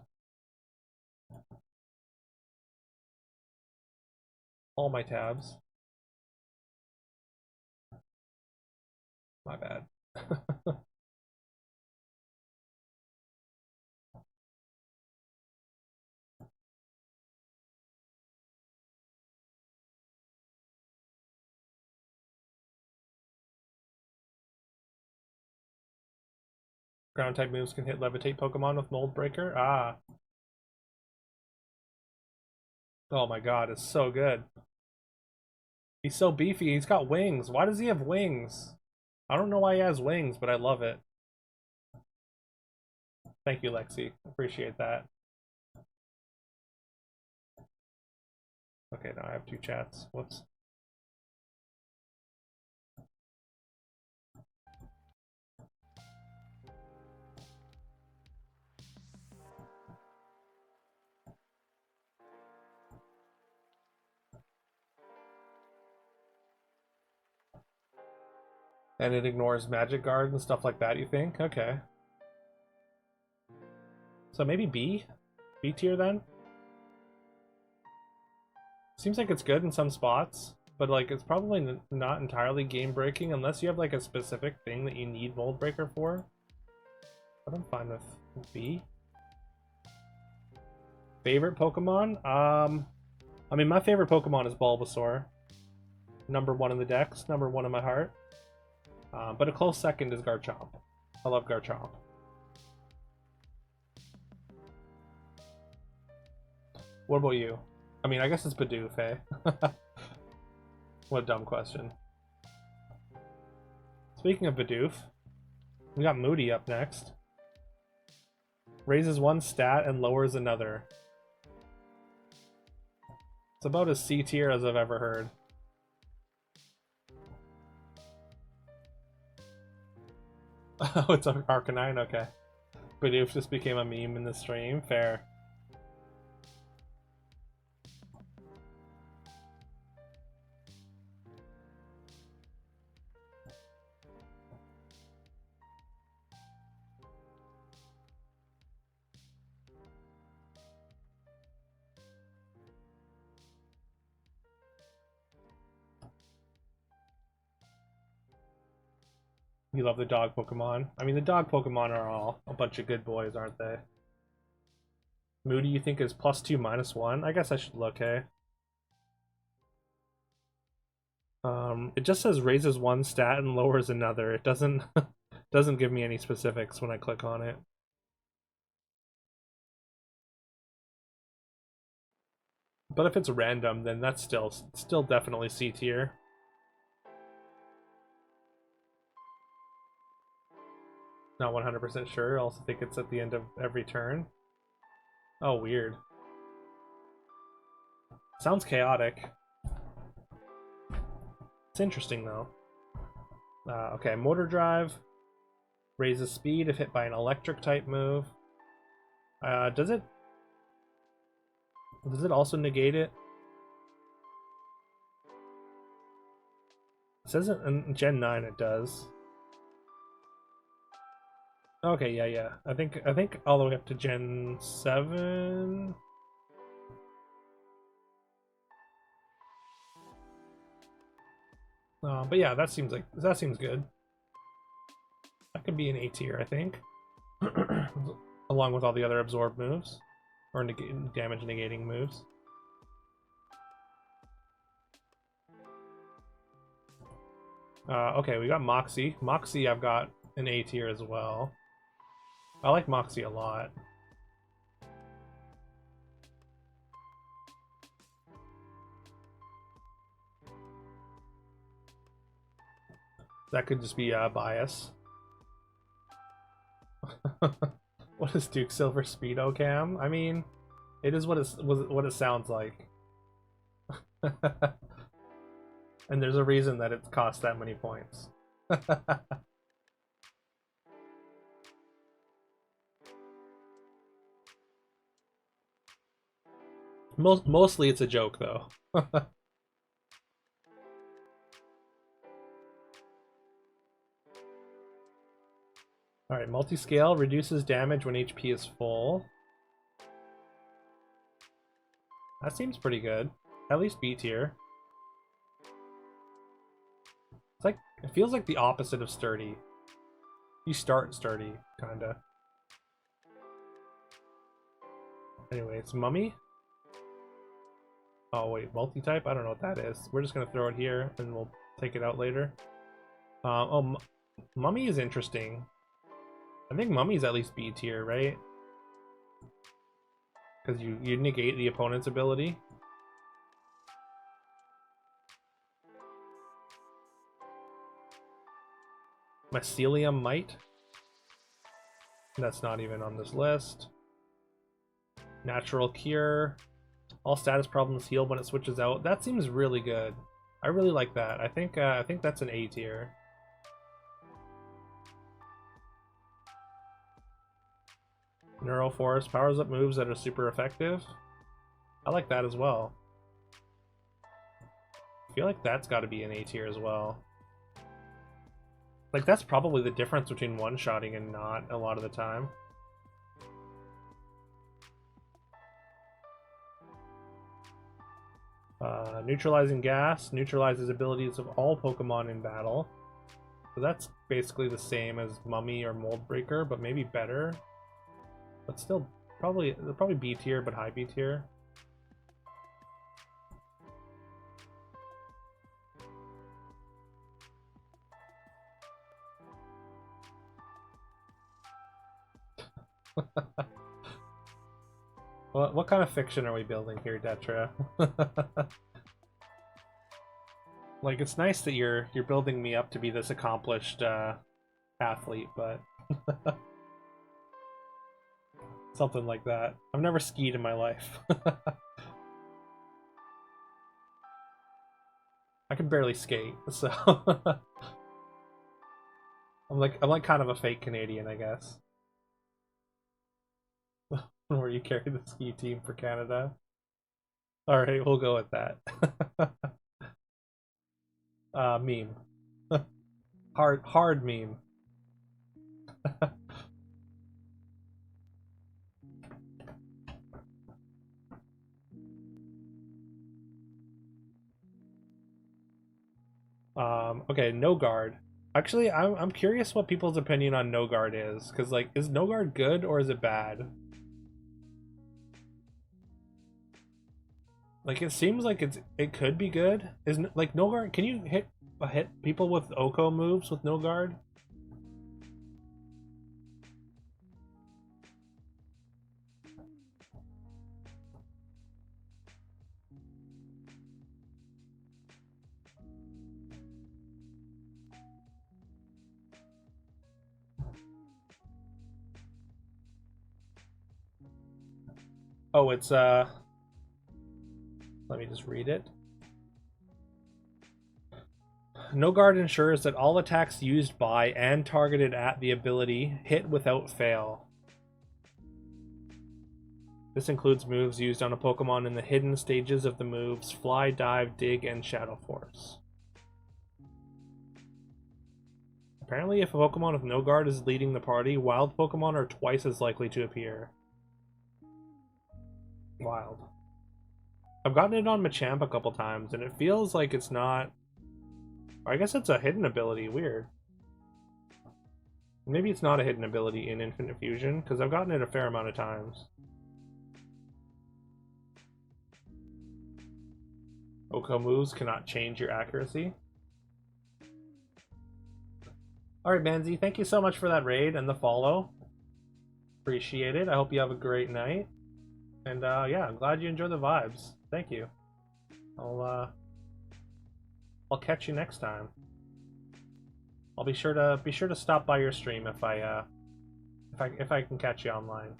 all my tabs. My bad. Ground type moves can hit levitate Pokemon with Mold Breaker. Ah. Oh my god, it's so good. He's so beefy. He's got wings. Why does he have wings? I don't know why he has wings, but I love it. Thank you, Lexi. Appreciate that. Okay, now I have two chats. Whoops. And it ignores Magic Guard and stuff like that, you think? Okay. So maybe B? B tier then? Seems like it's good in some spots, but like it's probably not entirely game breaking unless you have like a specific thing that you need Mold Breaker for. But I'm fine with B. Favorite Pokemon? I mean, my favorite Pokemon is Bulbasaur. Number 1 in the decks, number 1 in my heart. But a close second is Garchomp. I love Garchomp. What about you? I mean, I guess it's Bidoof, eh? What a dumb question. Speaking of Bidoof, we got Moody up next. Raises one stat and lowers another. It's about as C tier as I've ever heard. Oh, it's Arcanine? Okay. Bidoof just became a meme in the stream. Fair. You love the dog Pokemon. I mean, the dog Pokemon are all a bunch of good boys, aren't they? Moody, you think is +2, -1? I guess I should look, hey? It just says raises one stat and lowers another. It doesn't doesn't give me any specifics when I click on it. But if it's random, then that's still definitely C tier. Not 100% sure. I also think it's at the end of every turn. Oh, weird. Sounds chaotic. It's interesting, though. Okay, Motor Drive. Raises speed if hit by an electric-type move. Does it also negate it? It says in Gen 9 it does. Okay, yeah. I think all the way up to Gen 7. But yeah, that seems good. That could be an A tier, I think. Along with all the other absorb moves. Or damage negating moves. Okay, we got Moxie. Moxie I've got an A tier as well. I like Moxie a lot. That could just be bias. What is Duke Silver Speedo Cam? I mean, it is what it sounds like. And there's a reason that it costs that many points. Mostly it's a joke, though. Alright, multi-scale reduces damage when HP is full. That seems pretty good. At least B tier. It's like, it feels like the opposite of sturdy. You start sturdy, kinda. Anyway, it's mummy. Oh wait, multi-type? I don't know what that is. We're just gonna throw it here and we'll take it out later. Mummy is interesting. I think mummy's at least B tier, right? Because you negate the opponent's ability. Mycelium Might. That's not even on this list. Natural Cure. All status problems heal when it switches out. That seems really good. I really like that. I think that's an A tier. Neuroforce powers up moves that are super effective. I like that as well. I feel like that's got to be an A tier as well. Like, that's probably the difference between one-shotting and not a lot of the time. Neutralizing Gas neutralizes abilities of all Pokemon in battle. So that's basically the same as Mummy or Mold Breaker, but maybe better. But still, probably B tier, but high B tier. What kind of fiction are we building here, Detra? Like, it's nice that you're building me up to be this accomplished athlete, but something like that. I've never skied in my life. I can barely skate, so I'm like kind of a fake Canadian, I guess. Where you carry the ski team for Canada. Alright, we'll go with that. Meme. hard meme. Okay, no guard. Actually, I'm curious what people's opinion on no guard is, because like, is no guard good or is it bad? Like, it seems like it could be good. Isn't like no guard? Can you hit people with Oko moves with no guard? Oh, it's let me just read it. No guard ensures that all attacks used by and targeted at the ability hit without fail. This includes moves used on a Pokemon in the hidden stages of the moves Fly, Dive, Dig, and Shadow Force. Apparently, if a Pokemon with no guard is leading the party, wild Pokemon are twice as likely to appear. Wild. I've gotten it on Machamp a couple times, and it feels like it's not... I guess it's a hidden ability. Weird. Maybe it's not a hidden ability in Infinite Fusion, because I've gotten it a fair amount of times. Oko moves cannot change your accuracy. Alright, Manzi, thank you so much for that raid and the follow. Appreciate it. I hope you have a great night. And yeah, I'm glad you enjoy the vibes. Thank you. I'll catch you next time. I'll be sure to stop by your stream if I can catch you online.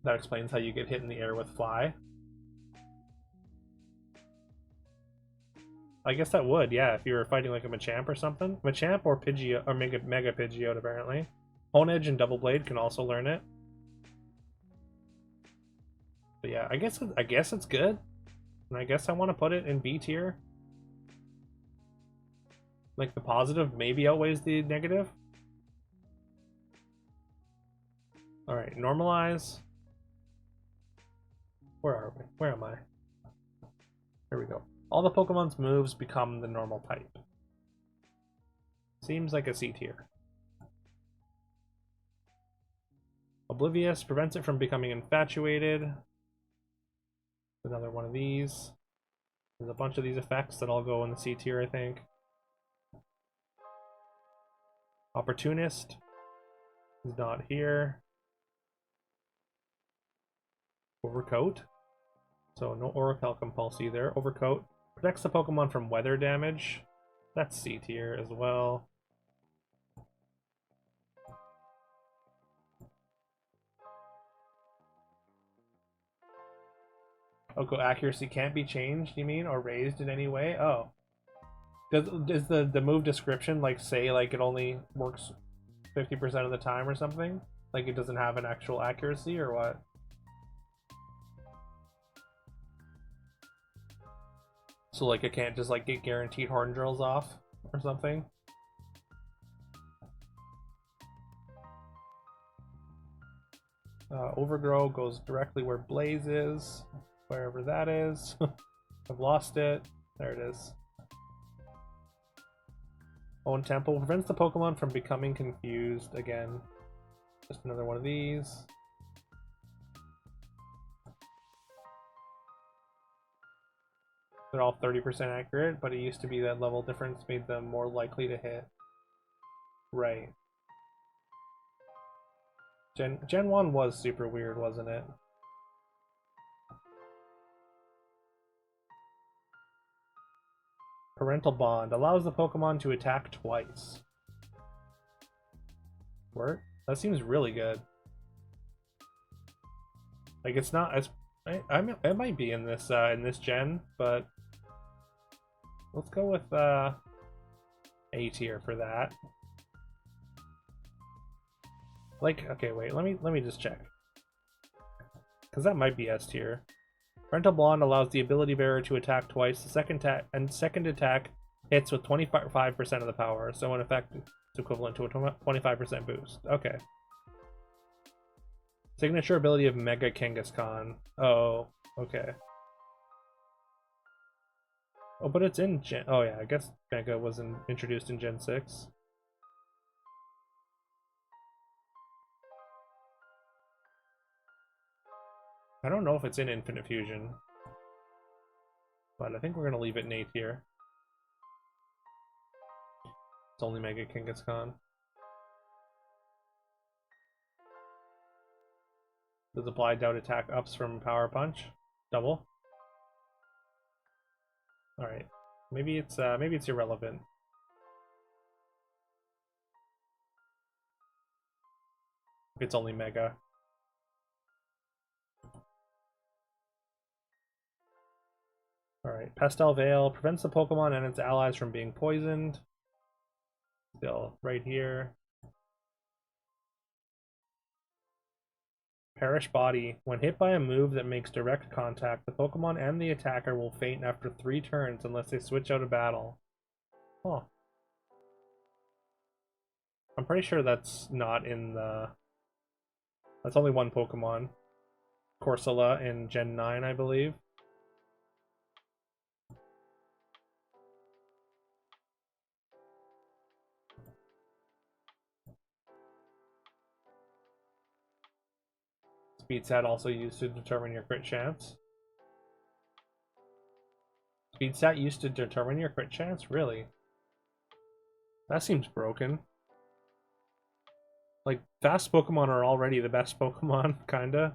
That explains how you get hit in the air with Fly. I guess that would, yeah, if you were fighting like a Machamp or something. Machamp or Pidgeot, or Mega Pidgeot, apparently. Honedge and Double Blade can also learn it. But yeah, I guess it's good. And I guess I want to put it in B tier. Like the positive maybe outweighs the negative. Alright, normalize. Where are we? Where am I? Here we go. All the Pokemon's moves become the normal type. Seems like a C tier. Oblivious prevents it from becoming infatuated. Another one of these. There's a bunch of these effects that all go in the C tier, I think. Opportunist is not here. Overcoat. So no Oracle Compulse either. Overcoat protects the Pokemon from weather damage. That's C tier as well. Oko accuracy can't be changed, you mean, or raised in any way? Oh. Does the move description like say like it only works 50% of the time or something? Like it doesn't have an actual accuracy or what? So like it can't just like get guaranteed horn drills off or something? Overgrow goes directly where Blaze is, wherever that is. I've lost it. There it is. Own Temple prevents the Pokemon from becoming confused again. Just another one of these. They're all 30% accurate, but it used to be that level difference made them more likely to hit. Right. Gen 1 was super weird, wasn't it? Parental Bond allows the Pokemon to attack twice. What? That seems really good. Like it's not as it might be in this gen, but let's go with A tier for that. Like, okay, wait, let me just check, because that might be S tier. Parental Bond allows the ability bearer to attack twice. The second attack hits with 25% of the power, so in effect, it's equivalent to a 25% boost. Okay. Signature ability of Mega Kangaskhan. Oh, okay. Oh, but it's in Gen... Oh, yeah, I guess Mega was introduced in Gen 6. I don't know if it's in Infinite Fusion. But I think we're going to leave it in A tier. It's only Mega Kangaskhan. Does apply doubt attack ups from Power Punch? Double? Alright. Maybe it's irrelevant. If it's only Mega. Alright. Pastel Veil prevents the Pokemon and its allies from being poisoned. Still right here. Perish Body. When hit by a move that makes direct contact, the Pokemon and the attacker will faint after 3 turns unless they switch out of battle. Huh. I'm pretty sure that's not in the... That's only one Pokemon. Corsola in Gen 9, I believe. Speed stat also used to determine your crit chance. Speed stat used to determine your crit chance? Really? That seems broken. Like, fast Pokemon are already the best Pokemon, kinda.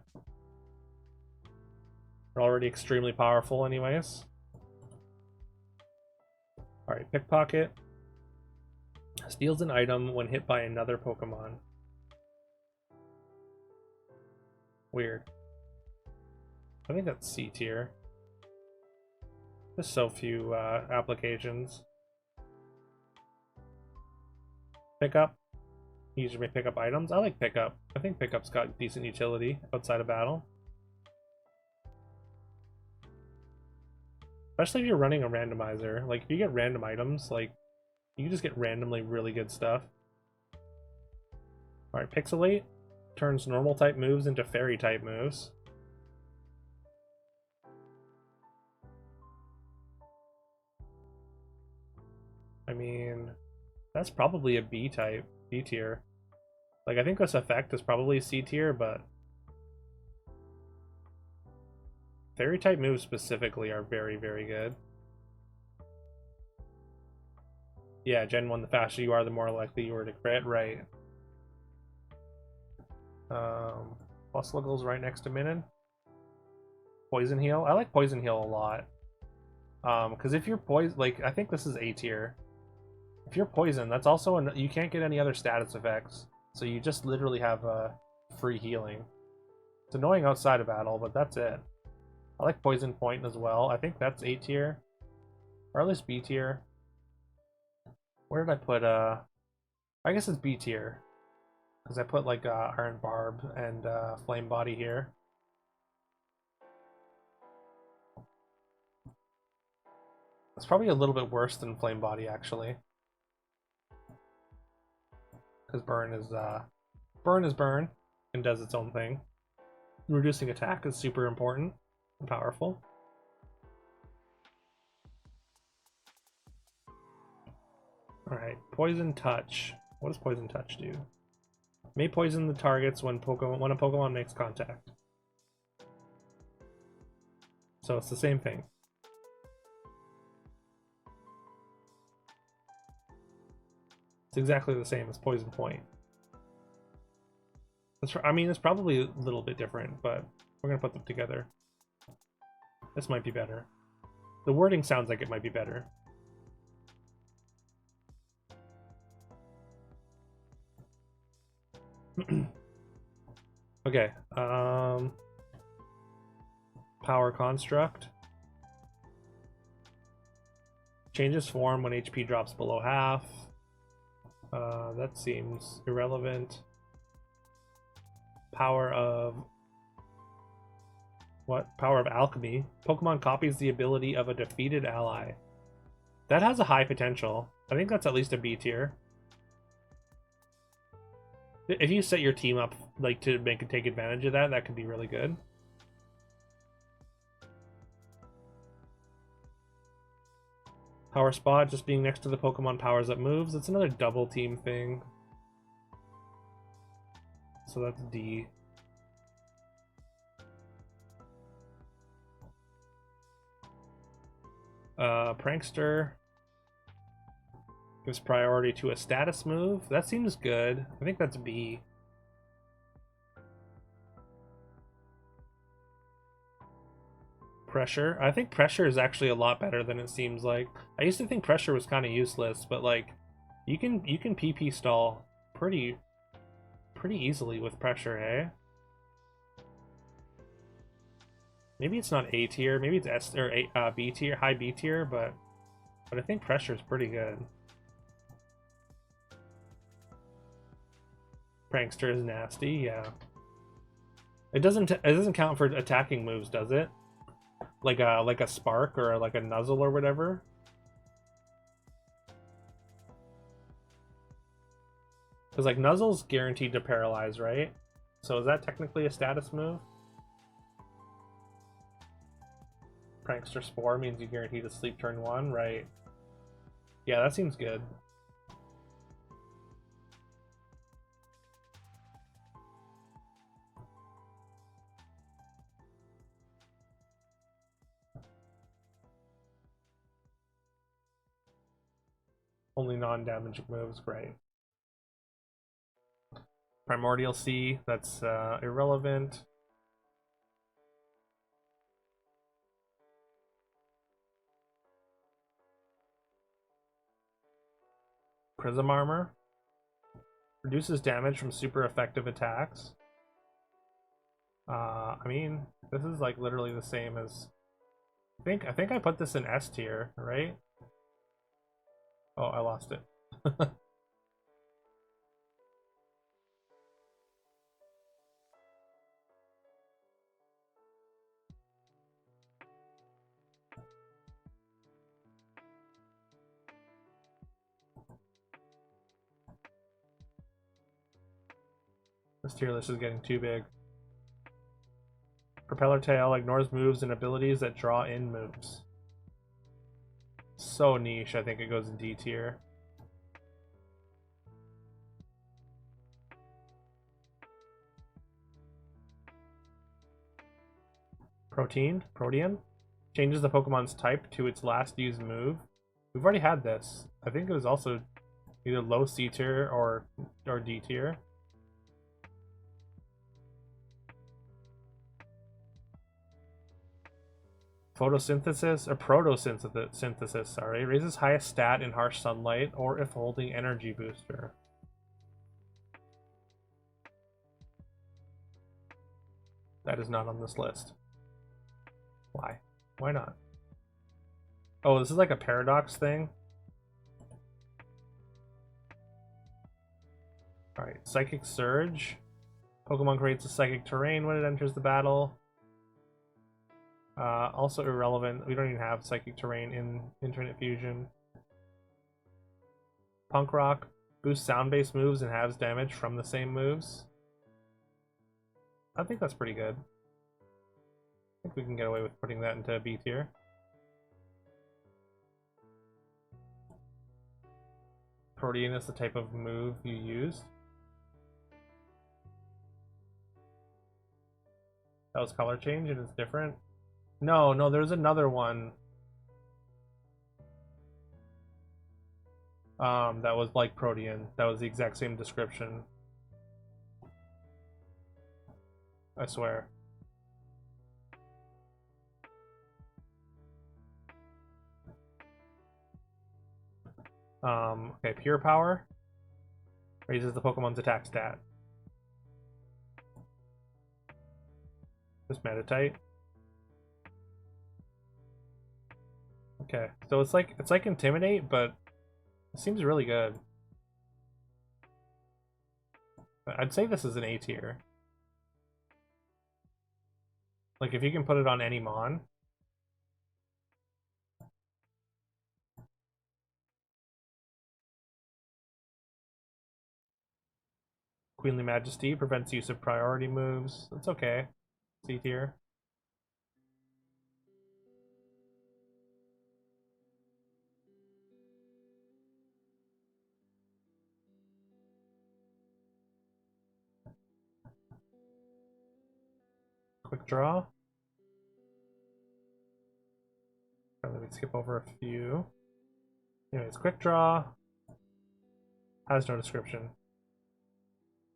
They're already extremely powerful anyways. Alright, Pickpocket. Steals an item when hit by another Pokemon. Weird. I think that's C tier. There's so few applications. Pickup. Usually pick up items. I like pickup. I think pickup's got decent utility outside of battle. Especially if you're running a randomizer. Like, if you get random items, like, You just get randomly really good stuff. Alright, Pixelate turns normal type moves into fairy type moves. I mean, that's probably a B type, B tier. Like, I think this effect is probably C tier, but fairy type moves specifically are very, very good. Yeah, Gen 1, the faster you are, the more likely you are to crit, right. Busluggle's right next to Minun. Poison Heal. I like Poison Heal a lot. Because if you're poison, like, I think this is A tier. If you're poison, that's also you can't get any other status effects. So you just literally have free healing. It's annoying outside of battle, but that's it. I like Poison Point as well. I think that's A tier. Or at least B tier. Where did I put, I guess it's B tier. Because I put, like, Iron Barb and Flame Body here. It's probably a little bit worse than Flame Body, actually. Because burn is burn and does its own thing. Reducing attack is super important and powerful. Alright, Poison Touch. What does Poison Touch do? May poison the targets when a Pokemon makes contact. So it's the same thing. It's exactly the same as Poison Point. I mean, it's probably a little bit different, but we're gonna put them together. This might be better. The wording sounds like it might be better. Okay, Power Construct. Changes form when HP drops below half. That seems irrelevant. Power of... What? Power of Alchemy. Pokemon copies the ability of a defeated ally. That has a high potential. I think that's at least a B tier. If you set your team up like to take advantage of that, that could be really good. Power Spot, just being next to the Pokemon powers up moves. It's another double team thing. So that's D. Prankster gives priority to a status move. That seems good. I think that's B. Pressure. I think Pressure is actually a lot better than it seems like. I used to think Pressure was kind of useless, but like you can PP stall pretty easily with Pressure, eh? Maybe it's not A tier, maybe it's S or B tier, high B tier, but I think Pressure is pretty good. Prankster is nasty, yeah. It doesn't count for attacking moves, does it? Like a Spark or like a Nuzzle or whatever. Because like Nuzzle's guaranteed to paralyze, right? So is that technically a status move? Prankster Spore means you guarantee to sleep turn 1, right? Yeah, that seems good. Only non-damaging moves, great. Primordial C, that's irrelevant. Prism Armor reduces damage from super effective attacks. I mean, this is like literally the same as. I think I put this in S tier, right? Oh, I lost it. This tier list is getting too big. Propeller Tail ignores moves and abilities that draw in moves. So niche, I think it goes in D tier. Protean? Changes the Pokemon's type to its last used move. We've already had this. I think it was also either low C tier or D tier. Photosynthesis or protosynthesis, sorry, raises highest stat in harsh sunlight or if holding energy booster. That is not on this list. Why? Why not? Oh, this is like a paradox thing. Alright, Psychic Surge. Pokemon creates a psychic terrain when it enters the battle. Also irrelevant. We don't even have psychic terrain in Infinite Fusion. Punk Rock. Boosts sound-based moves and halves damage from the same moves. I think that's pretty good. I think we can get away with putting that into B tier. Protean is the type of move you use. That was color change and it's different. No, there's another one. That was like Protean. That was the exact same description. I swear. Okay, Pure Power raises the Pokemon's attack stat. This Meditite. Okay, so it's like Intimidate, but it seems really good. I'd say this is an A tier. Like if you can put it on any Mon. Queenly Majesty prevents use of priority moves. That's okay. C tier. Quick Draw. Let me skip over a few. Anyways, Quick Draw has no description.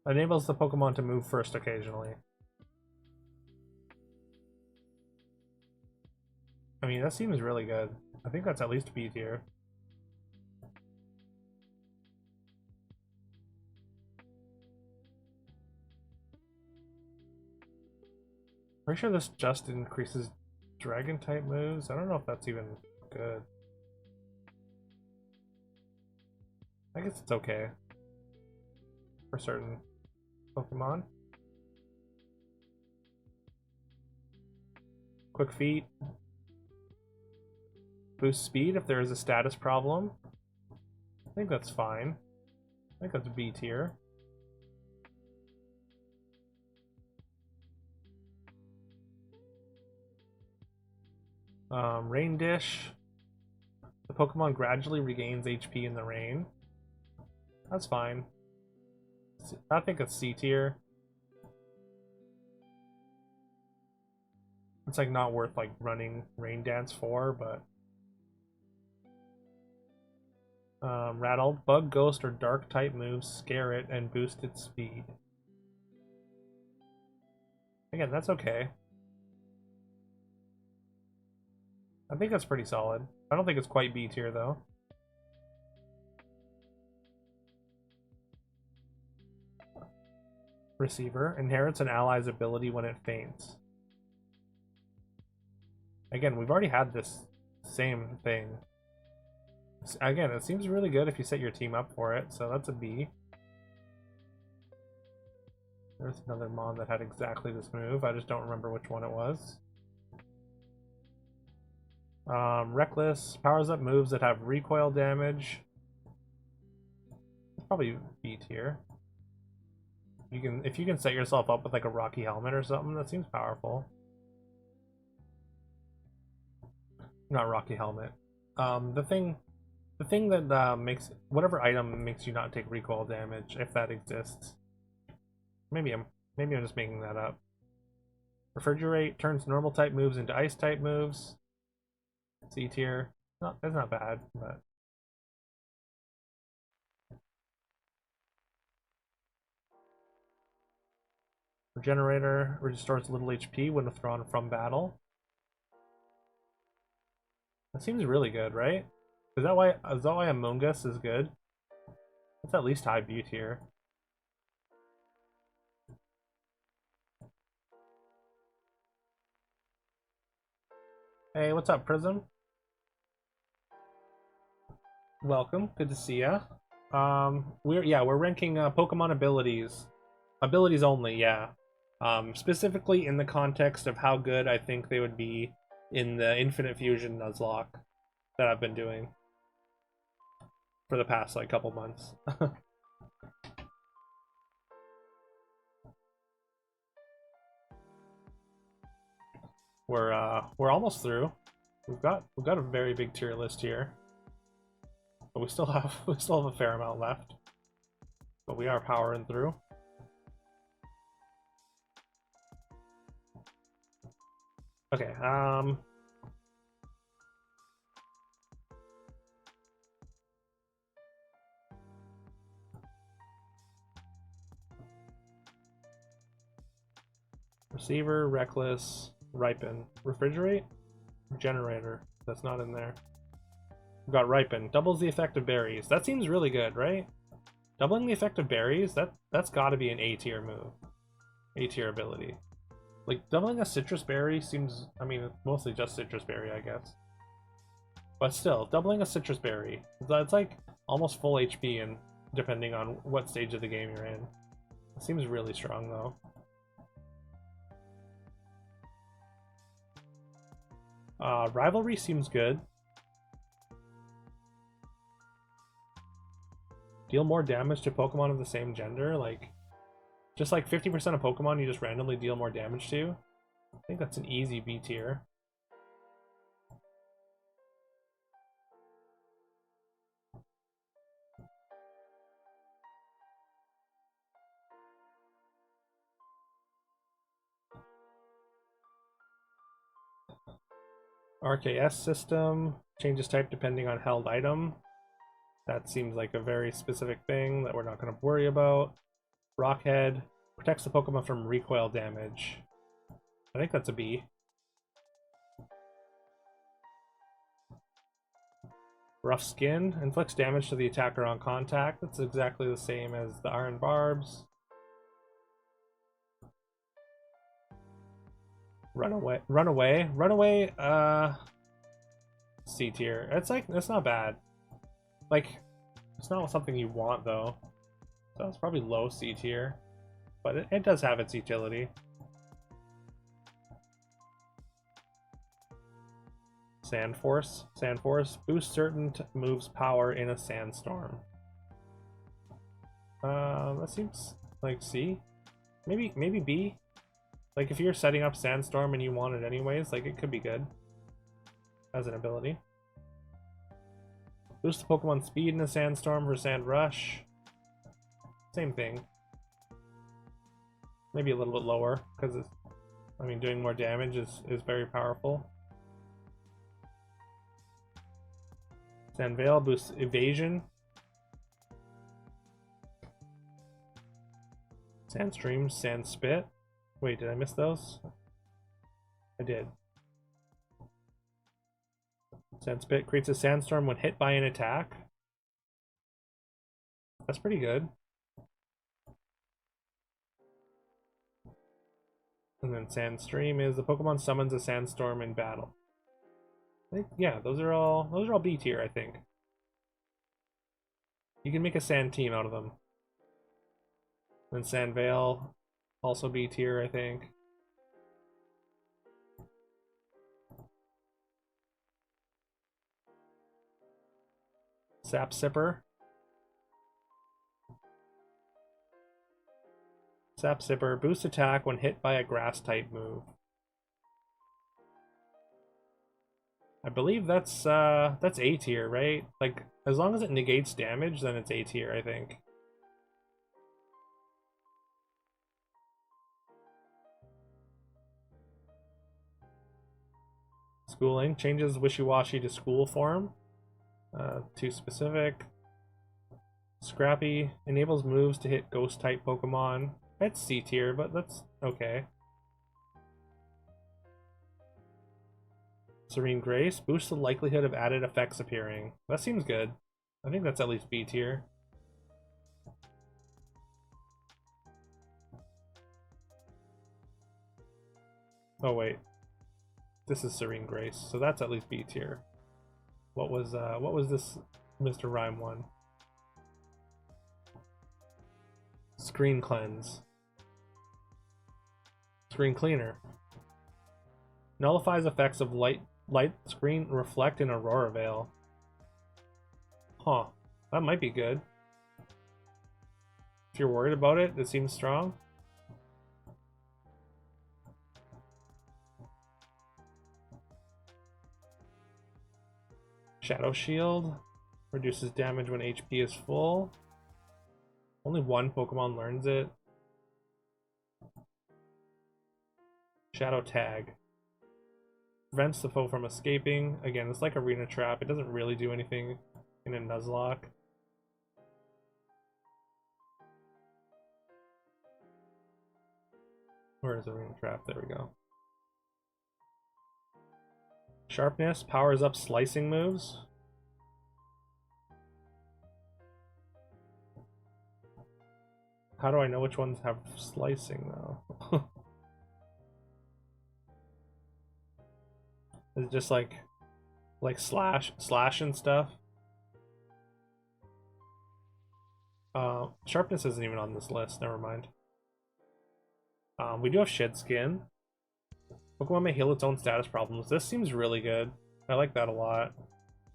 Enables the Pokemon to move first occasionally. I mean, that seems really good. I think that's at least B tier. Pretty sure this just increases dragon type moves. I don't know if that's even good. I guess it's okay for certain Pokemon. Quick Feet. Boost speed if there is a status problem. I think that's fine. I think that's B tier. Rain Dish. The Pokemon gradually regains HP in the rain. That's fine. I think it's C tier. It's like not worth like running Rain Dance for, but Rattled. Bug, Ghost, or Dark type moves scare it and boost its speed. Again, that's okay. I think that's pretty solid. I don't think it's quite B tier though. Receiver inherits an ally's ability when it faints. Again, we've already had this same thing. Again, it seems really good if you set your team up for it, so that's a B. There's another Mon that had exactly this move. I just don't remember which one it was. Reckless powers up moves that have recoil damage. Probably B tier. if you can set yourself up with like a rocky helmet or something, that seems powerful. Not rocky helmet. The thing that makes whatever item makes you not take recoil damage, if that exists. Maybe I'm just making that up. Refrigerate turns normal type moves into ice type moves. C tier. That's not bad, but Regenerator restores little HP when withdrawn from battle. That seems really good, right? Is that why Among Us is good? It's at least high B tier. Hey, what's up, Prism? Welcome, good to see ya. We're ranking Pokemon abilities only, yeah. Specifically in the context of how good I think they would be in the Infinite Fusion Nuzlocke that I've been doing for the past like couple months. We're almost through. We've got a very big tier list here, but we still have a fair amount left. But we are powering through. Okay. Receiver, Reckless, Ripen, Refrigerate, Generator. That's not in there. We've got Ripen. Doubles the effect of berries. That seems really good, right? Doubling the effect of berries, that's gotta be an A tier move. A tier ability. Like, doubling a citrus berry seems, I mean, mostly just citrus berry, I guess. But still, doubling a citrus berry, that's like almost full HP, and depending on what stage of the game you're in. It seems really strong, though. Rivalry seems good. Deal more damage to Pokemon of the same gender, like just like 50% of Pokemon you just randomly deal more damage to. I think that's an easy B tier. RKS system changes type depending on held item. That seems like a very specific thing that we're not going to worry about. Rockhead protects the Pokemon from recoil damage. I think that's a B. Rough Skin inflicts damage to the attacker on contact. That's exactly the same as the Iron Barbs. Runaway, C tier. It's not bad. Like, it's not something you want though. So it's probably low C tier. But it does have its utility. Sandforce. Sandforce boosts certain moves' power in a sandstorm. That seems like C. Maybe B. Like, if you're setting up Sandstorm and you want it anyways, like, it could be good as an ability. Boost the Pokemon speed in a Sandstorm for Sand Rush. Same thing. Maybe a little bit lower, because it's, I mean, doing more damage is very powerful. Sandveil boosts evasion. Sandstream, Sand Spit. Wait, did I miss those? I did. Sand Spit creates a sandstorm when hit by an attack. That's pretty good. And then Sandstream is the Pokemon summons a sandstorm in battle. I think, yeah, those are all B tier, I think. You can make a sand team out of them. And Sandveil, also B tier, I think. Sap Sipper. Sap Sipper, boost attack when hit by a grass type move. I believe that's A tier, right? Like, as long as it negates damage, then it's A tier, I think. Schooling changes Wishy-Washy to school form. Too specific. Scrappy enables moves to hit ghost type Pokemon. That's C tier, but that's okay. Serene Grace boosts the likelihood of added effects appearing. That seems good. I think that's at least B tier. Oh wait, this is Serene Grace, so that's at least B tier. What was this Mr. Rhyme one? Screen Cleanse. Screen Cleaner. Nullifies effects of light screen reflect in Aurora Veil. Huh. That might be good. If you're worried about it, it seems strong. Shadow Shield. Reduces damage when HP is full. Only one Pokemon learns it. Shadow Tag. Prevents the foe from escaping. Again, it's like Arena Trap. It doesn't really do anything in a Nuzlocke. Where is Arena Trap? There we go. Sharpness powers up slicing moves. How do I know which ones have slicing though? Is it just like slash and stuff? Sharpness isn't even on this list, never mind. We do have Shed Skin. Pokemon may heal its own status problems. This seems really good. I like that a lot.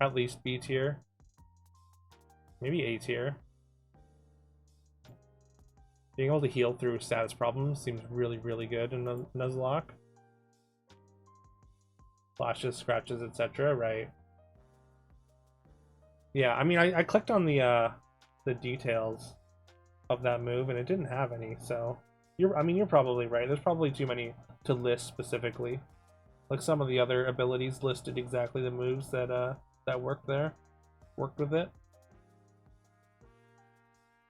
At least B tier. Maybe A tier. Being able to heal through status problems seems really, really good in Nuzlocke. Flashes, scratches, etc. Right. Yeah, I mean, I clicked on the details of that move and it didn't have any, so you're probably right. There's probably too many to list specifically. Like some of the other abilities listed exactly the moves that worked with it.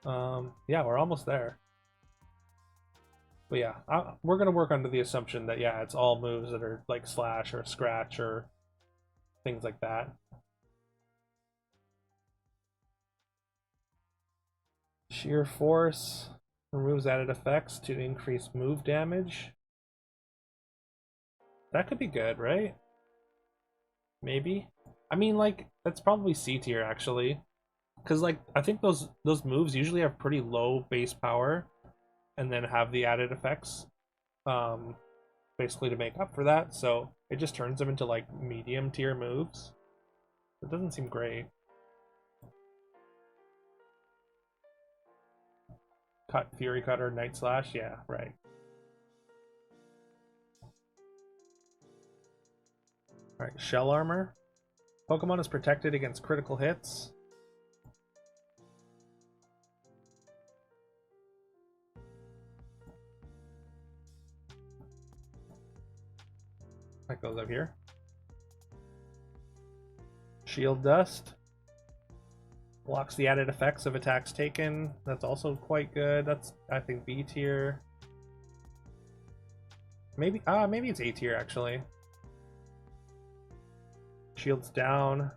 Yeah, we're almost there. But yeah, we're gonna work under the assumption that yeah, it's all moves that are like slash or scratch or things like that. Sheer Force removes added effects to increase move damage. That could be good, right? Maybe. I mean, like, that's probably C tier actually, because like I think those moves usually have pretty low base power, and then have the added effects, basically to make up for that. So it just turns them into like medium tier moves. It doesn't seem great. Cut, Fury Cutter, Night Slash, yeah, right. Alright, Shell Armor. Pokemon is protected against critical hits. That goes up here. Shield Dust. Blocks the added effects of attacks taken. That's also quite good. That's, I think, B tier. Maybe it's A tier actually. Shields down.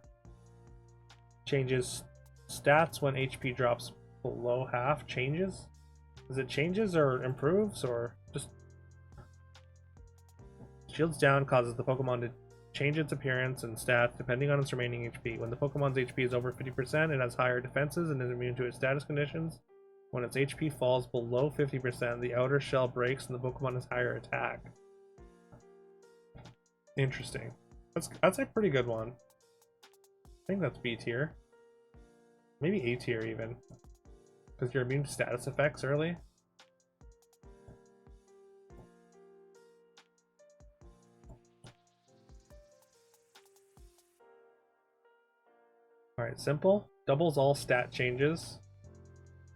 Changes stats when HP drops below half. Changes? Is it changes or improves or just... Shields down causes the Pokemon to change its appearance and stats depending on its remaining HP. When the Pokemon's HP is over 50%, it has higher defenses and is immune to its status conditions. When its HP falls below 50%, the outer shell breaks and the Pokemon has higher attack. Interesting. That's a pretty good one. I think that's B tier. Maybe A tier even. Because you're immune to status effects early. Alright, simple. Doubles all stat changes.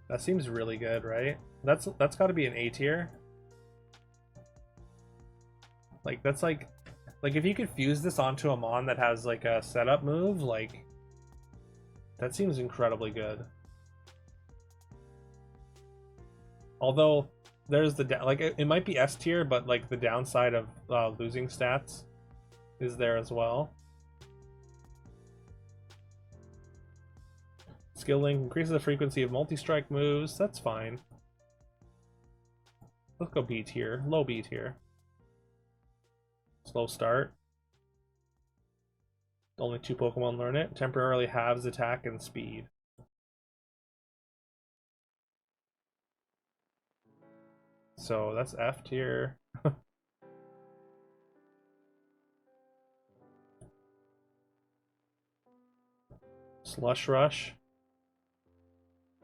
That seems really good, right? That's got to be an A tier. Like, that's like if you could fuse this onto a mon that has like a setup move, like, that seems incredibly good. Although there's the like it might be S tier, but like the downside of losing stats is there as well. Skill link increases the frequency of multi-strike moves. That's fine. Let's go B tier, low B tier. Slow start. Only 2 Pokemon learn it. Temporarily halves attack and speed. So that's F tier. Slush Rush.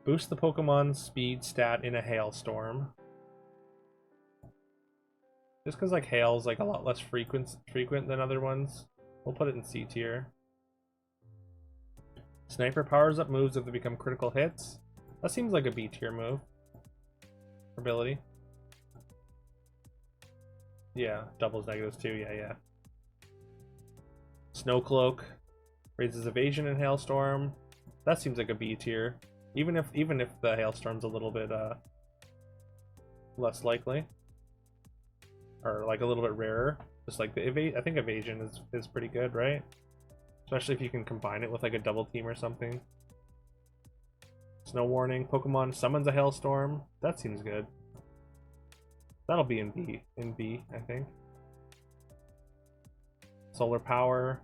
Boost the Pokemon's speed stat in a hailstorm. Just because like hail's like a lot less frequent than other ones. We'll put it in C tier. Sniper powers up moves if they become critical hits. That seems like a B tier move. Ability. Yeah, doubles negatives too. Yeah. Snow Cloak raises evasion in hailstorm. That seems like a B tier. Even if the hailstorm's a little bit less likely. Or like a little bit rarer. Just like I think evasion is pretty good, right? Especially if you can combine it with like a double team or something. Snow warning. Pokemon summons a hailstorm. That seems good. That'll be in B, I think. Solar power.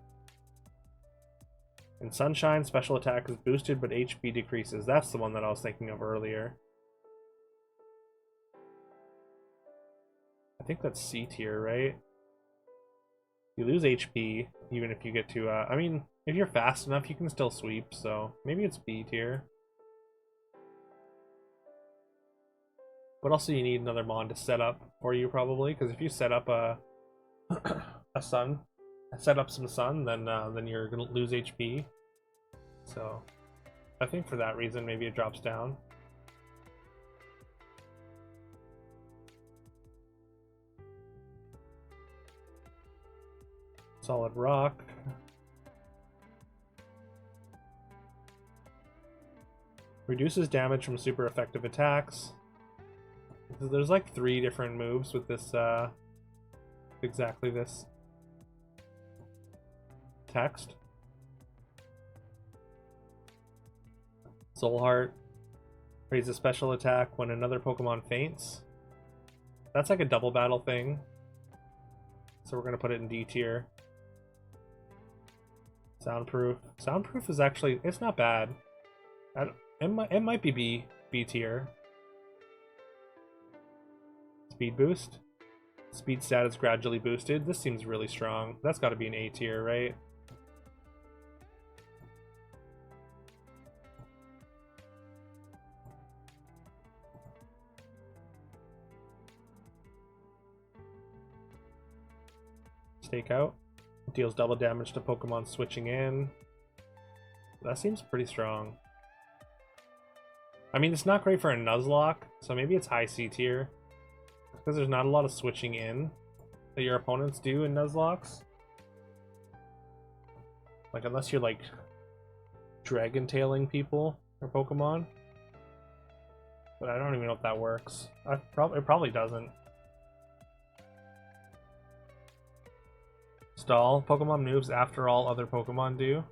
In Sunshine, special attack is boosted, but HP decreases. That's the one that I was thinking of earlier. I think that's C tier, right? You lose HP, even if you get to, I mean, if you're fast enough, you can still sweep, so maybe it's B tier. But also you need another mon to set up for you, probably, because if you set up a sun, set up some sun, then you're gonna lose HP. So I think for that reason, maybe it drops down. Solid rock. Reduces damage from super effective attacks. There's like 3 different moves with this, exactly this text. Soul Heart raises special attack when another Pokemon faints. That's like a double battle thing. So we're gonna put it in D tier. Soundproof. Soundproof is actually, it's not bad. It might be B tier. Speed boost. Speed stat is gradually boosted. This seems really strong. That's got to be an A tier, right? Stakeout. Deals double damage to Pokemon switching in. That seems pretty strong. I mean, it's not great for a Nuzlocke, so maybe it's high C tier. Because there's not a lot of switching in that your opponents do in Nuzlocks. Like, unless you're like dragon tailing people or Pokemon. But I don't even know if that works. It probably doesn't. Stall. Pokemon moves after all other Pokemon do.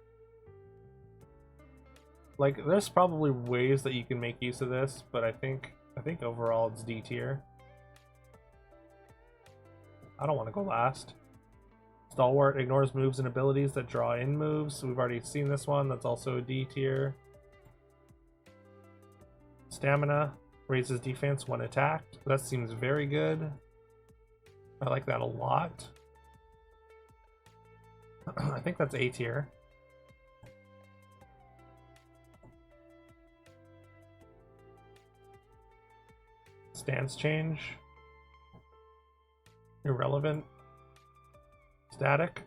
Like, there's probably ways that you can make use of this, but I think overall it's D tier. I don't want to go last. Stalwart ignores moves and abilities that draw in moves. We've already seen this one. That's also a D tier. Stamina raises defense when attacked. That seems very good. I like that a lot. I think that's A tier. Stance change. Irrelevant. Static.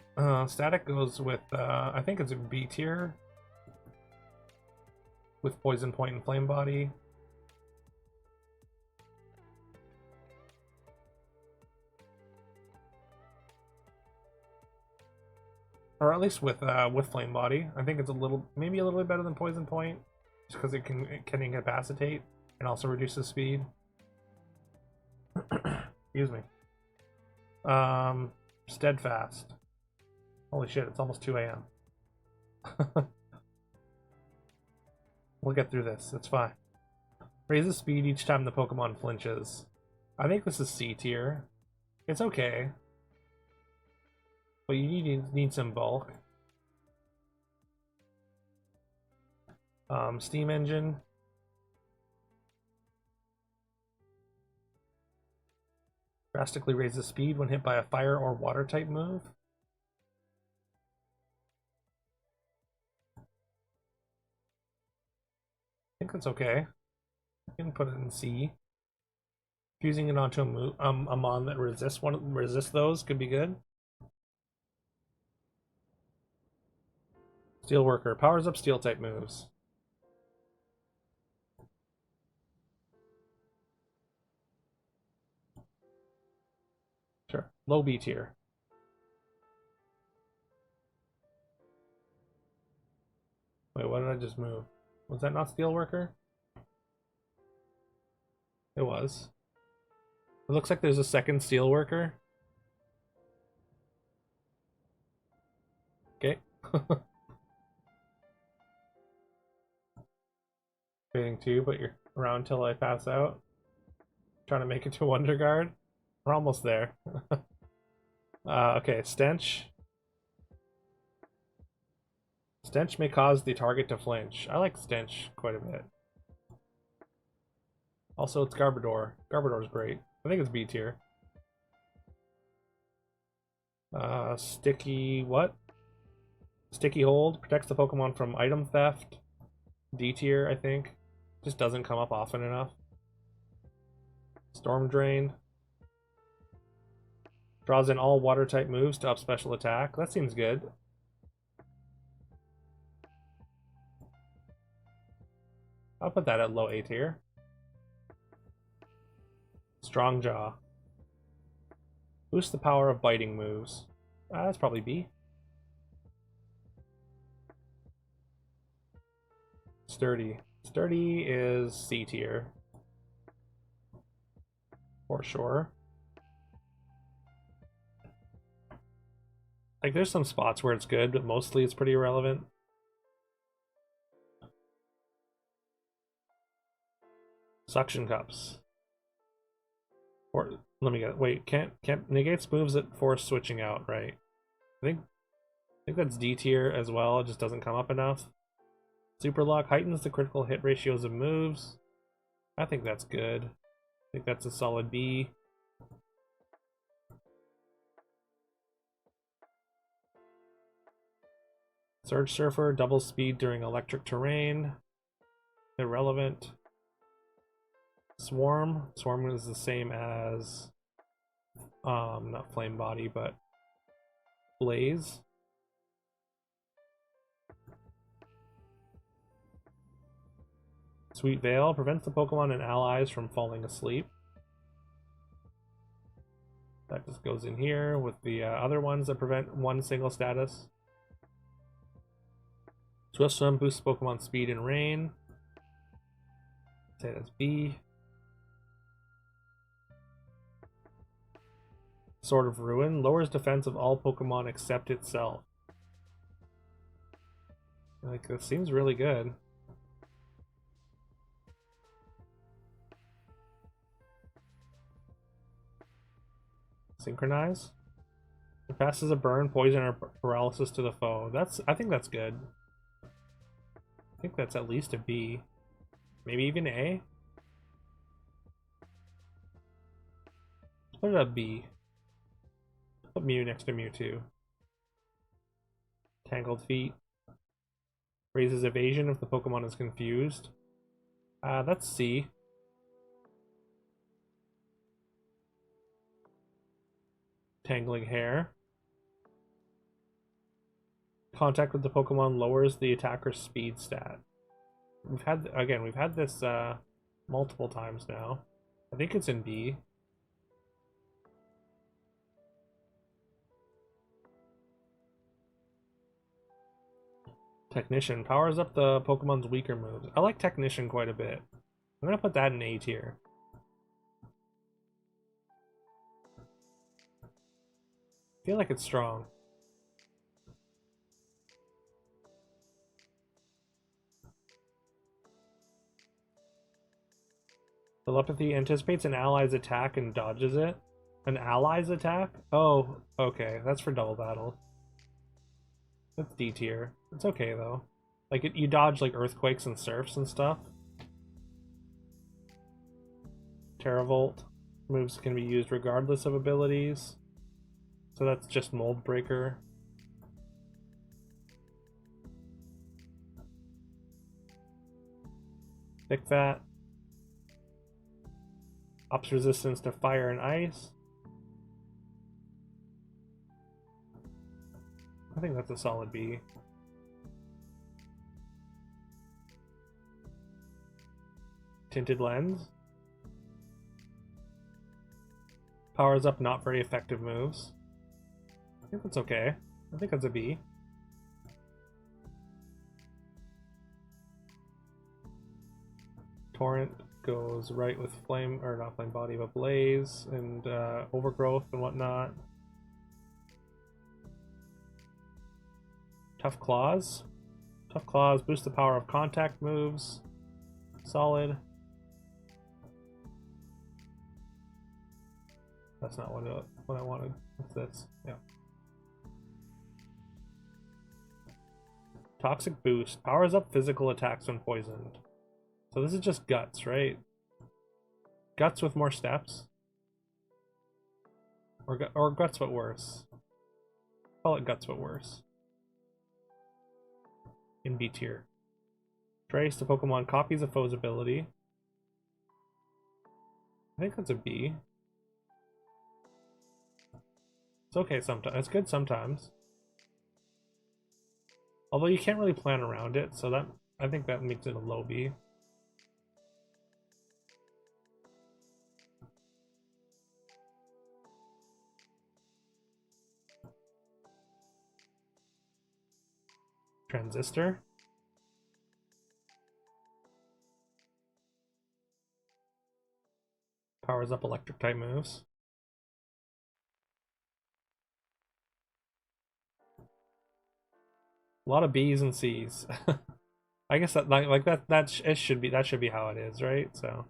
Static goes with, I think it's a B tier. with Poison Point and Flame Body. Or at least with Flame Body. I think it's maybe a little bit better than Poison Point, just because it can incapacitate and also reduces speed. Excuse me. Steadfast. Holy shit, it's almost 2 a.m. We'll get through this, it's fine. Raises speed each time the Pokemon flinches. I think this is C tier. It's okay. But you need some bulk. Steam Engine. Drastically raises speed when hit by a fire or water type move. I think that's okay. You can put it in C. Fusing it onto a mon that resists those could be good. Steelworker powers up steel type moves. Sure. Low B tier. Wait, what did I just move? Was that not Steelworker? It was. It looks like there's a second Steelworker. Okay. Fading 2, but you're around till I pass out. Trying to make it to Wonder Guard. We're almost there. Okay, Stench. Stench may cause the target to flinch. I like Stench quite a bit. Also, it's Garbodor. Garbodor's great. I think it's B tier. Sticky what? Sticky Hold protects the Pokemon from item theft. D tier, I think. Just doesn't come up often enough. Storm Drain. Draws in all water type moves to up special attack. That seems good. I'll put that at low A tier. Strong Jaw. Boost the power of biting moves. That's probably B. Sturdy. Sturdy is C tier. For sure. Like, there's some spots where it's good, but mostly it's pretty irrelevant. Suction Cups. Or let me get wait, can't negates moves that force switching out, right? I think that's D tier as well, it just doesn't come up enough. Super Lock heightens the critical hit ratios of moves. I think that's good. I think that's a solid B. Surge Surfer doubles speed during electric terrain. Irrelevant. Swarm. Swarm is the same as not Flame Body, but Blaze. Sweet Veil prevents the Pokemon and allies from falling asleep. That just goes in here with the other ones that prevent one single status. Swift Swim boosts Pokemon speed and rain. Say that's B. Sword of Ruin lowers defense of all Pokemon except itself. Like, that seems really good. Synchronize. It passes a burn, poison, or paralysis to the foe. I think that's good. I think that's at least a B. Maybe even A? Let's put it at B. Put Mew next to Mewtwo. Tangled Feet. Raises evasion if the Pokemon is confused. That's C. Tangling Hair. Contact with the Pokemon lowers the attacker's speed stat. We've had this multiple times now. I think it's in B. Technician powers up the Pokemon's weaker moves. I like Technician quite a bit. I'm gonna put that in A tier. I feel like it's strong. Telepathy anticipates an ally's attack and dodges it. An ally's attack? Oh, okay. That's for double battle. That's D tier. It's okay though. Like you dodge like earthquakes and surfs and stuff. Terravolt moves can be used regardless of abilities. So that's just Mold Breaker. Thick Fat. Ups resistance to fire and ice. I think that's a solid B. Tinted Lens. Powers up not very effective moves. I think that's okay. I think that's a B. Torrent goes right with Flame, or not Flame Body, but Blaze and Overgrowth and whatnot. Tough Claws. Tough Claws boost the power of contact moves. Solid. That's not what I wanted. What's this? Yeah. Toxic Boost powers up physical attacks when poisoned. So this is just Guts, right? Guts with more steps? Or Guts but worse. Call it Guts but worse. In B tier. Trace the Pokemon copies a foe's ability. I think that's a B. It's okay sometimes. It's good sometimes. Although you can't really plan around it, so that I think that makes it a low B. Transistor. Powers up electric type moves. A lot of B's and C's. I guess that it should be how it is, right? So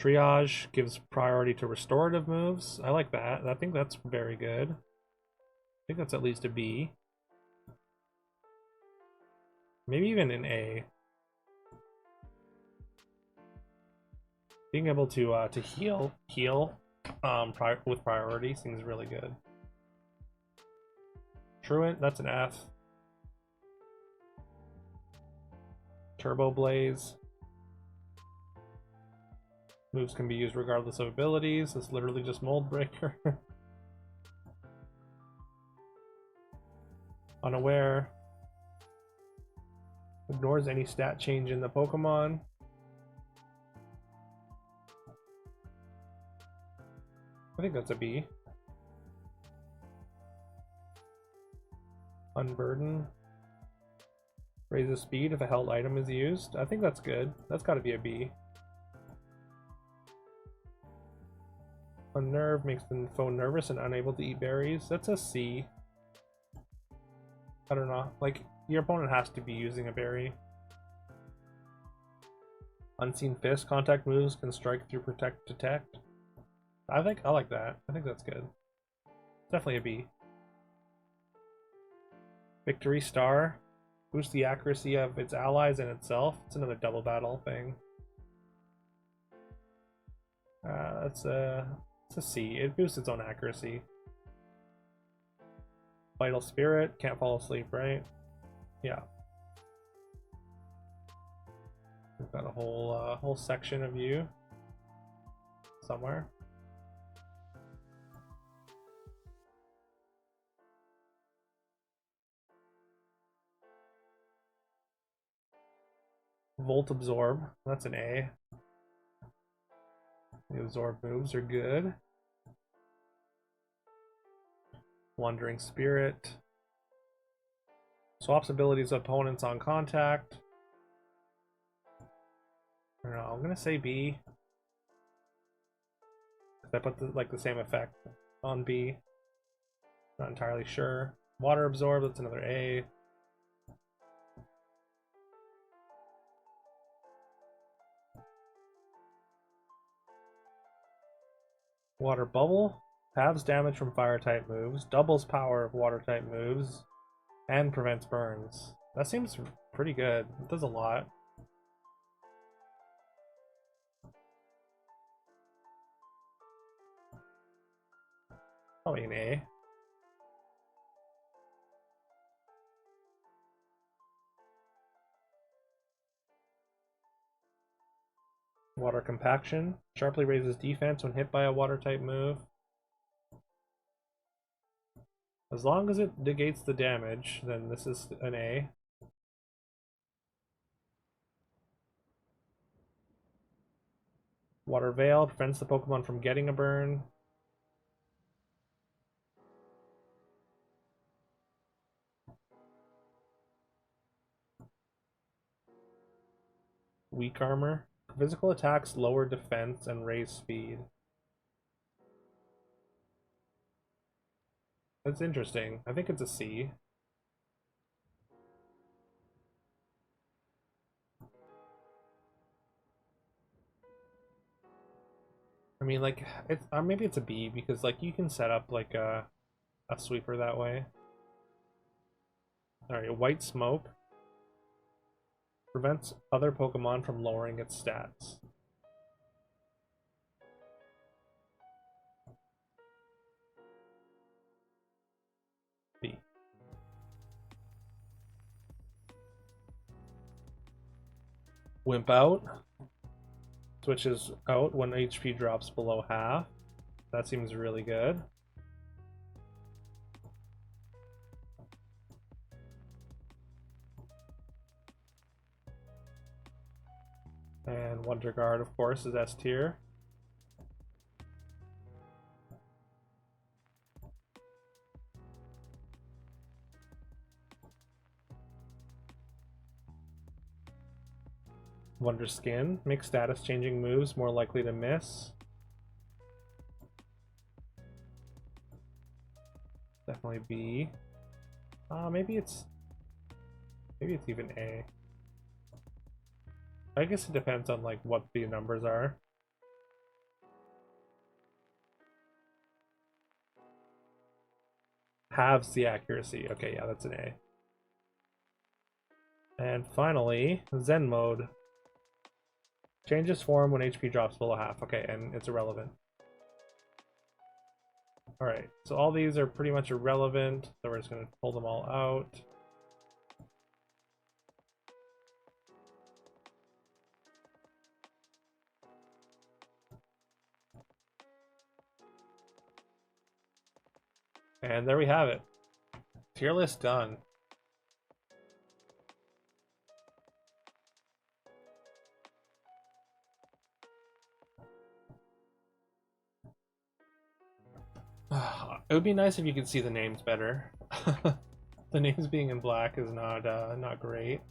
Triage gives priority to restorative moves. I like that. I think that's very good. I think that's at least a B. Maybe even an A. Being able to heal with priority seems really good. Truant, that's an F. Turbo Blaze. Moves can be used regardless of abilities. It's literally just Mold Breaker. Unaware. Ignores any stat change in the Pokemon. I think that's a B. Unburden. Raises speed if a held item is used. I think that's good. That's got to be a B. Unnerve makes the foe nervous and unable to eat berries. That's a C. I don't know. Like, your opponent has to be using a berry. Unseen Fist. Contact moves can strike through Protect Detect. I like that. I think that's good. Definitely a B. Victory Star. Boosts the accuracy of its allies and itself. It's another double battle thing. It's a C. It boosts its own accuracy. Vital Spirit. Can't fall asleep, right? Yeah. We've got a whole section of you somewhere. Volt Absorb. That's an A. The absorb moves are good. Wandering Spirit. Swaps abilities of opponents on contact. I don't know, I'm gonna say B. I put the same effect on B. Not entirely sure. Water Absorb, that's another A. Water Bubble. Halves damage from fire type moves, doubles power of water type moves, and prevents burns. That seems pretty good. It does a lot. Probably an A. Water Compaction. Sharply raises defense when hit by a water type move. As long as it negates the damage, then this is an A. Water Veil prevents the Pokemon from getting a burn. Weak Armor. Physical attacks lower defense and raise speed. That's interesting. I think it's a C. I mean, like, it's maybe it's a B because like you can set up like a sweeper that way. All right, White Smoke prevents other Pokemon from lowering its stats. B. Wimp Out switches out when HP drops below half. That seems really good. And Wonder Guard, of course, is S tier. Wonder Skin makes status changing moves more likely to miss. Definitely B. Maybe it's even A. I guess it depends on like what the numbers are. Halves the accuracy. Okay, yeah, that's an A. And finally, Zen mode. Changes form when HP drops below half. Okay, and it's irrelevant. Alright, so all these are pretty much irrelevant, so we're just going to pull them all out. And there we have it. Tier list done. It would be nice if you could see the names better. The names being in black is not great.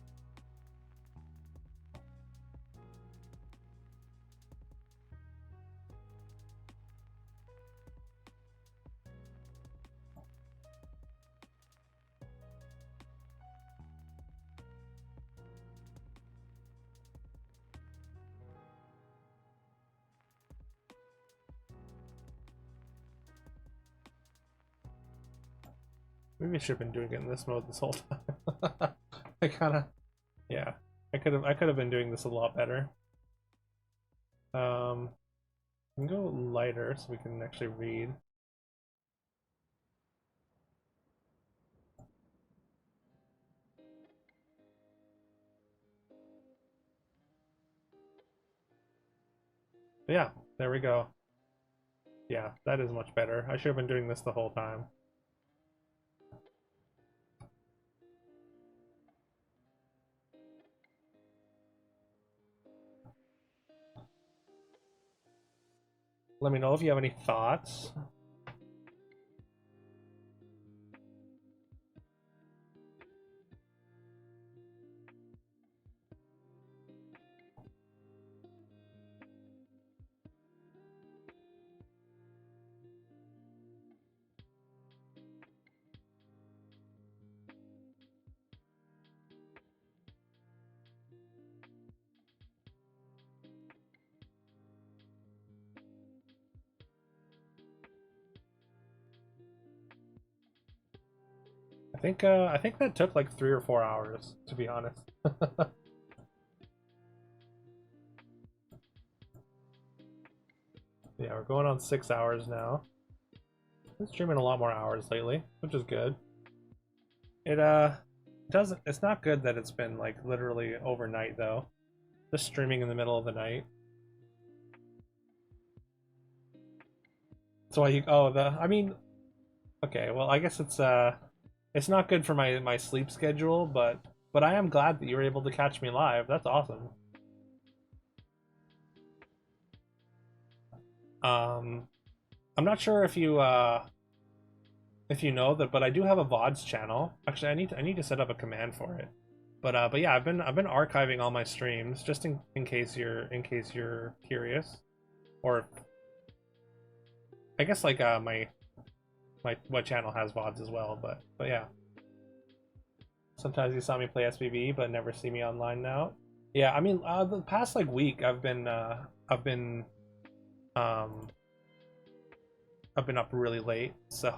Maybe I should have been doing it in this mode this whole time. I yeah, I could have been doing this a lot better. We can go lighter so we can actually read. But yeah, there we go. Yeah, that is much better. I should have been doing this the whole time. Let me know if you have any thoughts. I think that took like 3 or 4 hours, to be honest. Yeah, we're going on 6 hours now. Been streaming a lot more hours lately, which is good. It doesn't. It's not good that it's been like literally overnight though. Just streaming in the middle of the night. So I oh the I mean, okay, well I guess it's not good for my sleep schedule, but I am glad that you were able to catch me live. That's awesome. Um, I'm not sure if you know that, but I do have a VODs channel. Actually, I need to set up a command for it. But yeah, I've been archiving all my streams just in case you're curious, or I guess like my what channel has VODs as well. But yeah, sometimes you saw me play SPV, but never see me online now. Yeah, I mean the past like week um I've been up really late, so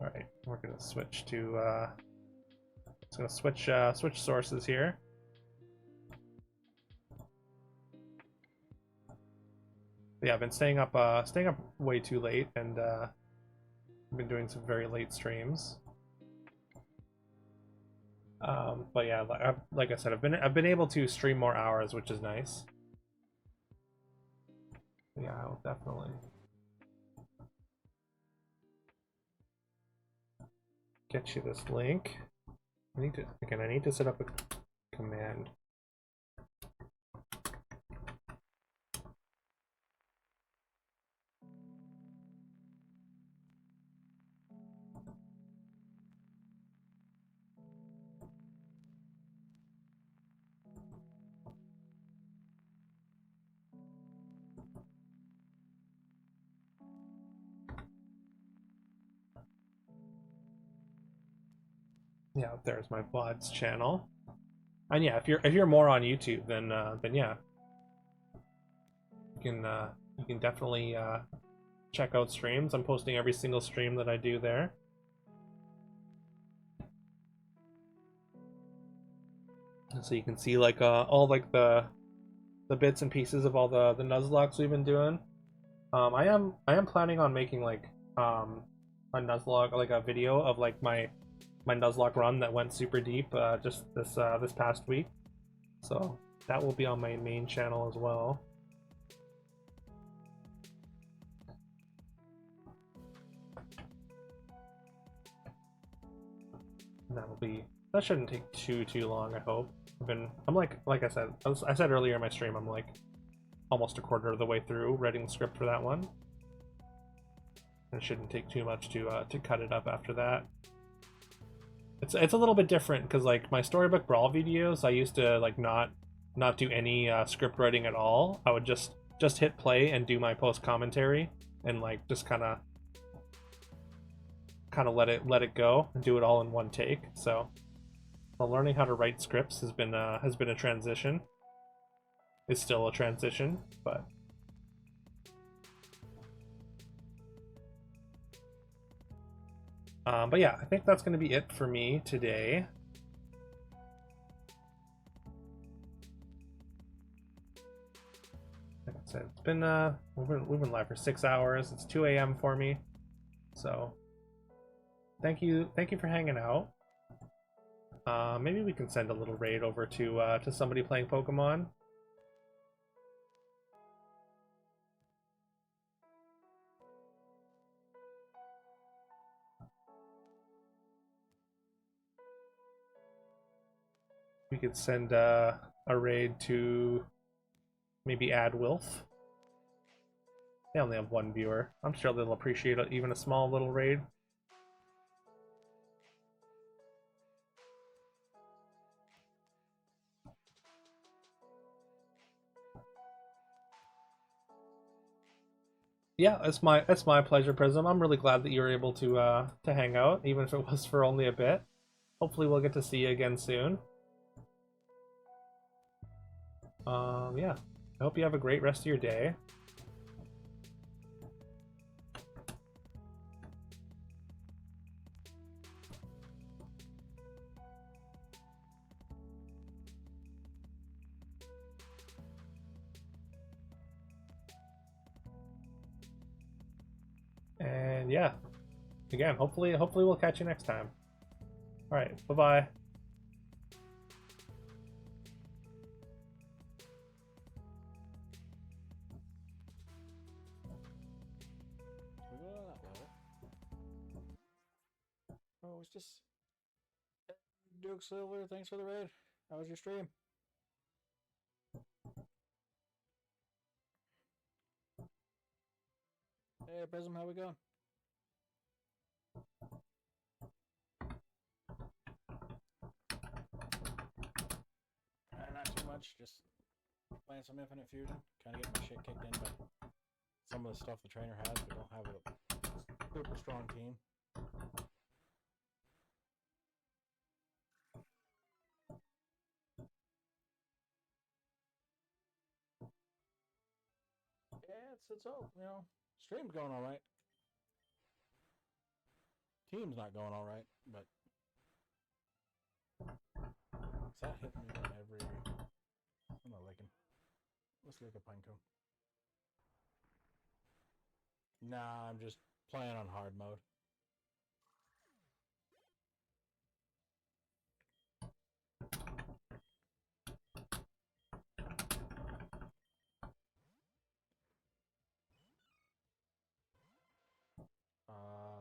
all right, we're gonna switch to it's gonna switch sources here. Yeah, I've been staying up way too late, and I've been doing some very late streams. But yeah, like I said, I've been able to stream more hours, which is nice. Yeah, I'll definitely get you this link. I need to set up a command. Yeah, there's my VODs channel. And yeah, if you're more on YouTube, then yeah, you can definitely check out streams. I'm posting every single stream that I do there. And so you can see like all like the bits and pieces of all the Nuzlocks we've been doing. I am planning on making like a Nuzlocke, like a video of like my Nuzlocke run that went super deep just this past week. So that will be on my main channel as well. And that shouldn't take too long, I hope. I'm like I said earlier in my stream, I'm like almost a quarter of the way through writing the script for that one. It shouldn't take too much to cut it up after that. It's a little bit different because like my Storybook Brawl videos, I used to like not do any script writing at all. I would just hit play and do my post commentary and like just kind of let it go and do it all in one take. So well, learning how to write scripts has been a transition. It's still a transition, but yeah, I think that's going to be it for me today. Like I said, it's been we've been live for 6 hours. It's 2 a.m. for me, so thank you for hanging out. Maybe we can send a little raid over to somebody playing Pokemon. We could send a raid to maybe Ad Wilf. They only have one viewer. I'm sure they'll appreciate even a small little raid. Yeah, it's my pleasure, Prism. I'm really glad that you were able to hang out, even if it was for only a bit. Hopefully, we'll get to see you again soon. Yeah. I hope you have a great rest of your day. And yeah, again, hopefully we'll catch you next time. All right, bye-bye. We go on that level. Oh, it's just Duke Silver. Thanks for the raid. How was your stream? Hey, Prism, how we going? Not too much. Just playing some Infinite Fusion. Kind of getting my shit kicked in by some of the stuff the trainer has. We don't have a super strong team. Yeah, it's all, you know, stream's going all right. Team's not going all right, but is that hitting me on every? I'm not liking. Let's lick a pine cone. Nah, I'm just playing on hard mode.